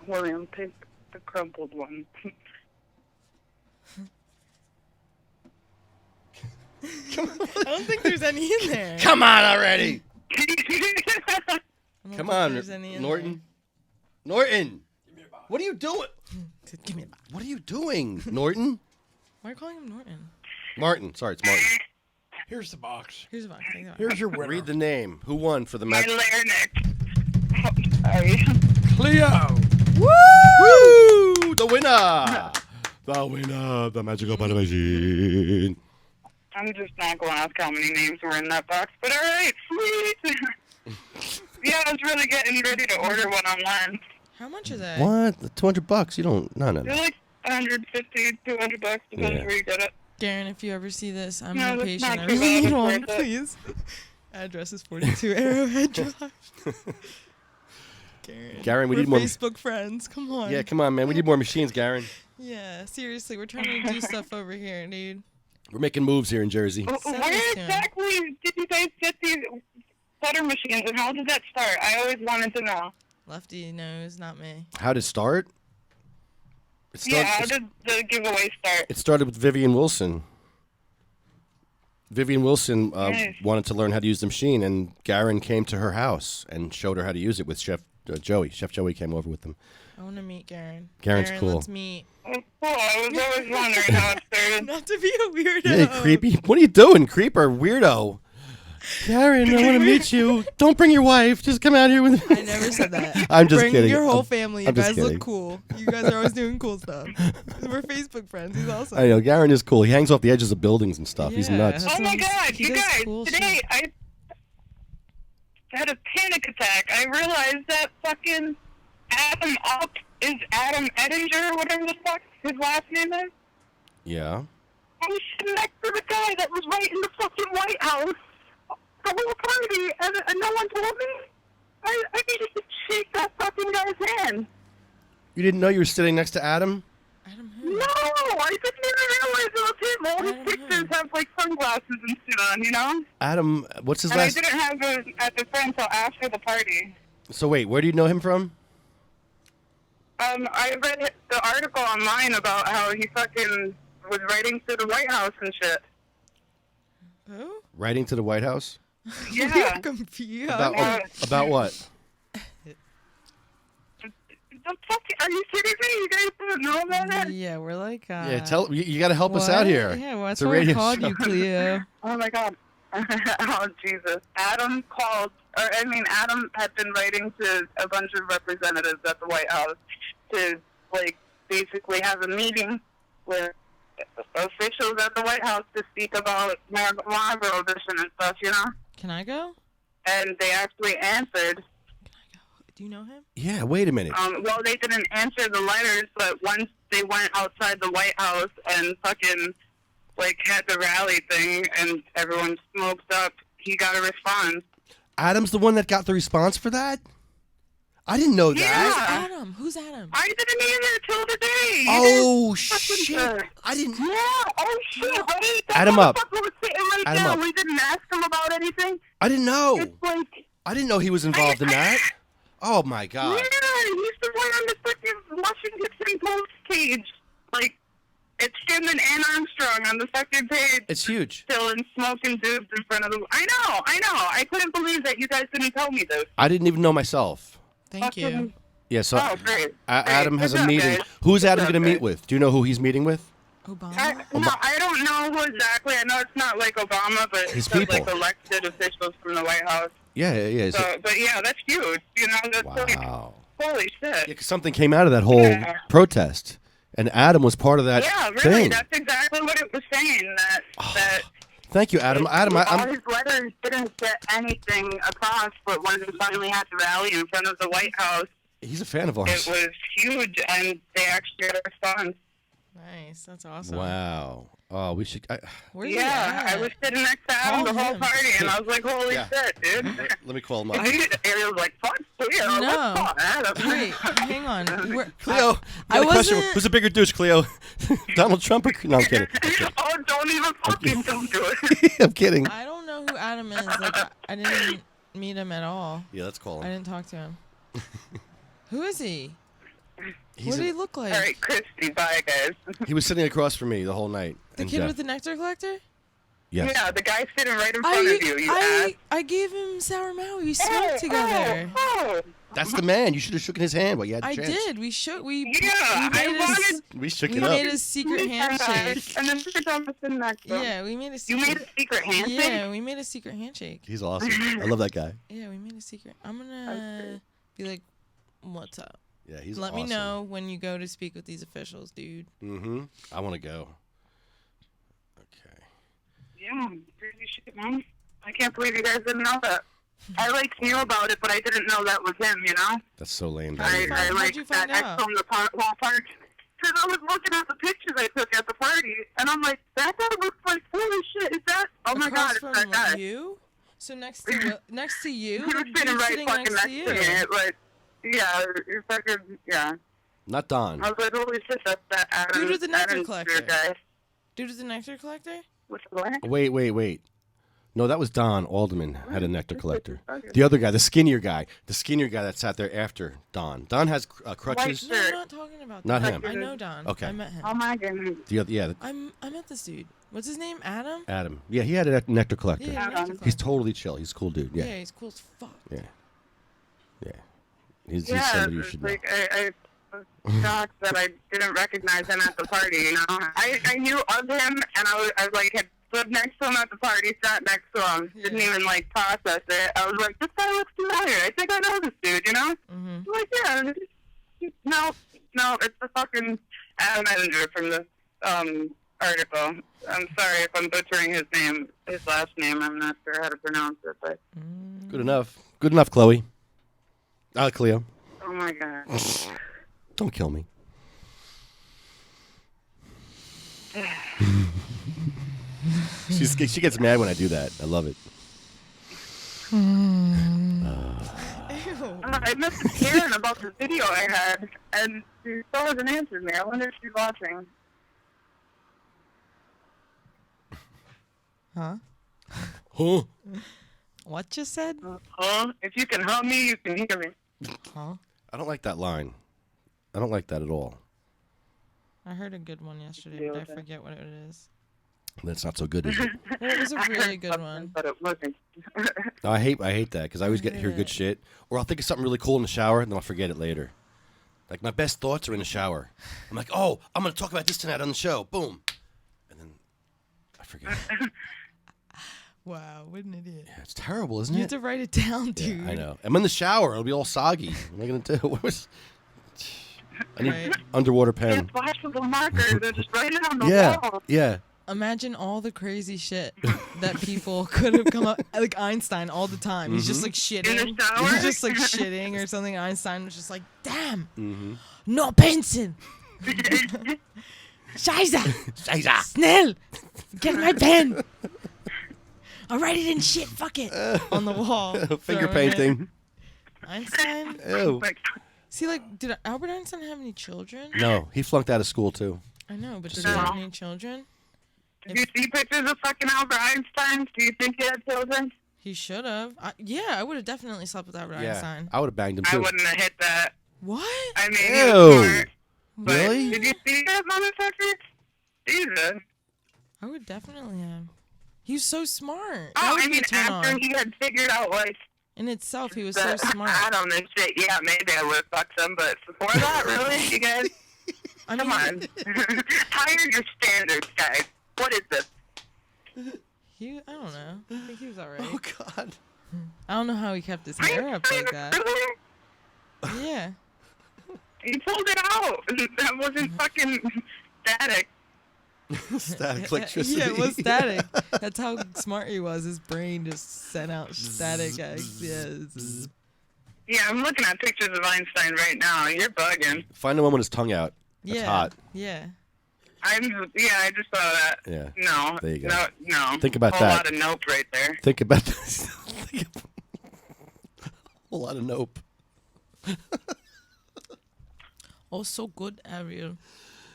William, pick the crumpled one. I don't think there's any in there. Come on already! I don't Come think on, there's any in Norton. Norton! What are you doing? there. Give me a box. What are you doing, Norton? Why are you calling him Norton? Martin. Sorry, it's Martin. Here's the box. Here's a box. Take the box. Here's your winner. Read the name. Who won for the My Magic? larynx. Sorry. Cleo. Woo! The winner! The winner, the Magical Butter Machine. I'm just not going to ask how many names were in that box, but alright, sweet. Yeah, I was really getting ready to order one online. How much is that? What? $200? You don't. No. They're like 150, 200 bucks, depends Yeah. where you get it. Garen, if you ever see this, I'm No, no, that's patient. not I too really bad. need one, Worth it. please. Address is 42 Arrowhead Drive. Garen, we we're need more. Facebook friends. Come on. Yeah, come on, man. We need more machines, Garen. Yeah, seriously, we're trying to do stuff over here, dude. We're making moves here in Jersey. Send Where this to him. exactly did you guys get these butter machines, and how did that start? I always wanted to know. Lefty knows, not me. How did it start? It Yeah, started, how did the giveaway start? it started with Vivian Wilson. Vivian Wilson Nice. wanted to learn how to use the machine, and Garen came to her house and showed her how to use it with Chef Joey. Chef Joey came over with them. I want to meet Garen. Garen's Garen, cool. Let's meet. Oh, cool. I was always wondering how it started. Not to be a weirdo. Hey, creepy. What are you doing, creeper? Weirdo. Garen, I want to meet you. Don't bring your wife. Just come out here with I never said that. I'm just Bring kidding. your whole I'm- family. You I'm just guys kidding. look cool. You guys are always doing cool stuff. We're Facebook friends. He's awesome. I know. Garen is cool. He hangs off the edges of buildings and stuff. He's Yeah. nuts. That's Oh my what he's- god, he you does guys, cool today shit. I had a panic attack. I realized that fucking Adam Up is Adam Ettinger, whatever the fuck his last name is. Yeah. I was sitting next to the guy that was right in the fucking White House the whole party, and no one told me. I needed to shake that fucking guy's hand. You didn't know you were sitting next to Adam? Adam No, who? I didn't even realize it was him. All Adam his pictures who? have like sunglasses and shit on, you know? Adam, what's his And I last... didn't have it at the front until after the party. So wait, where do you know him from? I read the article online about how he fucking was writing to the White House and shit. Who? Writing to the White House? Yeah. I'm confused. About what? The fuck? Are you kidding me? You guys don't know about that? Yeah, we're like. Yeah, tell you got to help us out what? here. Yeah, well, It's that's a why I radio called show. you, Cleo. Oh my god. Oh Jesus. Adam had been writing to a bunch of representatives at the White House to like basically have a meeting with officials at the White House to speak about marijuana prohibition and stuff, you know? Can I go? And they actually answered. Do you know him? Yeah, wait a minute. Well, they didn't answer the letters, but once they went outside the White House and fucking, like, had the rally thing and everyone smoked up, he got a response. Adam's the one that got the response for that? I didn't know that. Yeah. Adam. Who's Adam? I didn't either till today. Oh, Fucking shit. sure. I didn't... Yeah, oh shit, right? That Add 'em up. motherfucker was sitting right Add 'em there. up. We didn't ask him about anything. I didn't know. It's like... I didn't know he was involved in that. Oh, my God. Yeah, he's the one on the fucking Washington Post page. Like, it's him and Ann Armstrong on the second page. It's huge. Chilling, smoking dudes in front of the... I know. I couldn't believe that you guys didn't tell me this. I didn't even know myself. Thank you. Fucking- Yeah, so Oh, great. Adam has Good a job, meeting. guys. Who's Adam Good going job, to meet guys. with? Do you know who he's meeting with? Obama. No, I don't know who exactly. I know it's not like Obama, but His it's like people. elected officials from the White House. Yeah. Is So, it- but yeah, that's huge. You know, that's like, Wow. holy shit. Yeah, 'cause something came out of that whole Yeah. protest, and Adam was part of that Yeah, really. thing. That's exactly what it was saying. That Thank you, Adam. Adam, all I'm his letters didn't get anything across, but when they finally had the rally in front of the White House, he's a fan of it ours. was huge, and they actually got a response. Nice. That's awesome. Wow. Oh, we should. Where's he Yeah, at? I was sitting next to Adam Call the whole him. party, and I was like, holy Yeah. shit, dude. Let me call him up. And he was like, fuck Cleo, No. let's call Adam. Wait, hang on. Cleo, I I got a question. wasn't- Who's a bigger douche, Cleo? Donald Trump or... No, I'm kidding. Oh, don't even fucking don't do it. I'm kidding. I don't know who Adam is. Like, I didn't meet him at all. Yeah, let's call I him. didn't talk to him. Who is he? He's What did he a- look like? All right, Christy, bye, guys. He was sitting across from me the whole night. The and kid Jeff. with the nectar collector? Yes. Yeah, the guy sitting right in front of you, you ass. I gave him sour Maui. We smoked together. Oh, That's the man. You should have shook his hand while you had a I chance. did. We shook. We yeah, I made a, wanted... We shook we it up. made a secret handshake. And then you're sitting next to him. Yeah, we made a You secret. made a secret handshake? Yeah, we made a secret handshake. He's awesome. I love that guy. Yeah, we made a secret. I'm gonna be like, "What's up? Yeah, he's Let awesome. me know when you go to speak with these officials, dude." Mm-hmm. I want to go. Okay. Yeah, crazy shit, man. I can't believe you guys didn't know that. I like knew about it, but I didn't know that was him, you know? That's so lame. I How'd like you that find X out? from the whole park. Because I was looking at the pictures I took at the party, and I'm like, that guy looks like, holy shit, is that? Oh my Across god, it's from that guy. you. So next to you, next to you, He was the sitting dude right sitting fucking next next to you. to me. Like, yeah, you're fucking, yeah. Not Don. I was like, holy shit, that's that Adam. Dude with the nectar Adam collector. Spear guy. Dude is the nectar collector. What's the what? Wait. No, that was Don Alderman had a nectar collector. The other guy, the skinnier guy that sat there after Don. Don has crutches. No, I'm not talking about Not that. him. I know Don. Okay. I met him. Oh my goodness. The other, yeah, I met this dude. What's his name? Adam? Adam. Yeah, he had a nectar collector. Yeah, nectar collector. He's totally chill. He's a cool dude. Yeah, Yeah, he's cool as fuck. yeah. He's Yeah, somebody you should know. like I was shocked that I didn't recognize him at the party. You know, I knew of him, and I like had lived next to him at the party, sat next to him, didn't Yeah. even like process it. I was like, this guy looks familiar. I think I know this dude. You know? Mm-hmm. I'm like, yeah, no, it's the fucking Adam Edinger from this article. I'm sorry if I'm butchering his last name. I'm not sure how to pronounce it, but Good enough. Good enough, Chloe. Cleo. oh my god. Don't kill me. She gets mad when I do that. I love it. I messaged Karen about the video I had, and she still hasn't answered me. I wonder if she's watching. Huh? Huh? What you said? Huh? If you can help me, you can hear me. Huh? I don't like that line. I don't like that at all. I heard a good one yesterday, but I forget what it is. That's not so good, is it? Well, it was a really good one. But it wasn't. No, I hate that because I always hear good shit, or I'll think of something really cool in the shower and then I'll forget it later. Like my best thoughts are in the shower. I'm like, oh, I'm gonna talk about this tonight on the show. Boom, and then I forget. Wow, what an idiot. Yeah, it's terrible, isn't You it? have to write it down, dude. Yeah, I know. I'm in the shower. It'll be all soggy. What am I gonna do? I need Right. underwater pen. It's washable marker. They're just right on the Yeah, wall. yeah. Imagine all the crazy shit that people could have come up, like Einstein all the time. He's just like shitting. In the shower? He's just like shitting or something. Einstein was just like, damn, Mm-hmm. no pencil. Scheiße. Schnell. Get my pen. I'll write it in shit. Fuck it. On the wall. Finger throwing it. painting. Einstein? Ew. Like, See, like, did Albert Einstein have any children? No, he flunked out of school too. I know, but did So- he have any children? did you see pictures of fucking Albert Einstein? Do you think he had children? He should have. Yeah, I would have definitely slept with Albert Yeah, Einstein. I would have banged him I too. wouldn't have hit that. What? I mean, he Ew. was smart. But Really? did you see that motherfucker? Jesus. I would definitely have. He was so smart. That Oh, would I be mean, a turn after on. he had figured out, like, In itself, he was the so smart. atom and shit, yeah, maybe I would have fucked him, but before that, really? You guys? I Come mean, on. Higher your standards, guys. What is this? I don't know. I think he was alright. Oh God. I don't know how he kept his hair up like that. Really? Yeah. He pulled it out. That wasn't fucking static. Static electricity. Yeah, it was static. That's how smart he was. His brain just sent out static. Yeah. zzz. Yeah, I'm looking at pictures of Einstein right now. You're bugging. Find the one with his tongue out. That's Yeah. hot. Yeah. I just saw that. Yeah. No. There you go. No. Think about Whole that. lot of nope right there. Think about this. A lot of nope. Oh, so good, Ariel.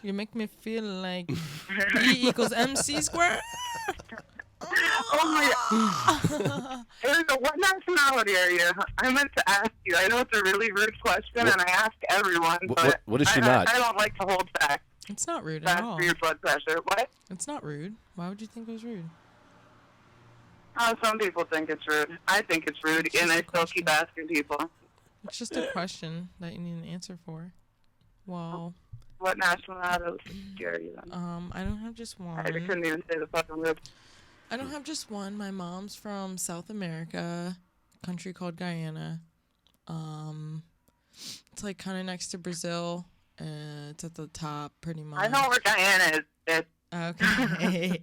You make me feel like E equals MC squared. Oh my God. What nationality are you? I meant to ask you. I know it's a really rude question, and I ask everyone, but what is she not? I don't like to hold back. It's not rude at That's all. for your blood pressure. What? It's not rude. Why would you think it was rude? Some people think it's rude. I think it's rude, It's and just I a still keep question. asking people. It's just a question that you need an answer for. Well, What nationality are you then? I don't have just one. I couldn't even say the fucking word. I don't have just one. My mom's from South America, a country called Guyana. It's like kind of next to Brazil. It's at the top, pretty much. I know where Guyana is. It's Okay.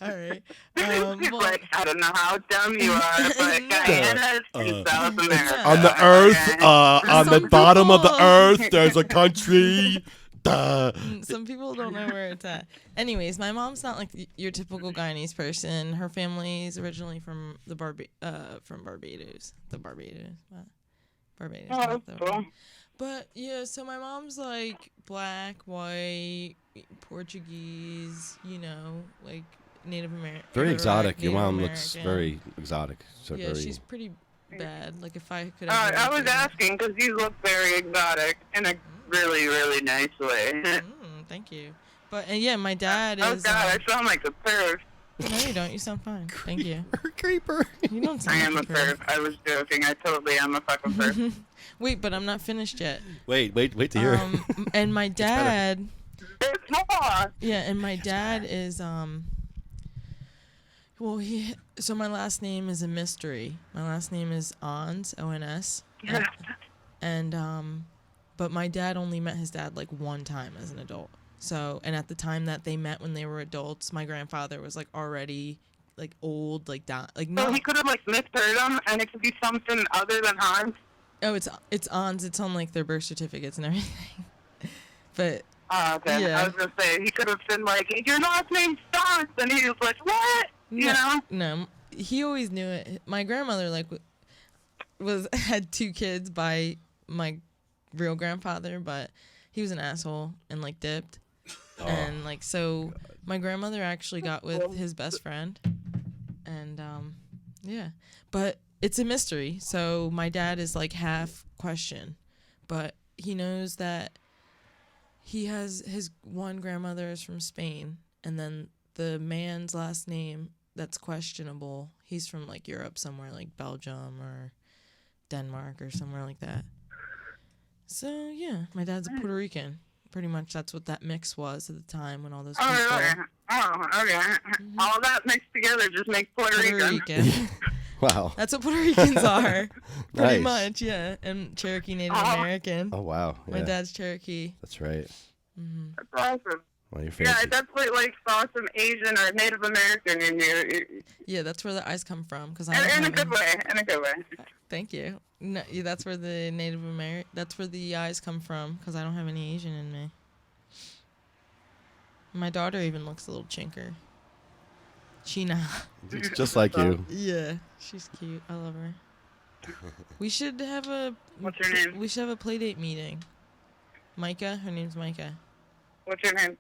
All right. Well, like, I don't know how dumb you are, but Guyana is in South America. On the earth, okay? on the Some bottom of the people- earth, there's a country. Duh. some people don't know where it's at. Anyways, my mom's not like your typical Guyanese person. Her family's originally from from Barbados. Barbados. Oh, not that's the- cool. But yeah, so my mom's like black, white, Portuguese, like Native American. Very exotic. Your mom looks very exotic. So Yeah, very. she's pretty bad. Like if I could. I was asking because you look very exotic in a really, really nice way. Thank you. But and yeah, my dad Oh is. God, I sound like a perv. No, you don't. You sound fine. Thank you. Creeper. You don't I sound am a like a perv. I was joking. I totally am a fucking perv. Wait, but I'm not finished yet. Wait to hear. And my dad. There's more. Yeah, and my dad is well, so my last name is a mystery. My last name is Ons, O-N-S. And but my dad only met his dad like one time as an adult. So, and at the time that they met when they were adults, my grandfather was like already like old, like So not. he could have like misheard him, and it could be something other than Hans. Oh, it's Ons. It's on like their birth certificates and everything. But Oh, okay. Yeah. I was gonna say he could have been like, "Your last name's Stance," and he was like, "What?" You know? No, he always knew it. My grandmother like had 2 kids by my real grandfather, but he was an asshole and like dipped. And like so my grandmother actually got with his best friend. And yeah. But it's a mystery. So my dad is like half question, but he knows that he has his one grandmother is from Spain, and then the man's last name that's questionable, he's from like Europe somewhere, like Belgium or Denmark or somewhere like that. So yeah, my dad's a Puerto Rican. Pretty much that's what that mix was at the time when all those people. Oh, really? Oh, okay. All that mixed together just makes Puerto Rican. Wow. That's what Puerto Ricans are. Pretty Nice. much, yeah. And Cherokee Native American. Oh, wow. My Yeah. dad's Cherokee. That's right. That's awesome. Well, you're Yeah, I fancy. definitely like saw some Asian or Native American in you. Yeah, that's where the eyes come from. Cause I In don't a have good any- way. In a good way. Thank you. No, yeah, that's where the Native American. That's where the eyes come from. Cause I don't have any Asian in me. My daughter even looks a little chinker. Sheena. It's just like you. Yeah, she's cute. I love her. We should have a. What's her name? We should have a play date meeting. Micah. Her name's Micah. What's your name?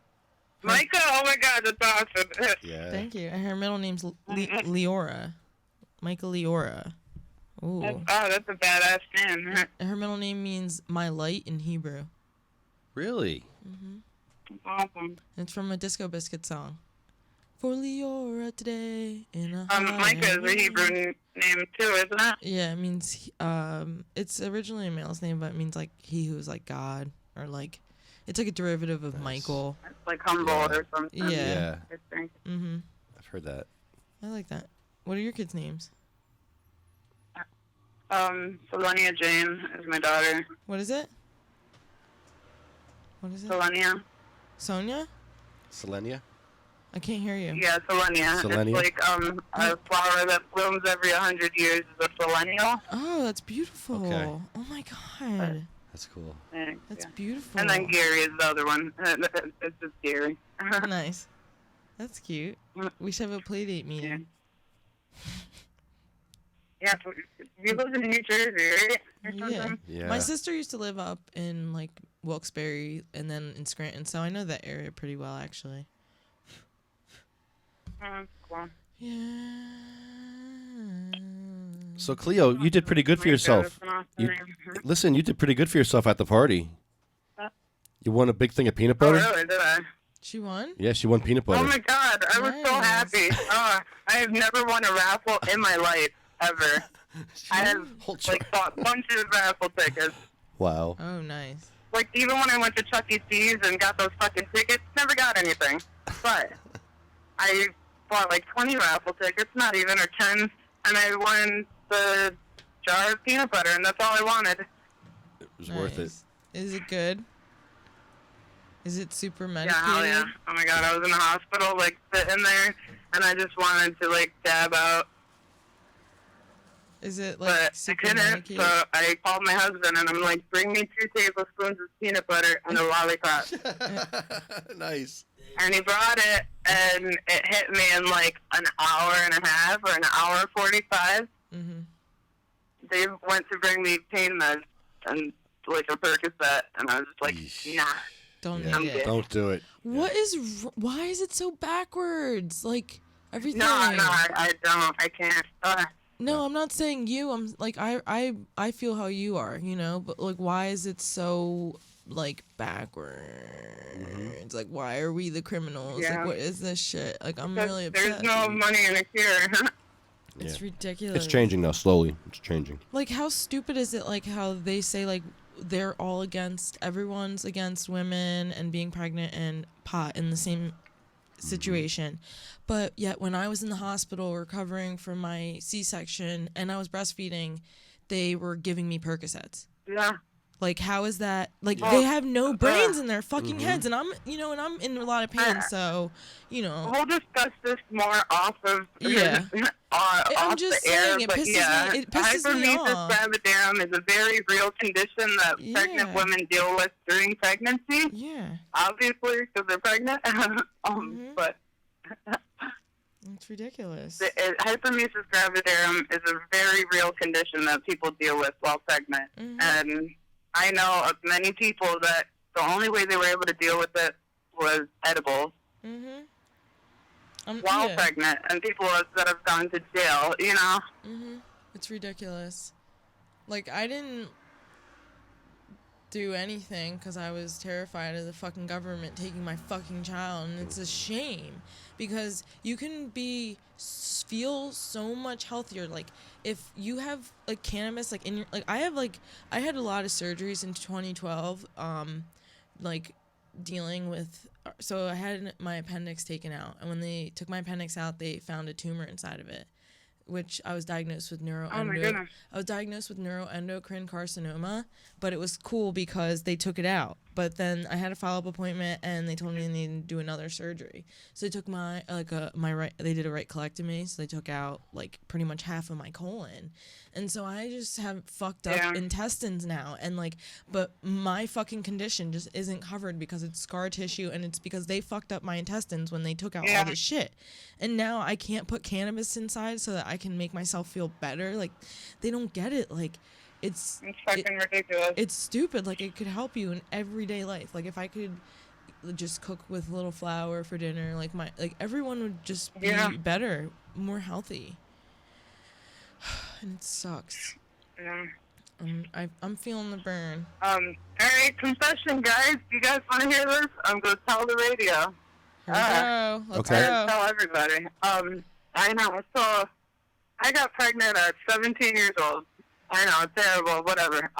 Micah, oh my god, that's awesome. Yeah. Thank you. And her middle name's Leora. Micah Leora. Ooh. That's a badass name. And her middle name means my light in Hebrew. Really? That's awesome. It's from a Disco Biscuit song. For Leora today in a Micah is a Hebrew name too, isn't it? Yeah, it means it's originally a male's name, but it means like he who's like God, or like it's like a derivative of Michael. It's like humble or something. Yeah. Yeah. I think. Mhm. I've heard that. I like that. What are your kids' names? Selenia Jane is my daughter. What is it? What is it? Selenia. Sonia? Selenia? I can't hear you. Yeah, Selenia. Selenia? It's like a flower that blooms every 100 years is a selenial. Oh, that's beautiful. Okay. Oh my god. That's cool. Thanks, That's yeah. beautiful. And then Gary is the other one. It's just Gary. Nice. That's cute. We should have a play date meeting. Yeah, so you live in New Jersey, right? Or Yeah. something? Yeah. My sister used to live up in like Wilkes-Barre and then in Scranton, so I know that area pretty well actually. Cool. Yeah. So, Cleo, you did pretty good for yourself. You, listen, you did pretty good for yourself at the party. You won a big thing of peanut Oh, butter? really? Did I? She won? Yeah, she won peanut butter. Oh my god, I was so Nice. happy. I have never won a raffle in my life, ever. I have like bought bunches of raffle tickets. Wow. Oh, nice. Like even when I went to Chuck E. Cheese and got those fucking tickets, never got anything. But I bought like 20 raffle tickets, not even, or 10, and I won the jar of peanut butter, and that's all I wanted. It was worth it. Nice. Is it good? Is it super Yeah, medicated? hell yeah. Oh my god, I was in the hospital, like, sitting there, and I just wanted to, like, dab out. Is it like But I super couldn't, medicated? so I called my husband, and I'm like, bring me 2 tablespoons of peanut butter and a lollipop. Nice. And he brought it, and it hit me in, like, an hour and a half, or an hour 45. Mm-hmm. They went to bring me pain meds, and, like, a Percocet, and I was just like, Yeesh. nah. Don't Yeah, need it. don't do it. What is? Why is it so backwards? Like everything. No, I don't. I can't. No, I'm not saying you. I'm like I feel how you are, you know. But like, why is it so like backwards? It's like, why are we the criminals? Yeah. Like, what is this shit? Like, I'm Because really there's upset. no money in a cure. It's Yeah. ridiculous. It's changing now, slowly. It's changing. Like, how stupid is it? Like, how they say like they're all against, everyone's against women and being pregnant and pot in the same situation. But yet when I was in the hospital recovering from my C-section and I was breastfeeding, they were giving me Percocets. Yeah. Like, how is that? Like, Well, they have no brains in their fucking Mhm. heads, and I'm, you know, and I'm in a lot of pain, so, you know. We'll discuss this more off of Yeah. off I'm just the air, saying, it but pisses yeah, me- it pisses me hyperemesis off. gravidarum is a very real condition that Yeah. pregnant women deal with during pregnancy. Yeah. Obviously, because they're pregnant. Mhm. But It's ridiculous. Hyperemesis gravidarum is a very real condition that people deal with while pregnant. And I know of many people that the only way they were able to deal with it was edibles while pregnant, and people that have gone to jail, you know? It's ridiculous. Like, I didn't do anything because I was terrified of the fucking government taking my fucking child, and it's a shame because you can feel so much healthier. Like, if you have like cannabis, like in your, like I had a lot of surgeries in 2012, like dealing with. So I had my appendix taken out, and when they took my appendix out, they found a tumor inside of it, which I was diagnosed with neuroendocrine carcinoma, but it was cool because they took it out. But then I had a follow-up appointment, and they told me they needed to do another surgery. So they took they did a right colectomy, so they took out like pretty much half of my colon. And so I just have fucked up intestines now, and but my fucking condition just isn't covered because it's scar tissue, and it's because they fucked up my intestines when they took out all this shit. And now I can't put cannabis inside so that I can make myself feel better. Like, they don't get it. Like, it's fucking ridiculous. It's stupid. Like, it could help you in everyday life. Like, if I could just cook with a little flour for dinner, everyone would just be better, more healthy. And it sucks. Yeah. I'm feeling the burn. All right, confession, guys. You guys want to hear this? I'm going to tell the radio. Here we go. Let's go. Tell everybody. I know. So, I got pregnant at 17 years old. I know, terrible, whatever.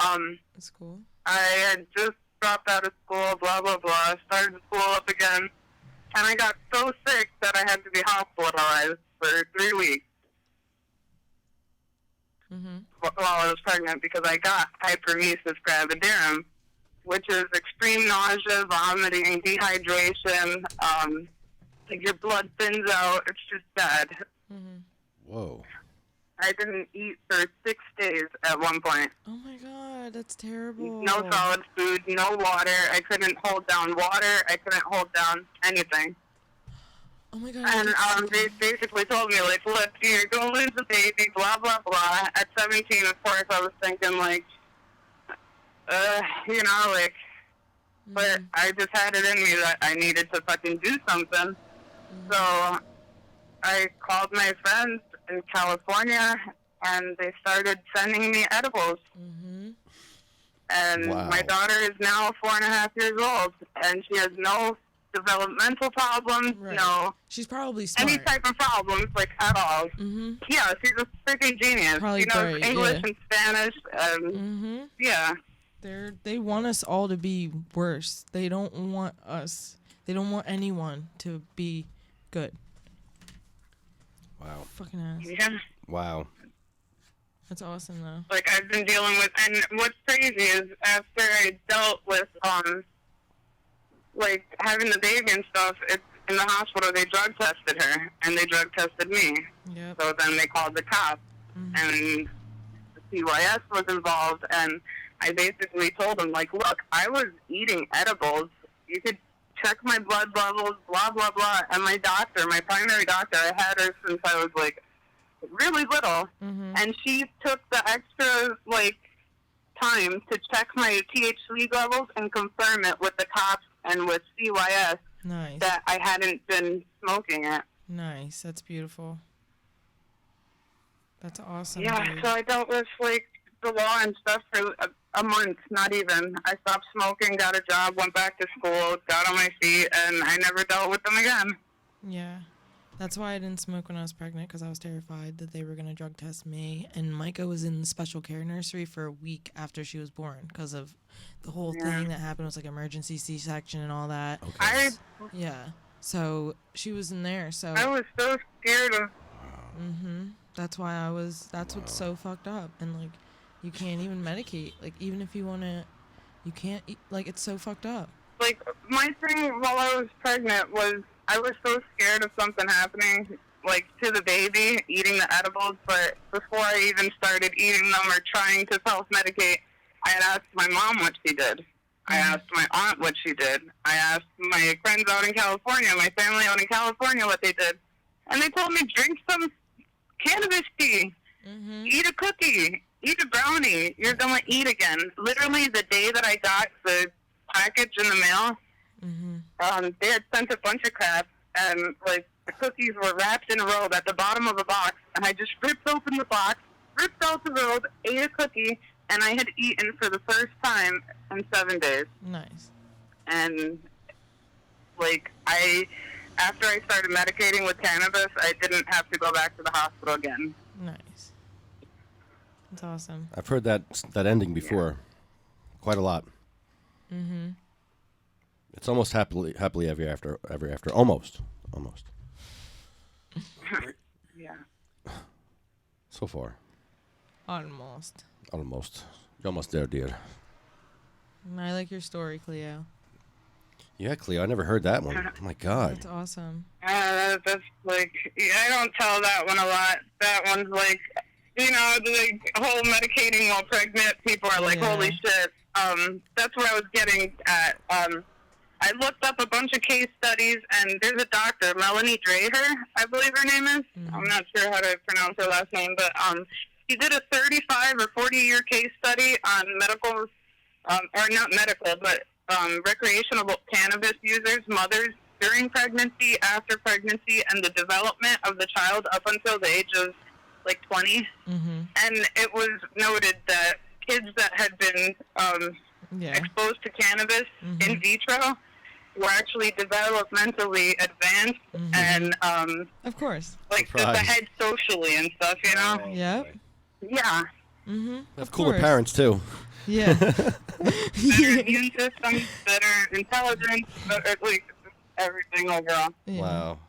That's cool. I had just dropped out of school, blah, blah, blah. Started school up again. And I got so sick that I had to be hospitalized for 3 weeks. While I was pregnant, because I got hyperemesis gravidarum, which is extreme nausea, vomiting, dehydration, like your blood thins out. It's just bad. Whoa. I didn't eat for 6 days at one point. Oh my god, that's terrible. No solid food, no water. I couldn't hold down water. I couldn't hold down anything. Oh my god. And they basically told me, like, look, you're going to lose the baby, blah, blah, blah. At 17, of course, I was thinking, like, you know, like, but I just had it in me that I needed to fucking do something. So I called my friends in California, and they started sending me edibles. And my daughter is now 4.5 years old, and she has no developmental problems, no. She's probably smart. Any type of problems, like, at all. Yeah, she's a freaking genius. Probably she knows great, English and Spanish, and yeah. They want us all to be worse. They don't want anyone to be good. Wow. Fucking ass. Yeah. Wow. That's awesome, though. Like, I've been dealing with, and what's crazy is after I dealt with, like, having the baby and stuff, it's in the hospital, they drug tested her, and they drug tested me. Yep. So then they called the cops, and the CYS was involved, and I basically told them, like, look, I was eating edibles. You could check my blood levels, blah, blah, blah. And my doctor, my primary doctor, I had her since I was, like, really little. And she took the extra, like, time to check my THC levels and confirm it with the cops and with CYS that I hadn't been smoking it. Nice. That's beautiful. That's awesome. Yeah, dude. so I dealt with, like, the law and stuff for a month, not even. I stopped smoking, got a job, went back to school, got on my feet, and I never dealt with them again. Yeah. That's why I didn't smoke when I was pregnant, because I was terrified that they were going to drug test me. And Micah was in special care nursery for a week after she was born because of the whole thing that happened. It was like emergency C-section and all that. Okay. Yeah. So she was in there. So I was so scared of... That's why that's what's so fucked up. And, like, you can't even medicate. Like, even if you want to, you can't, like, it's so fucked up. Like, my thing while I was pregnant was I was so scared of something happening, like, to the baby, eating the edibles, but before I even started eating them or trying to self-medicate, I had asked my mom what she did. I asked my aunt what she did. I asked my friends out in California, my family out in California what they did. And they told me, drink some cannabis tea, eat a cookie, eat a brownie. You're going to eat again. Literally, the day that I got the package in the mail, they had sent a bunch of crap, and, like, the cookies were wrapped in a robe at the bottom of a box, and I just ripped open the box, ripped out the robe, ate a cookie, and I had eaten for the first time in 7 days. Nice. And, like, after I started medicating with cannabis, I didn't have to go back to the hospital again. Nice. That's awesome. I've heard that ending before, quite a lot. Mm-hmm. It's almost happily ever after, almost. Yeah. So far. Almost. You're almost there, dear. I like your story, Cleo. Yeah, Cleo, I never heard that one. Oh, my God. That's awesome. That's like, I don't tell that one a lot. That one's like, you know, the whole medicating while pregnant, people are like, holy shit. That's what I was getting at. I looked up a bunch of case studies, and there's a doctor, Melanie Dreher, I believe her name is. I'm not sure how to pronounce her last name, but he did a 35 or 40-year case study on medical, or not medical, but recreational cannabis users, mothers, during pregnancy, after pregnancy, and the development of the child up until the age of, like, 20. And it was noted that kids that had been exposed to cannabis in vitro were actually developmentally advanced and, of course, like, just ahead socially and stuff, you know? Yep. Yeah. Have cooler parents, too. Yeah. Better immune system, better intelligence, better, like, everything overall. Yeah. Wow.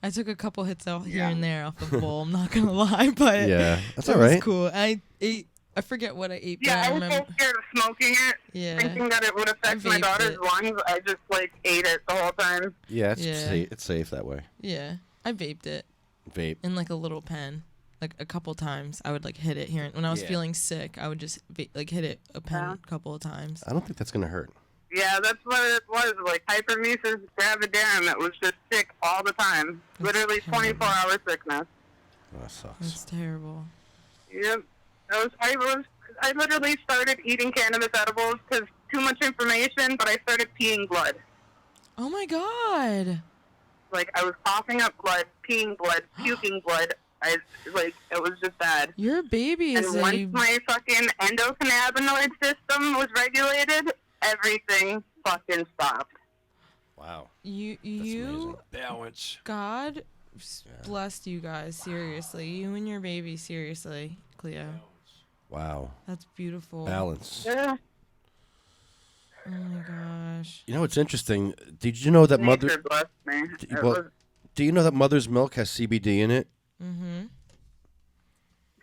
I took a couple hits out here and there off the bowl. I'm not gonna lie, but yeah, that's it all right. was cool. I ate. I forget what I ate. Yeah, but I was so scared of smoking it, thinking that it would affect my daughter's lungs. I just, like, ate it the whole time. Yeah, it's safe that way. Yeah, I vaped it. Vape. In, like, a little pen. Like, a couple times, I would, like, hit it here. When I was feeling sick, I would just, like, hit it a pen a couple of times. I don't think that's going to hurt. Yeah, that's what it was. Like, hypermesis gravidarum. It was just sick all the time. Literally 24-hour sickness. Oh, that sucks. That's terrible. Yep. I literally started eating cannabis edibles because too much information, but I started peeing blood. Oh, my God. Like, I was coughing up blood, peeing blood, puking blood. It was just bad. Your baby is And once my fucking endocannabinoid system was regulated, everything fucking stopped. Wow. You balance. God blessed you guys, seriously. You and your baby, seriously, Cleo. Wow. That's beautiful. Balance. Yeah. Oh my gosh. You know what's interesting? Did you know that Nature blessed me. Do you know that mother's milk has CBD in it? Mm-hmm.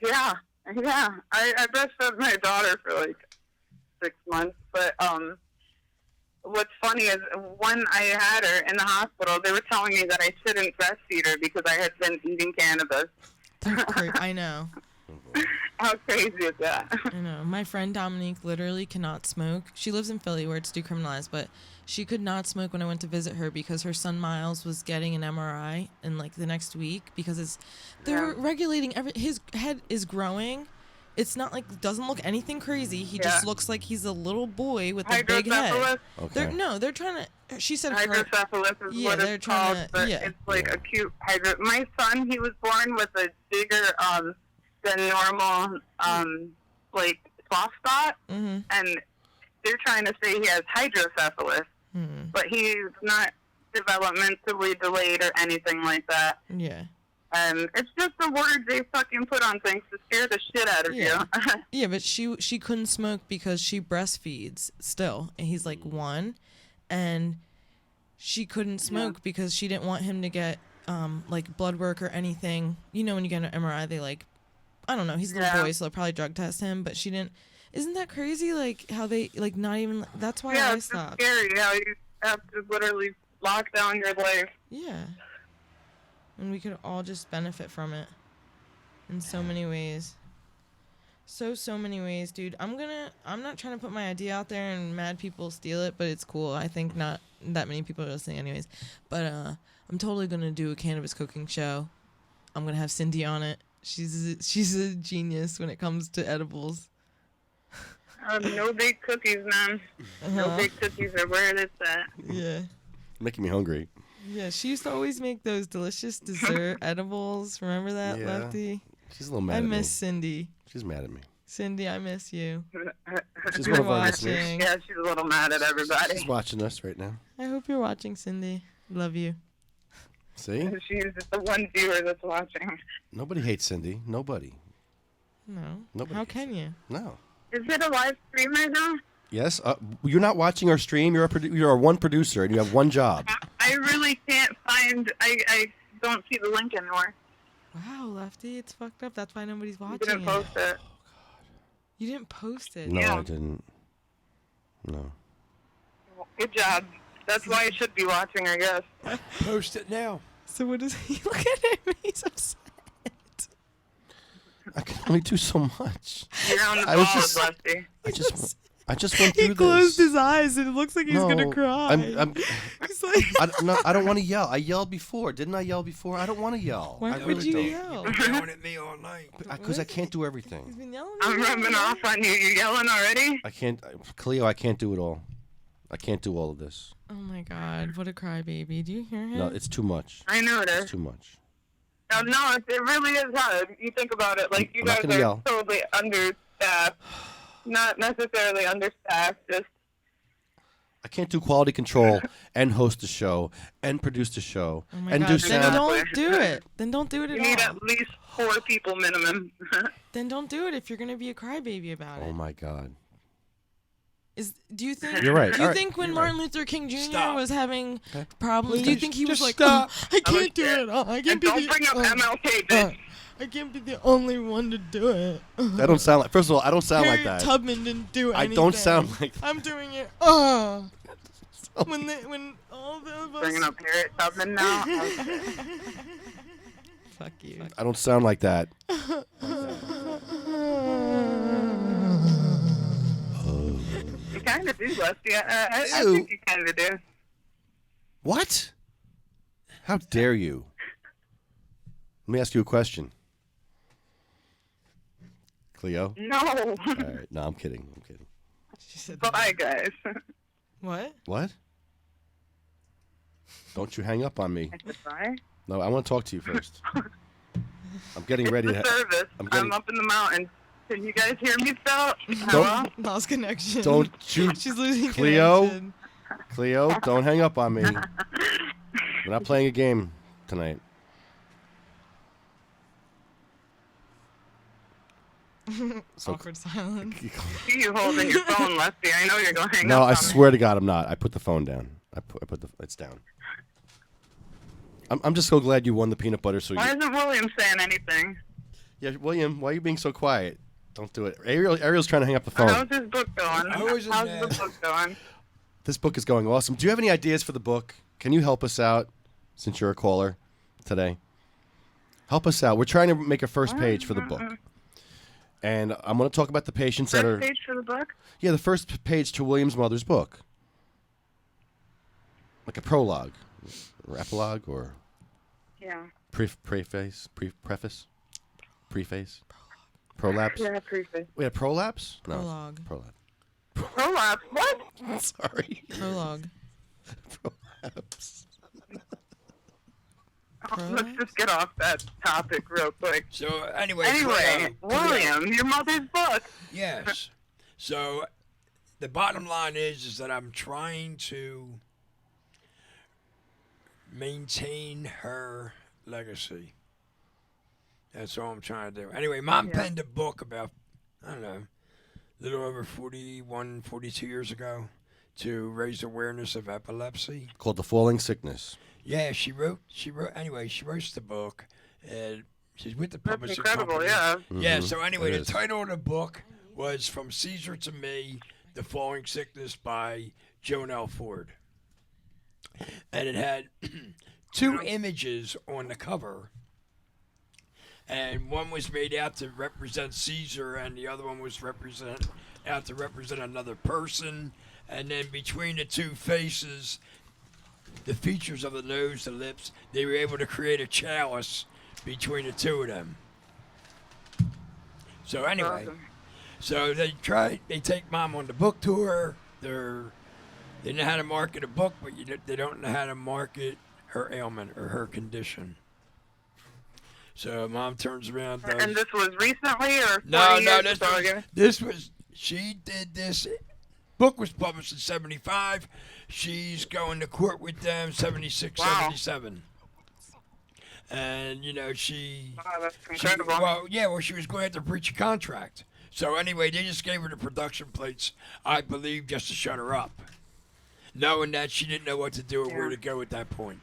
Yeah. I breastfed my daughter for like 6 months, but what's funny is when I had her in the hospital, they were telling me that I shouldn't breastfeed her because I had been eating cannabis. I know. How crazy is that? I know. My friend Dominique literally cannot smoke. She lives in Philly where it's decriminalized, but she could not smoke when I went to visit her because her son Miles was getting an MRI in like the next week because they're regulating his head is growing. It's not like, doesn't look anything crazy. He just looks like he's a little boy with a big head. Okay. They're trying to, she said hydrocephalus is what it's called, but it's like acute my son, he was born with a bigger than normal like soft spot, and they're trying to say he has hydrocephalus, but he's not developmentally delayed or anything like that. Yeah. And it's just the words they fucking put on things to scare the shit out of you. Yeah, but she couldn't smoke because she breastfeeds still, and he's like 1, and she couldn't smoke because she didn't want him to get like blood work or anything. You know, when you get an MRI, they like, I don't know, he's a little boy, so they'll probably drug test him, but she didn't. Isn't that crazy? Like how they like not even. That's why I stopped. Yeah, it's scary how you have to literally lock down your life. Yeah. And we could all just benefit from it in so many ways. So many ways, dude. I'm not trying to put my idea out there and mad people steal it, but it's cool. I think not that many people are listening anyways. But I'm totally gonna do a cannabis cooking show. I'm gonna have Cindy on it. She's a genius when it comes to edibles. No big cookies, man. No big cookies are where it's at. Yeah. Making me hungry. Yeah, she used to always make those delicious dessert edibles. Remember that, Yeah. Lefty? She's a little mad I at me. miss Cindy. She's mad at me. Cindy, I miss you. She's You're one of our listeners. watching. Yeah, she's a little mad at everybody. She's watching us right now. I hope you're watching, Cindy. Love you. See? She's the one viewer that's watching. Nobody hates Cindy. Nobody. No. Nobody How hates can you? No. Is it a live stream right now? Yes. You're not watching our stream. You're our one producer, and you have one job. I really can't find. I don't see the link anymore. Wow, Lefty, it's fucked up. That's why nobody's You watching didn't it. post it. You didn't post it. No, Yeah. I didn't. No. Good job. That's why I should be watching, I guess. Post it now. So what is he? Look at him. He's upset. I can only do so much. You're on the I was ball, just- Lefty. I just went through He closed this. his eyes and it looks like he's no, gonna cry. I'm He's like, I don't want to yell. I yelled before. Didn't I yell before? I don't want to yell. why I would really you don't. yell? You've been yelling at me all night. Because I can't do He's everything. been yelling. I'm at rubbing you. off on you. You yelling already? I can't. Cleo, I can't do it all. I can't do all of this. Oh my God, what a crybaby. Do you hear him? No, it's too much. I know it It's is. too much. No, it really is hard. You think about it. Like, you I'm not guys gonna are yell. totally understaffed. Not necessarily understaffed, just I can't do quality control and host a show and produce the show Oh my and God. do Then sound. don't do it. Then don't do it you at need all. at least 4 people minimum. Then don't do it if you're gonna be a crybaby about Oh it. my God. Do you think? You're right. Do you All right. think when You're Martin Luther King Jr. Stop. was having Okay. problems, do you Please, think he was just like, stop. "Oh, I can't do it. Oh, I can't And be don't the, bring up oh, MLK, uh, bitch. I can't be the only one to do it." I don't sound like. First of all, I don't sound like Harriet that. Tubman didn't do I anything. don't sound like that. I'm doing it. When all of us. Bringing up Harriet Tubman now. Fuck you. I don't sound like that. You kind of do, Lefty. I Ew. think you kind of do. What? How dare you? Let me ask you a question. Cleo? No. All right. No, I'm kidding. I'm kidding. She said, Bye, guys. "What?" What? Don't you hang up on me. Bye. No, I want to talk to you first. I'm getting It's ready the to. service. I'm I'm, getting- up in the mountains. Can you guys hear me still? Hello? Lost connection. Don't you, She's losing Cleo? connection. Cleo, don't hang up on me. We're not playing a game tonight. So, Awkward silence. See you holding your phone, Lefty. I know you're going to hang no, up I on me. swear to God, I'm not. I put the phone down. It's down. I'm just so glad you won the peanut butter. So Why you, isn't William saying anything? yeah, William, why are you being so quiet? Don't do it. Ariel's trying to hang up the phone. How's his book going? I wasn't How's there. the book going? This book is going awesome. Do you have any ideas for the book? Can you help us out since you're a caller today? Help us out. We're trying to make a first page for the book. And I'm going to talk about the patients that are... First page for the book? Yeah, the first page to William's mother's book. Like a prologue. Or epilogue or Yeah. preface? Prolapse? Yeah, preface. We had prolapse? No. Prologue. Prolapse. Prolapse? What? Sorry. Prologue. Prolapse. Let's just get off that topic real quick. So anyway, Anyway, William, your mother's book. Yes. So the bottom line is that I'm trying to maintain her legacy. That's all I'm trying to do. Anyway, Mom Yeah. penned a book about, I don't know, a little over 41, 42 years ago to raise awareness of epilepsy. Called The Falling Sickness. Yeah, she wrote the book. And she's with the That's publishing incredible, company. yeah. Yeah, Mhm. so anyway, It the is. title of the book was From Caesar to Me, The Falling Sickness by Joan L. Ford. And it had 2 images on the cover. And one was made out to represent Caesar, and the other one was out to represent another person. And then between the 2 faces, the features of the nose, the lips. They were able to create a chalice between the two of them. So anyway, Awesome. so they take Mom on the book tour. They know how to market a book, but they don't know how to market her ailment or her condition. So Mom turns around. And this was recently, or 40 No, years ago? she did this. Book was published in 75. She's going to court with them 76, Wow. 77. And, she... Wow, that's incredible. She was going to have to breach a contract. So anyway, they just gave her the production plates, I believe, just to shut her up. Knowing that she didn't know what to do or where to go at that point.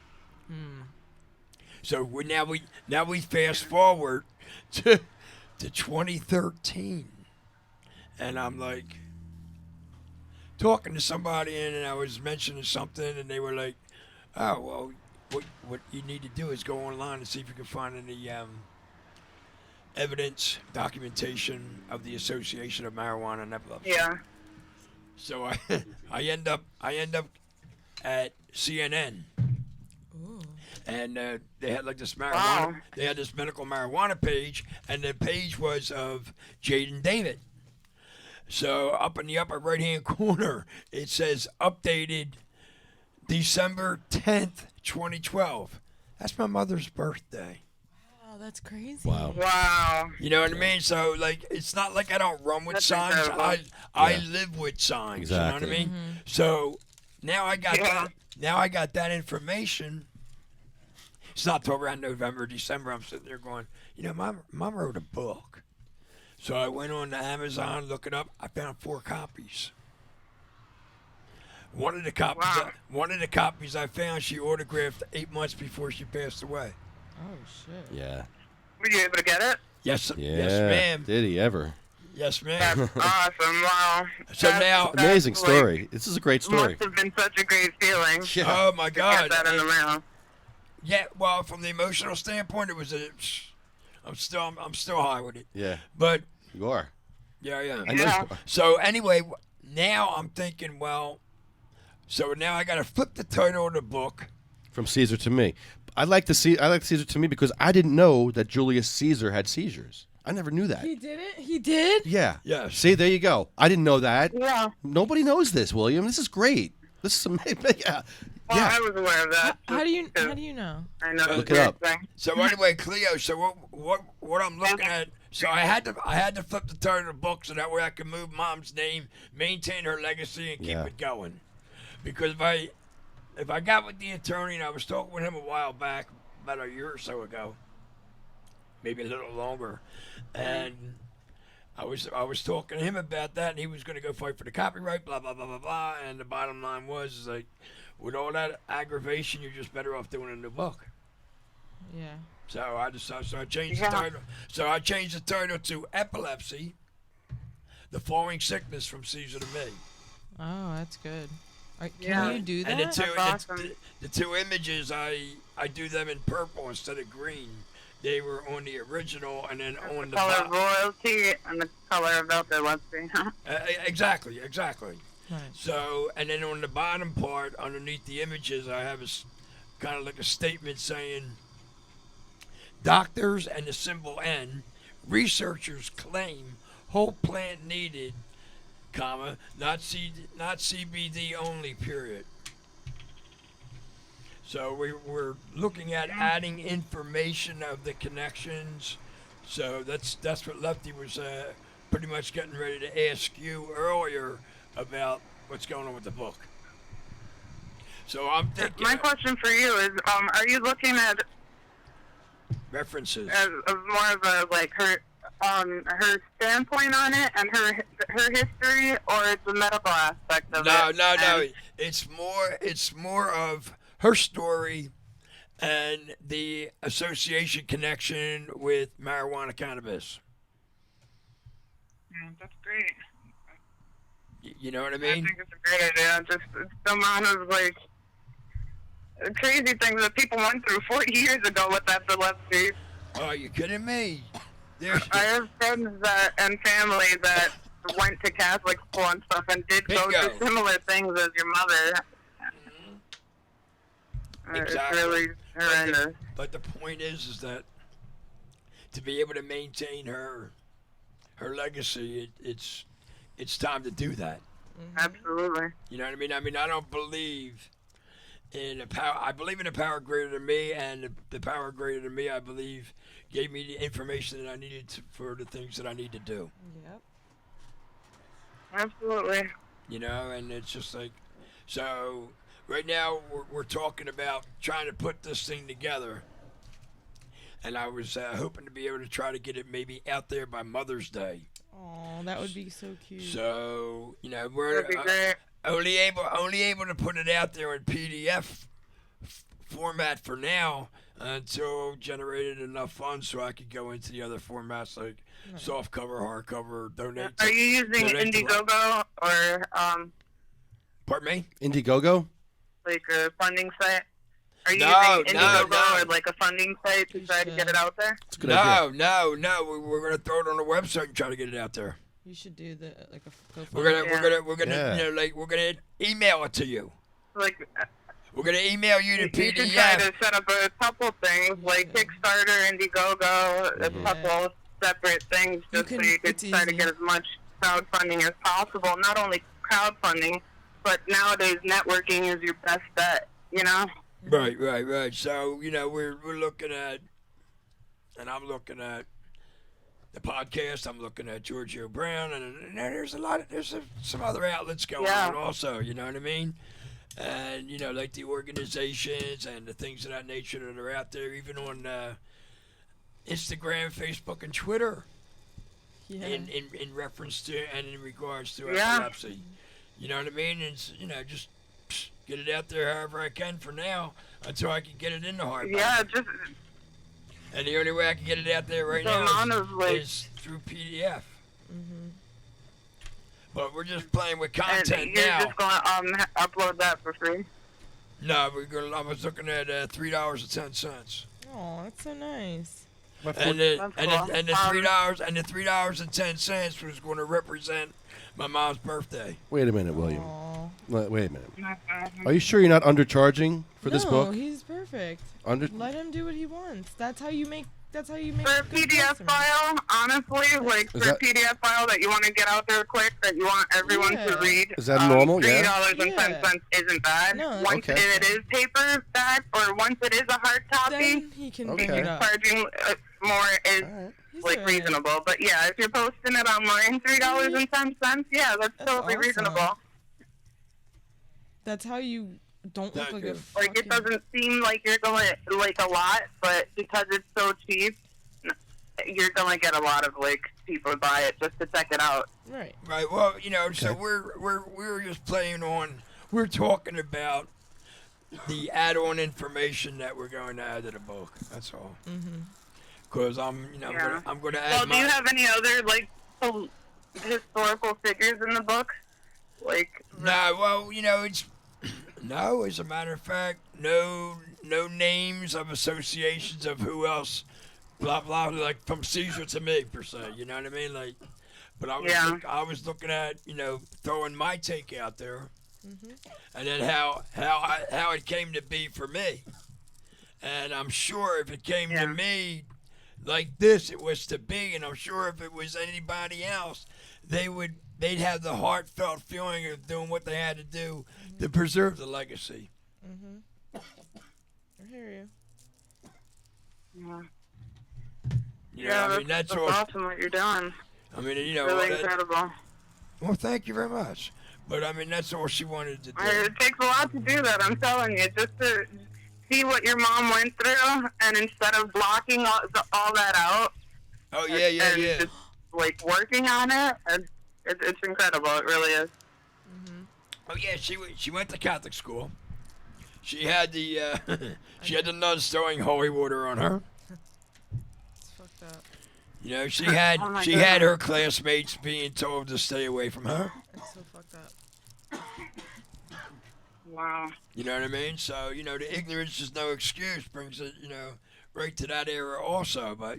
So now we fast forward to 2013. And I'm like talking to somebody and I was mentioning something and they were like, oh, well, what you need to do is go online and see if you can find any evidence, documentation of the association of marijuana and epilepsy. Yeah. So I end up at CNN. Ooh. And they had like this marijuana. Wow. They had this medical marijuana page, and the page was of Jaden David. So up in the upper right-hand corner, it says updated December 10th, 2012. That's my mother's birthday. Oh, that's crazy. Wow. Wow. You know what I mean? So like, it's not like I don't run with That's signs. incredible. I Yeah. live with signs. Exactly. You know what I mean? So now I got Yeah. that. Now I got that information. It's not till around November, December. I'm sitting there going, Mom wrote a book. So I went on to Amazon, look it up. I found 4 copies. One of the copies I found, she autographed 8 months before she passed away. Oh shit. Yeah. Were you able to get it? Yes, Yeah. yes, ma'am. Did he ever? Yes, That's ma'am. awesome. Wow. So now- Amazing like, story. This is a great story. Must have been such a great feeling. Yeah. Oh my To God! get that in the mail. Yeah, well, from the emotional standpoint, it was I'm still high with it. Yeah. But You are. yeah. I know Yeah. you are. So anyway, now I'm thinking, well, so now I got to flip the title of the book. From Caesar to me. I like Caesar to me because I didn't know that Julius Caesar had seizures. I never knew that. He did it? He did? Yeah. Yes. See, there you go. I didn't know that. Yeah. Nobody knows this, William. This is great. This is amazing. Yeah. Well, Yeah. I was aware of that. How do you just know? I know Look the it up. thing. So anyway, Cleo. So what I'm looking at? So I had to flip the title of the book so that way I could move Mom's name, maintain her legacy, and keep Yeah. it going. Because if I got with the attorney, and I was talking with him a while back, about a year or so ago, maybe a little longer, and I was talking to him about that, and he was going to go fight for the copyright, blah blah blah blah blah. And the bottom line was like, with all that aggravation, you're just better off doing a new book. Yeah. So I changed Yeah. the title. So I changed the title to Epilepsy: The Falling Sickness from Caesar to Me. Oh, that's good. Can Yeah. you do that? And That's awesome. the two images, I do them in purple instead of green. They were on the original, and then on the Color of bottom. royalty and the color of epilepsy. Exactly. Right. So, and then on the bottom part, underneath the images, I have kind of like a statement saying, doctors and the symbol N, researchers claim whole plant needed, comma, not CBD only, period. So we're looking at adding information of the connections. So that's what Lefty was pretty much getting ready to ask you earlier about what's going on with the book. So I'm thinking My question for you is, are you looking at references. as more of a like her standpoint on it and her history, or it's a medical aspect of No, it? no. And- It's more of her story and the association connection with marijuana cannabis. Yeah, that's great. You know what I I mean? think it's a great idea. Just the amount of like crazy things that people went through 40 years ago with epilepsy. Oh, you kidding me? There's, I have friends and family that went to Catholic school and stuff and did go Bingo. through similar things as your mother. Exactly. It's really horrendous. But the point is that to be able to maintain her legacy, it's time to do that. Absolutely. You know what I mean? I mean, I don't believe in a power. I believe in a power greater than me, and the power greater than me, I believe, gave me the information that I needed for the things that I need to do. Yep. Absolutely. You know, and it's just like, so right now we're talking about trying to put this thing together, and I was hoping to be able to try to get it maybe out there by Mother's Day. Oh, that would be so cute. So you know we're That'd be great. only able to put it out there in PDF format for now until generated enough funds so I could go into the other formats like soft cover, hardcover, donate. Are you using donate to- Indiegogo or Pardon me? Indiegogo? like a funding site? Are you No, using no, Indiegogo no. or like a funding site to try to get it out there? It's a good idea. No. We're gonna throw it on the website and try to get it out there. You should do the like a GoFundMe. We're gonna Yeah. you know like we're gonna email it to you. Like, We're gonna email you the you could try PDF. to set up a couple things like Kickstarter, Indiegogo, a couple separate things just so you could it's try to easy. get as much crowdfunding as possible. Not only crowdfunding, but nowadays networking is your best bet, you know? Right. So you know we're looking at, and I'm looking at the podcast. I'm looking at Giorgio Brown, and there's some other outlets going on also. You know what I mean? And you know like the organizations and the things of that nature that are out there, even on Instagram, Facebook, and Twitter. Yeah. In reference to and in regards to Yeah. epilepsy. You know what I mean? It's just get it out there however I can for now until I can get it in the hardback. Yeah, just And the only way I can get it out there right The now amount of, like- is through PDF. Mhm. But we're just playing with and content you're now. just gonna upload that for free. No, I was looking at $3.10. Oh, that's so nice. And the That's and cool. the, and the $3.10 was going to represent my mom's birthday. Wait a minute, William. Aw. Wait a minute. Are you sure you're not undercharging for this No, book? he's perfect. Under Let him do what he wants. That's how you make. That's how you make. For a good PDF customers. file, honestly, like for Is a that- PDF file that you want to get out there quick, that you want everyone to Yeah. read, Is that normal? Yeah. $3.10 isn't bad. No, Once okay. it is paperback or once it is a hard copy, Then he can Okay. pick it up. charging more is Alright. He's like alright. reasonable. But yeah, if you're posting it online, $3.10, yeah, that's totally awesome. reasonable. That's how you don't look Thank like you. a. Like it fucking- doesn't seem like you're going like a lot, but because it's so cheap, you're gonna get a lot of like people buy it just to check it out. Right. Right. Well, so Okay. we're just playing on. We're talking about the add-on information that we're going to add to the book. That's all. Mhm. Because Yeah. I'm gonna add Well, do you my. have any other like historical figures in the book? Like No, well, it's no. As a matter of fact, no names of associations of who else. Blah blah, like from Caesar to me per se. You know what I mean? Like, but I was looking at throwing my take out there, and then how it came to be for me. And I'm sure if it came to me like this, it was to be. And I'm sure if it was anybody else, they'd have the heartfelt feeling of doing what they had to do to preserve the legacy. I hear you. yeah, I mean that's all. awesome what you're doing. I mean Really incredible. well, thank you very much. But I mean that's all she wanted to do. It takes a lot to do that. I'm telling you, just to see what your mom went through, and instead of blocking all that out, Oh and yeah. just like working on it, and it's incredible. It really is. Oh yeah, she went to Catholic school. She had the she had the nuns throwing holy water on her. It's fucked up. She had Oh my she had her classmates being told to stay away from her. It's so fucked up. Wow. You know what I mean? So the ignorance is no excuse brings it right to that era also. But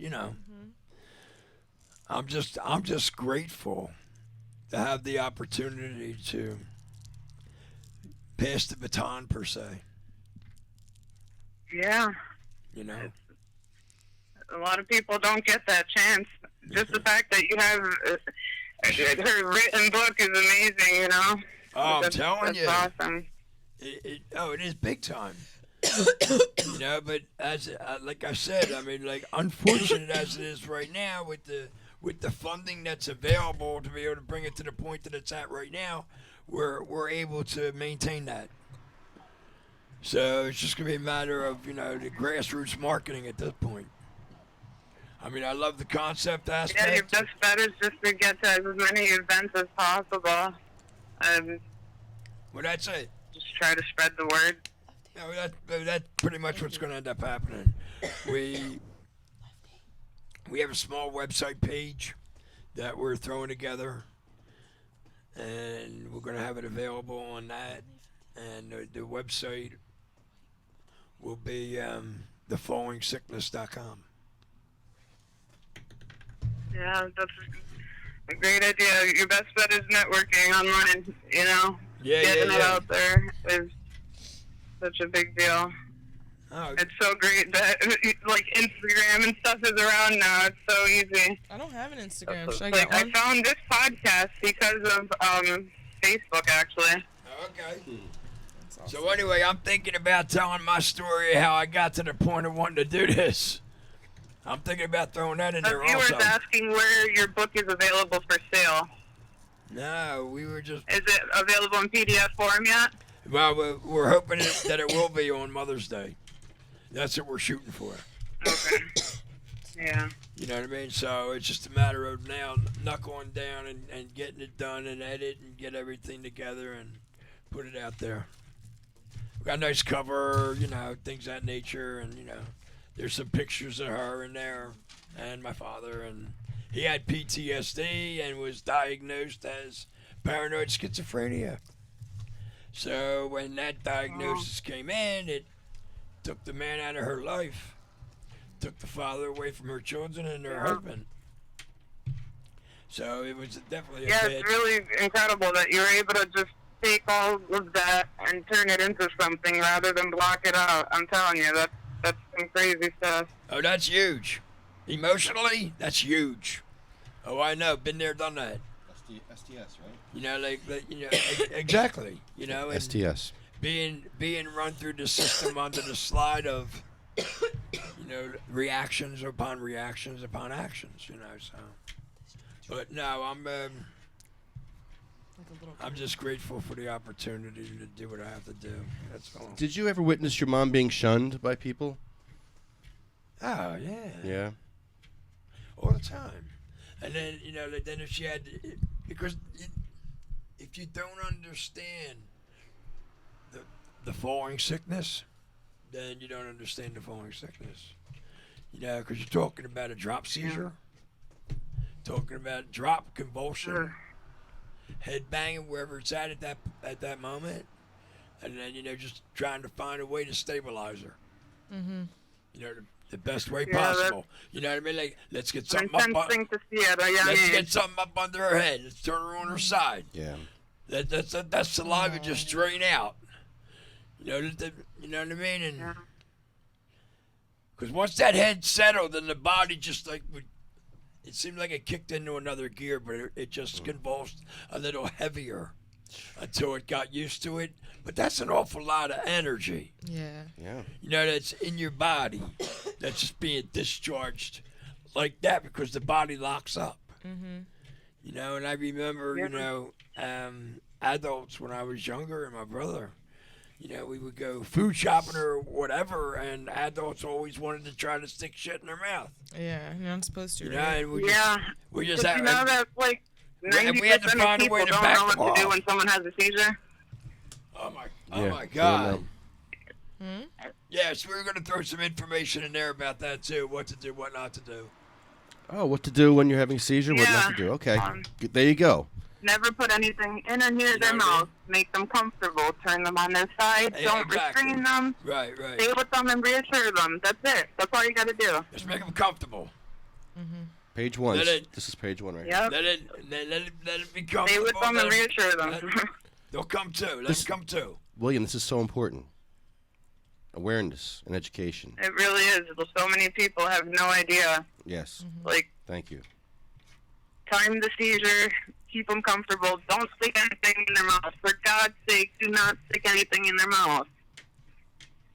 I'm just grateful to have the opportunity to pass the baton per se. Yeah. You know. A lot of people don't get that chance. Just the fact that you have her written book is amazing, you know? Oh, I'm that's, telling that's you. awesome. It is big time. You know, but as like I said, I mean, like unfortunate as it is right now with the funding that's available to be able to bring it to the point that it's at right now, we're able to maintain that. So it's just gonna be a matter of the grassroots marketing at this point. I mean, I love the concept aspect. Yeah, your best bet is just to get to as many events as possible. Well, that's it. Just try to spread the word. Yeah, that's pretty much what's going to end up happening. We have a small website page that we're throwing together, and we're going to have it available on that. And the website will be thefallingsickness.com. Yeah, that's a great idea. Your best bet is networking online, you know? Getting it out there is such a big deal. Oh, it's so great that like Instagram and stuff is around now. It's so easy. I don't have an Instagram. Should I Like get one? I found this podcast because of Facebook, actually. okay. That's So anyway, I'm thinking about telling my story how I got to the point of wanting to do this. I'm thinking about throwing that in there Viewers also. asking where your book is available for sale. No, we were just. Is it available in PDF form yet? Well, we're hoping that it will be on Mother's Day. That's what we're shooting for. Okay. Yeah. You know what I mean? So it's just a matter of now knuckling down and getting it done and edit and get everything together and put it out there. We got a nice cover, things of that nature, and there's some pictures of her in there and my father, and he had PTSD and was diagnosed as paranoid schizophrenia. So when that diagnosis came in, it took the man out of her life, took the father away from her children and her husband. So it was definitely a bad... it's really incredible that you're able to just take all of that and turn it into something rather than block it out. I'm telling you, that's some crazy stuff. Oh, that's huge. Emotionally, that's huge. Oh, I know. Been there, done that. STS, right? Exactly. And STS. being run through the system under the slide of, reactions upon reactions upon actions. So. But no, I'm just grateful for the opportunity to do what I have to do. That's all. Did you ever witness your mom being shunned by people? Oh yeah. Yeah. All the time. And then then if she had, because if you don't understand the falling sickness, then you don't understand the falling sickness. Because you're talking about a drop seizure, talking about drop convulsion, head banging wherever it's at that moment, and then just trying to find a way to stabilize her. Mm-hmm. The best way possible. You know what I mean? Like, let's get something up. To see at a young Let's age. get something up under her head. Let's turn her on her side. Yeah. That saliva just drain out. You know what I mean? And because once that head settled, then the body just it seemed like it kicked into another gear, but it just convulsed a little heavier until it got used to it. But that's an awful lot of energy. Yeah. Yeah. That's in your body that's just being discharged like that because the body locks up. Mm-hmm. And I remember, adults when I was younger and my brother, we would go food shopping or whatever, and adults always wanted to try to stick shit in their mouth. Yeah, you're not supposed to. Right? And we just Did had, you know that like 90% of people don't know what to do when someone has a seizure? Oh my Yeah, God. Hmm? Yeah, so we were going to throw some information in there about that too, what to do, what not to do. Oh, what to do when you're having a seizure? What not to do? Okay. There you go. Never put anything in or near their mouth. Make them comfortable. Turn them on their side. Yeah, Don't exactly. restrain them. Right. Stay with them and reassure them. That's it. That's all you got to do. Just make them comfortable. Mm-hmm. Page 1. Let it- This is page 1 right Yep. Let it be comfortable. Stay with them and reassure them. They'll come too. Let This- them come too. William, this is so important. Awareness and education. It really is. So many people have no idea. Yes. Like, Thank you. time the seizure, keep them comfortable. Don't stick anything in their mouth. For God's sake, do not stick anything in their mouth.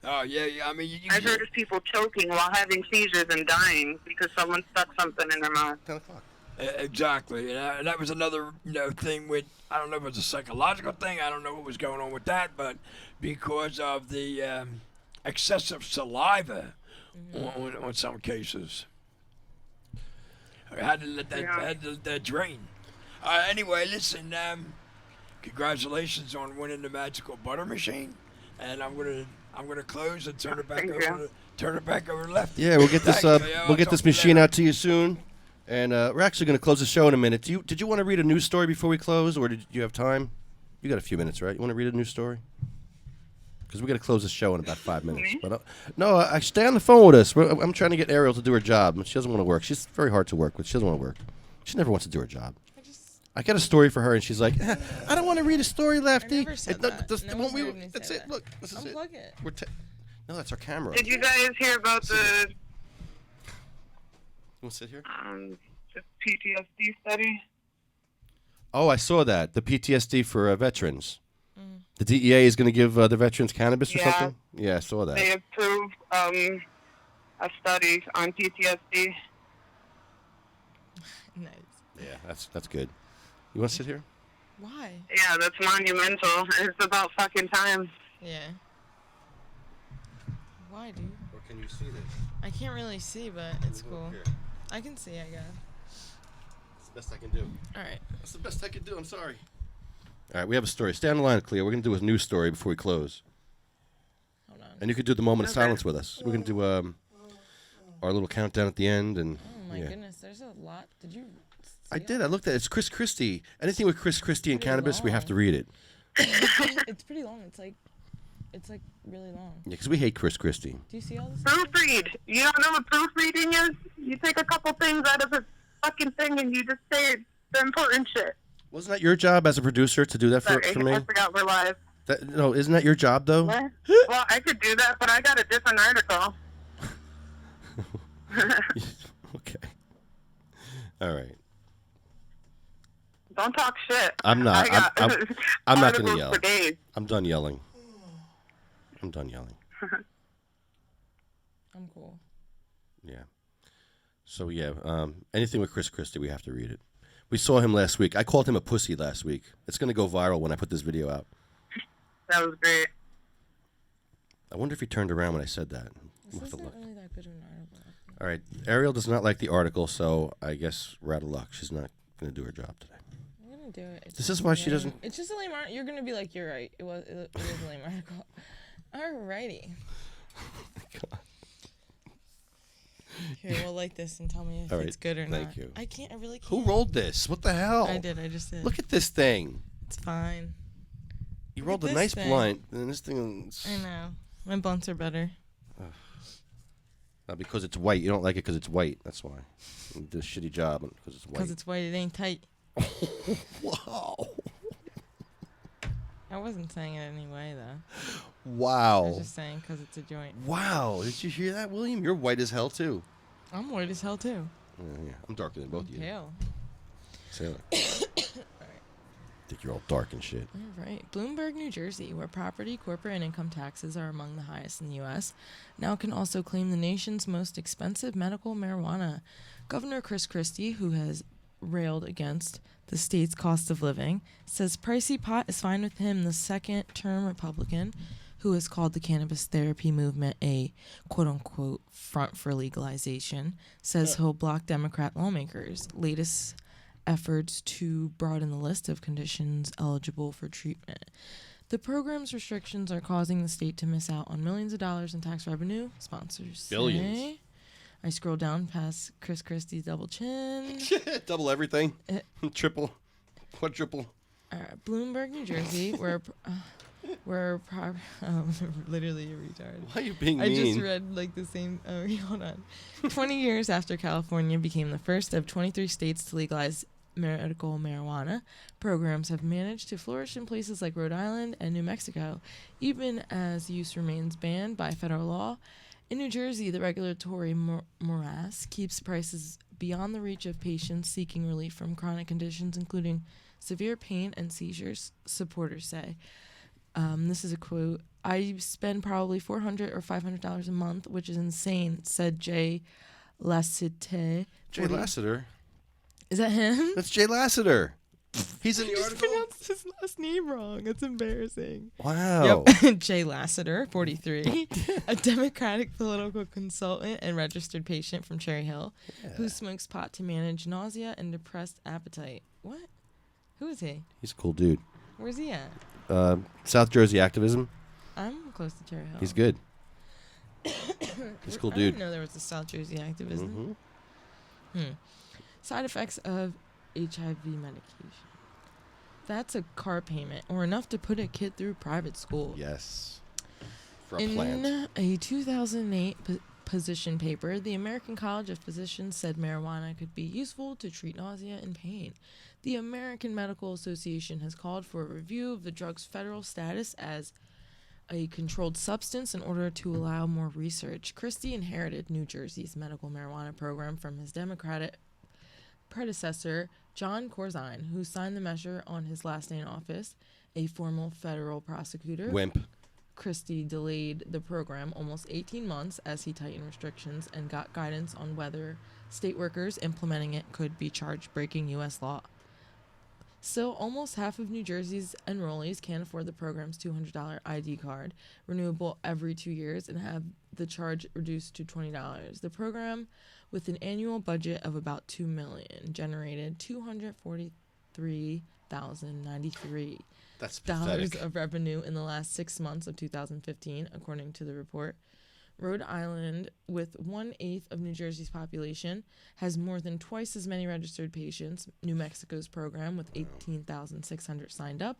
Oh, yeah. I mean, I've heard of people choking while having seizures and dying because someone stuck something in their mouth. 10 o'clock. Exactly. And that was another thing with, I don't know if it was a psychological thing. I don't know what was going on with that, but because of the excessive saliva on some cases. I had to let that drain. Anyway, listen, congratulations on winning the magical butter machine. And I'm gonna close and turn it back over to left. Yeah, we'll get this Thank you. Yeah, we'll I'll get talk this to you machine later. out to you soon. And we're actually going to close the show in a minute. Did you want to read a news story before we close, or did you have time? You got a few minutes, right? You want to read a news story? Because we got to close the show in about 5 minutes. But no, I stay on the phone with us. I'm trying to get Ariel to do her job. She doesn't want to work. She's very hard to work with. She doesn't want to work. She never wants to do her job. I got a story for her, and she's like, I don't want to read a story, Lefty. I never said that. No one's heard me That's say it. that. Look, this is it. Unplug it. No, that's our camera. Did you guys hear about the You want to sit here? PTSD study? Oh, I saw that. The PTSD for veterans. The DEA is going to give the veterans cannabis or Yeah. something? Yeah, I saw that. They approved a study on PTSD. Nice. Yeah, that's good. You want to sit here? Why? Yeah, that's monumental. It's about fucking time. Yeah. Why, dude? Or can you see this? I can't really see, but it's cool. Here. I can see, I guess. That's the best I can do. All right. That's the best I can do. I'm sorry. All right, we have a story. Stay on the line, Cleo. We're going to do a news story before we close. Hold on. And you could do the moment of silence with us. We're going to do our little countdown at the end. And Oh my goodness, there's a lot. Did you? I did. I looked at it. It's Chris Christie. Anything with Chris Christie and cannabis, we have to read it. It's pretty long. It's like really long. Yeah, because we hate Chris Christie. Do you see all this? Proofread. You don't know what proofreading is? You take a couple things out of a fucking thing and you just say the important shit. Wasn't that your job as a producer to do that for Sorry, me? I forgot we're live. No, isn't that your job, though? What? Well, I could do that, but I got a different article. Okay. All right. Don't talk shit. I'm not. I got I'm not going to articles yell. for days. I'm done yelling. I'm done yelling. I'm cool. Yeah. So, yeah, anything with Chris Christie, we have to read it. We saw him last week. I called him a pussy last week. It's going to go viral when I put this video out. That was great. I wonder if he turned around when I said that. This We'll have to isn't look. really that good of an article. All right. Ariel does not like the article, so I guess we're out of luck. She's not going to do her job today. I'm gonna do it. It's This is just why she lame. doesn't- It's just a lame article. You're gonna be like, you're right. It was a lame article. Alrighty. Here, we'll like this and tell me if All right, it's good or not. thank you. I can't. I really can't. Who rolled this? What the hell? I did. I just did. Look at this thing. It's fine. You Look rolled at a this nice thing. blind. And this thing. I know. My blunts are better. Because it's white. You don't like it because it's white. That's why. You did a shitty job because it's white. Because it's white. It ain't tight. Wow. I wasn't saying it anyway, though. I Wow. was just saying because it's a joint. Wow. Did you hear that, William? You're white as hell, too. I'm white as hell, too. Yeah. I'm darker than both of you. Pale. Sailor. Think you're all dark and shit. All right. Bloomberg, New Jersey, where property, corporate, and income taxes are among the highest in the U.S., now can also claim the nation's most expensive medical marijuana. Governor Chris Christie, who has railed against the state's cost of living, says pricey pot is fine with him. The second-term Republican, who has called the cannabis therapy movement a quote-unquote front for legalization, says he'll block Democrat lawmakers' latest efforts to broaden the list of conditions eligible for treatment. The program's restrictions are causing the state to miss out on millions of dollars in tax revenue. Sponsors Billions. say. I scroll down past Chris Christie's double chin. Double everything. Triple. Quadruple. Bloomberg, New Jersey, where literally a retard. Why are you being I mean? just read like the same. Hold on. 20 years after California became the first of 23 states to legalize medical marijuana programs have managed to flourish in places like Rhode Island and New Mexico, even as use remains banned by federal law. In New Jersey, the regulatory morass keeps prices beyond the reach of patients seeking relief from chronic conditions, including severe pain and seizures, supporters say. This is a quote. I spend probably $400 or $500 a month, which is insane, said Jay Lassiter. Jay Lassiter? Is that him? That's Jay Lassiter. He's in the Just article? pronounced his last name wrong. It's embarrassing. Wow. Yep. Jay Lassiter, 43, a Democratic political consultant and registered patient from Cherry Hill, who smokes pot to manage nausea and depressed appetite. What? Who is he? He's a cool dude. Where's he at? South Jersey activism. I'm close to Cherry Hill. He's good. He's a cool I dude. didn't know there was a South Jersey activism. Side effects of HIV medication. That's a car payment or enough to put a kid through private school. Yes. For a In plant. a 2008 position paper, the American College of Physicians said marijuana could be useful to treat nausea and pain. The American Medical Association has called for a review of the drug's federal status as a controlled substance in order to allow more research. Christie inherited New Jersey's medical marijuana program from his Democratic predecessor, John Corzine, who signed the measure on his last day in office. A formal federal prosecutor, Wimp. Christie delayed the program almost 18 months as he tightened restrictions and got guidance on whether state workers implementing it could be charged breaking U.S. law. Still, almost half of New Jersey's enrollees can't afford the program's $200 ID card, renewable every 2 years, and have the charge reduced to $20. The program, with an annual budget of about $2 million, generated $243,093 That's pathetic. of revenue in the last 6 months of 2015, according to the report. Rhode Island, with 1/8 of New Jersey's population, has more than twice as many registered patients. New Mexico's program, with 18,600 signed up,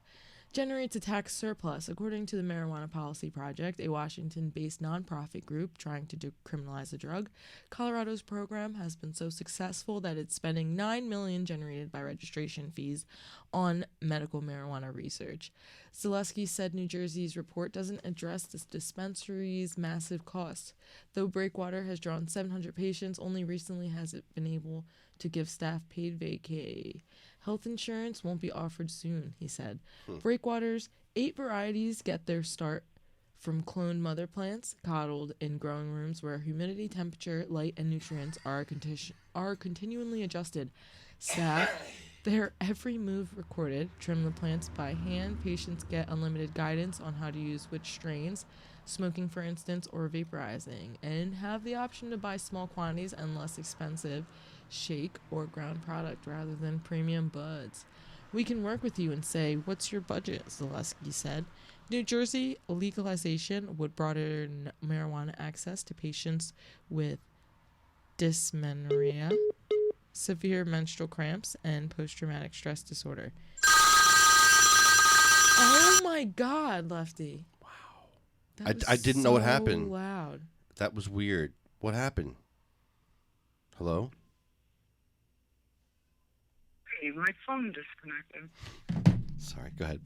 generates a tax surplus, according to the Marijuana Policy Project, a Washington-based nonprofit group trying to decriminalize the drug. Colorado's program has been so successful that it's spending $9 million generated by registration fees on medical marijuana research. Zaleski said New Jersey's report doesn't address this dispensary's massive costs. Though Breakwater has drawn 700 patients, only recently has it been able to give staff paid vacay. Health insurance won't be offered soon, he said. Breakwater's 8 varieties get their start from cloned mother plants, coddled in growing rooms where humidity, temperature, light, and nutrients are continually adjusted. Staff, their every move recorded, trim the plants by hand. Patients get unlimited guidance on how to use which strains, smoking for instance, or vaporizing, and have the option to buy small quantities and less expensive shake or ground product rather than premium buds. We can work with you and say, what's your budget? Zaleski said. New Jersey legalization would broaden marijuana access to patients with dysmenorrhea, severe menstrual cramps, and post-traumatic stress disorder. Oh my God, Lefty. Wow. I didn't know what happened. Loud. That was weird. What happened? Hello? Hey, my phone disconnected. Sorry, go ahead.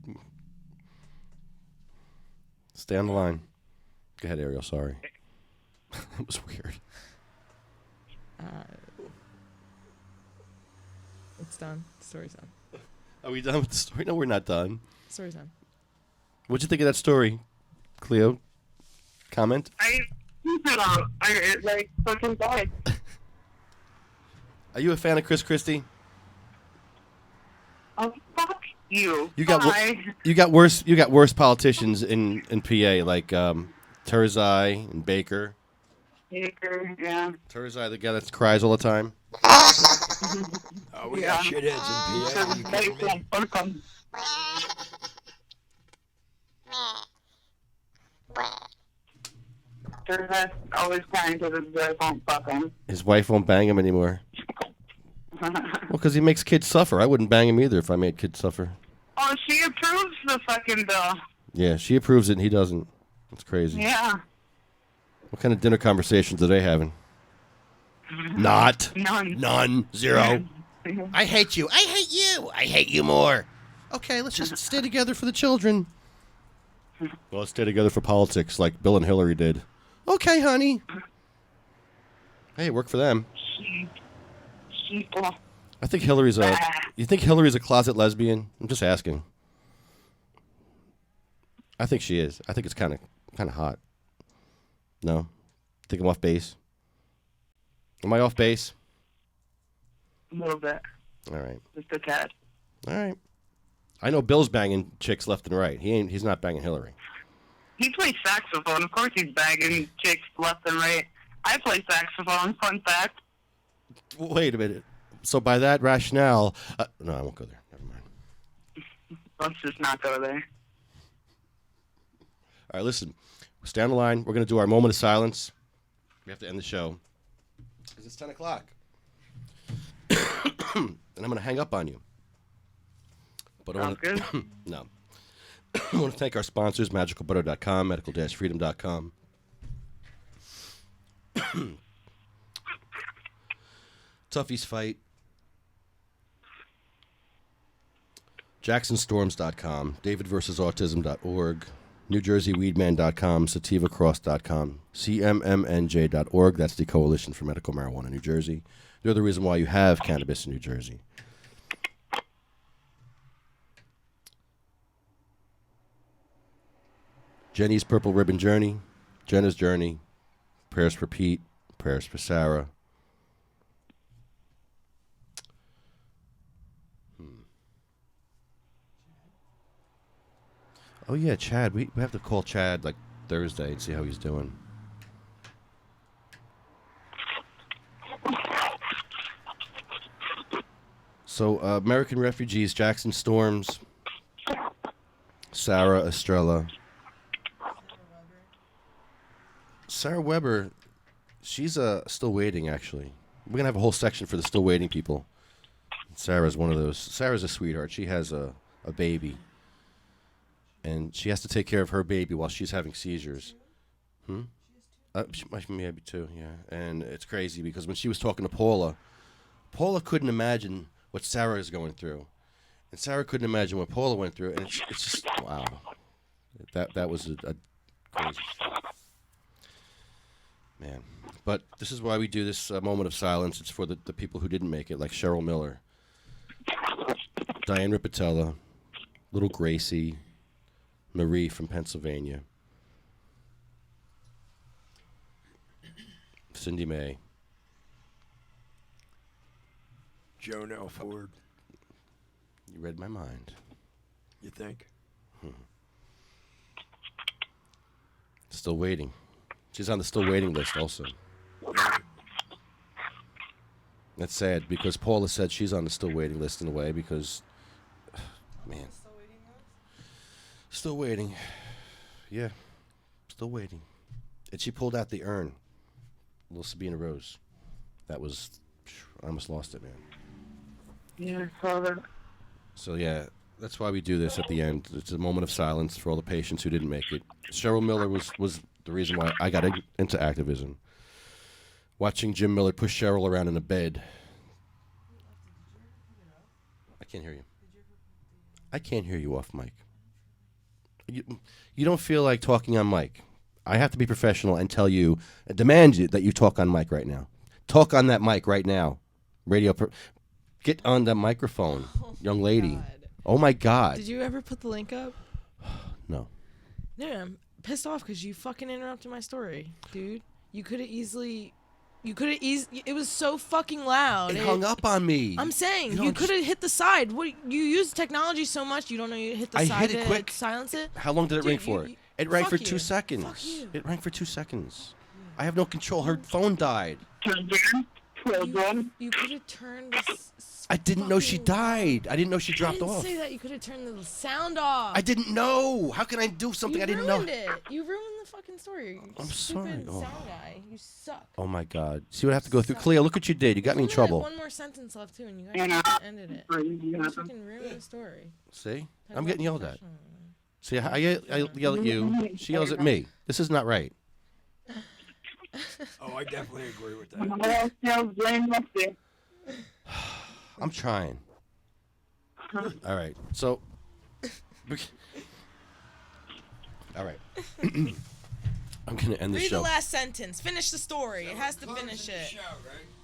Stay on the line. Go ahead, Ariel. Sorry. It was weird. It's done. Story's done. Are we done with the story? No, we're not done. Story's done. What'd you think of that story, Cleo? Comment? I like fucking died. Are you a fan of Chris Christie? Oh, fuck you. You got Bye. you got worse politicians in PA like Turzai and Baker. Baker, yeah. Turzai, the guy that cries all the time. Oh, we got shitheads in PA. You kidding me? Welcome. They're always trying to the won't fuck him. His wife won't bang him anymore. Well, because he makes kids suffer. I wouldn't bang him either if I made kids suffer. Oh, she approves the fucking bill. Yeah, she approves it and he doesn't. That's crazy. Yeah. What kind of dinner conversations are they having? Not. None. None. Zero. I hate you. I hate you. I hate you more. Okay, let's just stay together for the children. Well, let's stay together for politics like Bill and Hillary did. Okay, honey. Hey, it worked for them. I think Hillary's a... You think Hillary's a closet lesbian? I'm just asking. I think she is. I think it's kind of hot. No? Think I'm off base? Am I off base? A little bit. All right. Just a tad. All right. I know Bill's banging chicks left and right. He's not banging Hillary. He plays saxophone. Of course he's bagging chicks left and right. I play saxophone. Fun fact. Wait a minute. So by that rationale... no, I won't go there. Never mind. Let's just not go there. All right, listen. Stay on the line. We're going to do our moment of silence. We have to end the show. Because it's 10 o'clock. And I'm going to hang up on you. But I want Good? No. I want to thank our sponsors, magicalbutter.com, medical-freedom.com. Toughies Fight. JacksonStorms.com, DavidVersusAutism.org, NewJerseyWeedman.com, SativaCross.com, CMMNJ.org. That's the Coalition for Medical Marijuana in New Jersey. They're the reason why you have cannabis in New Jersey. Jenny's Purple Ribbon Journey, Jenna's Journey, Prayers for Pete, Prayers for Sarah. Oh, yeah, Chad. We have to call Chad, like, Thursday and see how he's doing. So, American Refugees, Jackson Storms, Sarah Estrella. Sarah Weber, she's still waiting, actually. We're going to have a whole section for the still waiting people. Sarah's one of those. Sarah's a sweetheart. She has a baby. And she has to take care of her baby while she's having seizures. She might maybe too, yeah. And it's crazy because when she was talking to Paula, Paula couldn't imagine what Sarah is going through. And Sarah couldn't imagine what Paula went through. And it's just, wow. That was a crazy stuff. Man. But this is why we do this moment of silence. It's for the people who didn't make it, like Cheryl Miller, Diane Ripatella, little Gracie, Marie from Pennsylvania, Cindy May, Joan L. Ford. You read my mind. You think? Still waiting. She's on the still waiting list also. That's sad because Paula said she's on the still waiting list in a way because, man. Still waiting. Yeah. Still waiting. And she pulled out the urn. Little Sabina Rose. That was, I almost lost it, man. Yeah, I saw that. So, yeah, that's why we do this at the end. It's a moment of silence for all the patients who didn't make it. Cheryl Miller was the reason why I got into activism. Watching Jim Miller push Cheryl around in a bed. I can't hear you. I can't hear you off mic. You don't feel like talking on mic. I have to be professional and tell you, demand you that you talk on mic right now. Talk on that mic right now. Get on the microphone, young lady. God. Oh, my God. Did you ever put the link up? No. Yeah, I'm pissed off because you fucking interrupted my story, dude. You could have easily... It was so fucking loud. It hung up on me. I'm saying, you could have hit the side. What? You use technology so much, you don't know you hit the side I hit it to quick. silence it? How long did it ring for? It rang for 2 you. seconds. Fuck you. It rang for 2 seconds. I have no control. Her phone died. You could have turned this... I didn't know she died. I didn't know she I dropped didn't off. say that. You could have turned the sound off. I didn't know. How can I do something I didn't know? You ruined it. You ruined the fucking story. You I'm stupid sorry. sound guy. You suck. Oh, my God. See what I have to go through? Cleo, look what you did. You got me in There's only, trouble. like, one more sentence left, too, and you guys fucking ended it. You fucking ruined the story. See? I'm getting yelled at. See, I yell at you. She yells at me. This is not right. Oh, I definitely agree with that. I'm trying. All right. So. All right. I'm gonna end the Read show. the last sentence. Finish the story. It has to finish it.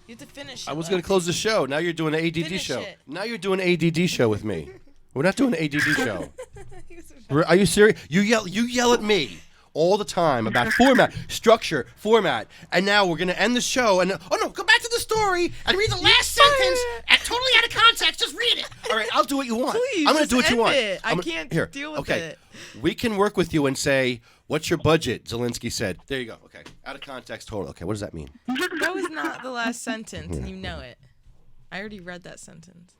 You have to finish it. I was gonna close the show. Now you're doing an ADD Finish show. it. Now you're doing an ADD show with me. We're not doing an ADD show. Are you serious? You yell at me all the time about format, structure, format, and now we're gonna end the show. And oh no, go back to the story and read the last sentence. And totally out of context, just read it. All right, I'll do what you want. Please, I'm gonna just do what you end want. it. I can't deal with okay. it. We can work with you and say, "What's your budget?" Zelensky said. There you go. Okay, out of context, total. Okay, what does that mean? That was not the last sentence, and you know it. I already read that sentence.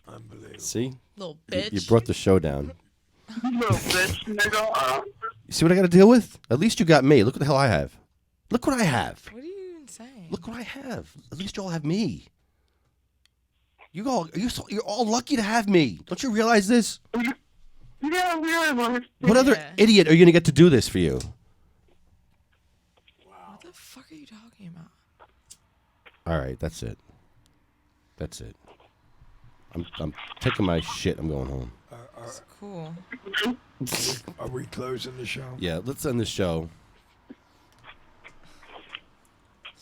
Unbelievable. See, Little you bitch. brought the show down. Little bitch, nigga. You see what I got to deal with? At least you got me. Look what the hell I have. Look what I have. What are you even saying? Look what I have. At least you all have me. You're all lucky to have me. Don't you realize this? Yeah, really. What other idiot are you gonna get to do this for you? What the fuck are you talking about? All right, that's it. That's it. I'm taking my shit. I'm going home. It's cool. Are we closing the show? Yeah, let's end the show.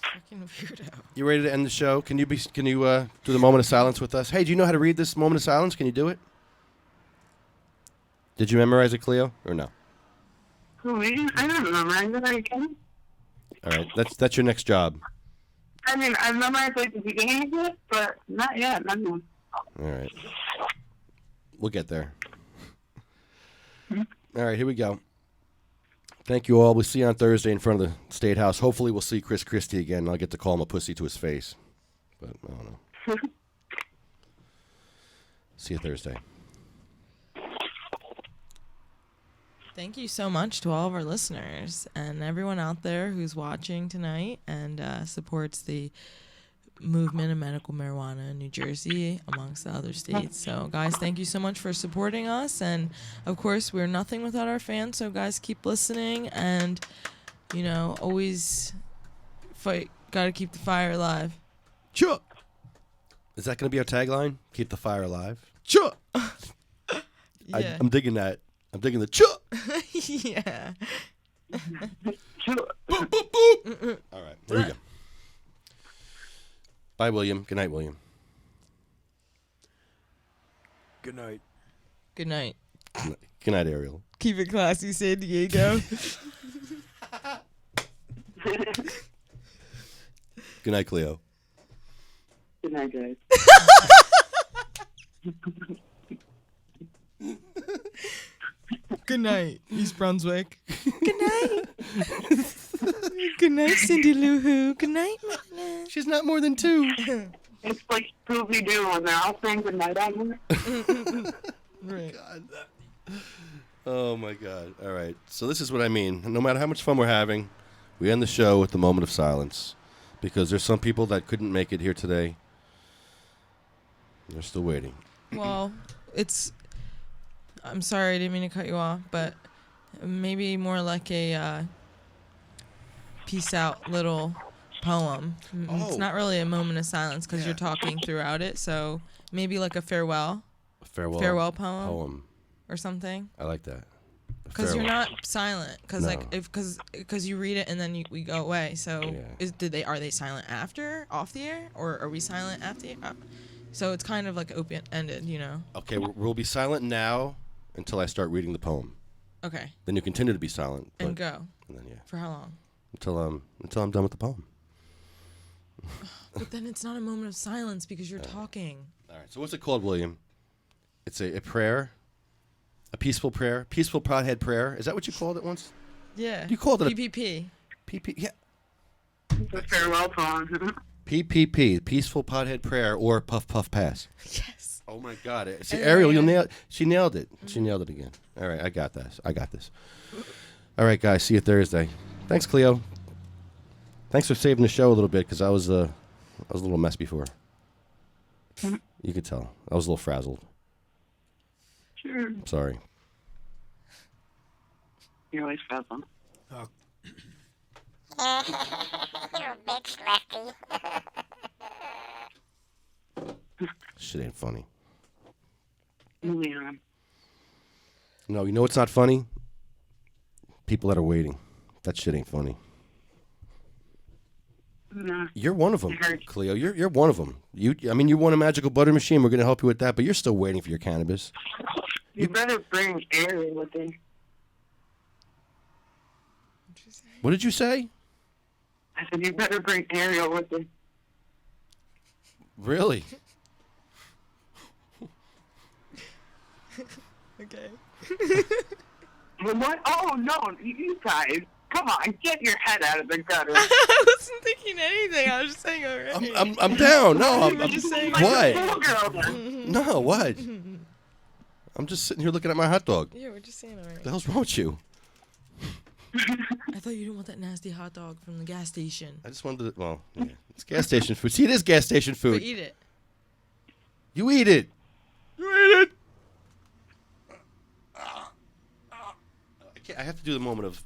Fucking weirdo. You ready to end the show? Can you do the moment of silence with us? Hey, do you know how to read this moment of silence? Can you do it? Did you memorize it, Cleo, or no? I don't memorize it. I can. All right, that's your next job. I mean, I've memorized like the beginning of it, but not yet. Not yet. All right. We'll get there. All right, here we go. Thank you all. We'll see you on Thursday in front of the State House. Hopefully we'll see Chris Christie again, and I'll get to call him a pussy to his face. But I don't know. See you Thursday. Thank you so much to all of our listeners and everyone out there who's watching tonight and supports the movement of medical marijuana in New Jersey, amongst the other states. So, guys, thank you so much for supporting us. And, of course, we're nothing without our fans. So, guys, keep listening and, always fight. Got to keep the fire alive. Sure. Is that going to be our tagline? Keep the fire alive? Sure. Yeah. I'm digging that. I'm digging the sure. Yeah. Boop, boop, boop. All right, there we go. Bye, William. Good night, William. Good night. Good night. Good night, Ariel. Keep it classy, San Diego. Good night, Cleo. Good night, guys. Good night, East Brunswick. Good night. Good night, Cindy Lou Who. Good night, Mama. She's not more than 2. It's like Scooby-Doo when they're all saying good night on me. Right. God. Oh, my God. All right. So this is what I mean. No matter how much fun we're having, we end the show with the moment of silence. Because there's some people that couldn't make it here today. They're still waiting. Well, I'm sorry, I didn't mean to cut you off, but maybe more like a peace out little poem. It's not really a moment of silence because you're talking throughout it, so maybe like a farewell. A farewell poem or something. I like that. Because you're not silent. Because No. because you read it and then we go away. So Yeah. are they silent after off the air, or are we silent after? So it's kind of like open ended, Okay, we'll be silent now until I start reading the poem. Okay. Then you continue to be silent. And go. And then For how long? until I'm done with the poem. But then it's not a moment of silence because you're talking. All right. So what's it called, William? It's a prayer, a peaceful prayer, peaceful pothead prayer. Is that what you called it once? Yeah. You called it PPP. PP. Yeah. The farewell poem. PPP, peaceful pothead prayer, or puff puff pass. Yes. Oh my God! See, Ariel, she nailed it. She nailed it again. All right, I got this. All right, guys. See you Thursday. Thanks, Cleo. Thanks for saving the show a little bit because I was a little mess before. You could tell I was a little frazzled. Sure. Sorry. You're always frazzled. You're a bitch, Lefty. Shit ain't funny. Moving on. No, you know what's not funny? People that are waiting. That shit ain't funny. No. You're one of them, It hurts. Cleo. You're one of them. You won a magical butter machine. We're gonna help you with that, but you're still waiting for your cannabis. You better bring Ariel with you. What did you say? I said, you better bring Ariel with you. Really? Okay. What? Oh, no, you guys. Come on, get your head out of the gutter. I wasn't thinking anything. I was just saying already. I'm down. No, I'm just saying. what? Little girl, then. No, what? I'm just sitting here looking at my hot dog. Yeah, we're just saying already. The hell's wrong with you? I thought you didn't want that nasty hot dog from the gas station. I just wanted to. Well, yeah, it's gas station food. See, it is gas station But food. eat it. You eat it. You eat it. I have to do the moment of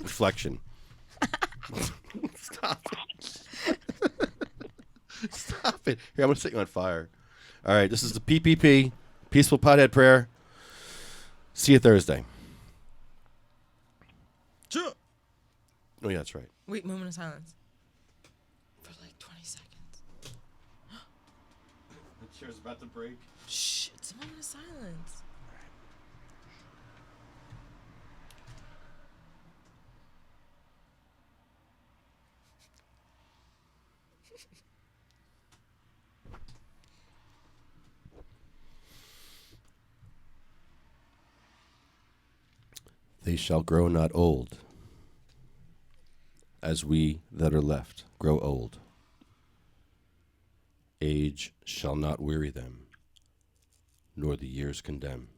reflection. Stop it. Stop it. Here, I'm going to set you on fire. All right, this is the PPP, Peaceful Pothead Prayer. See you Thursday. Sure. Oh, yeah, that's right. Wait, moment of silence. For like 20 seconds. The chair's about to break. Shh, it's a moment of silence. They shall grow not old, as we that are left grow old. Age shall not weary them, nor the years condemn.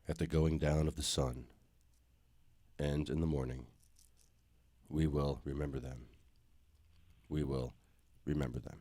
At the going down of the sun, and in the morning, we will remember them. We will remember them.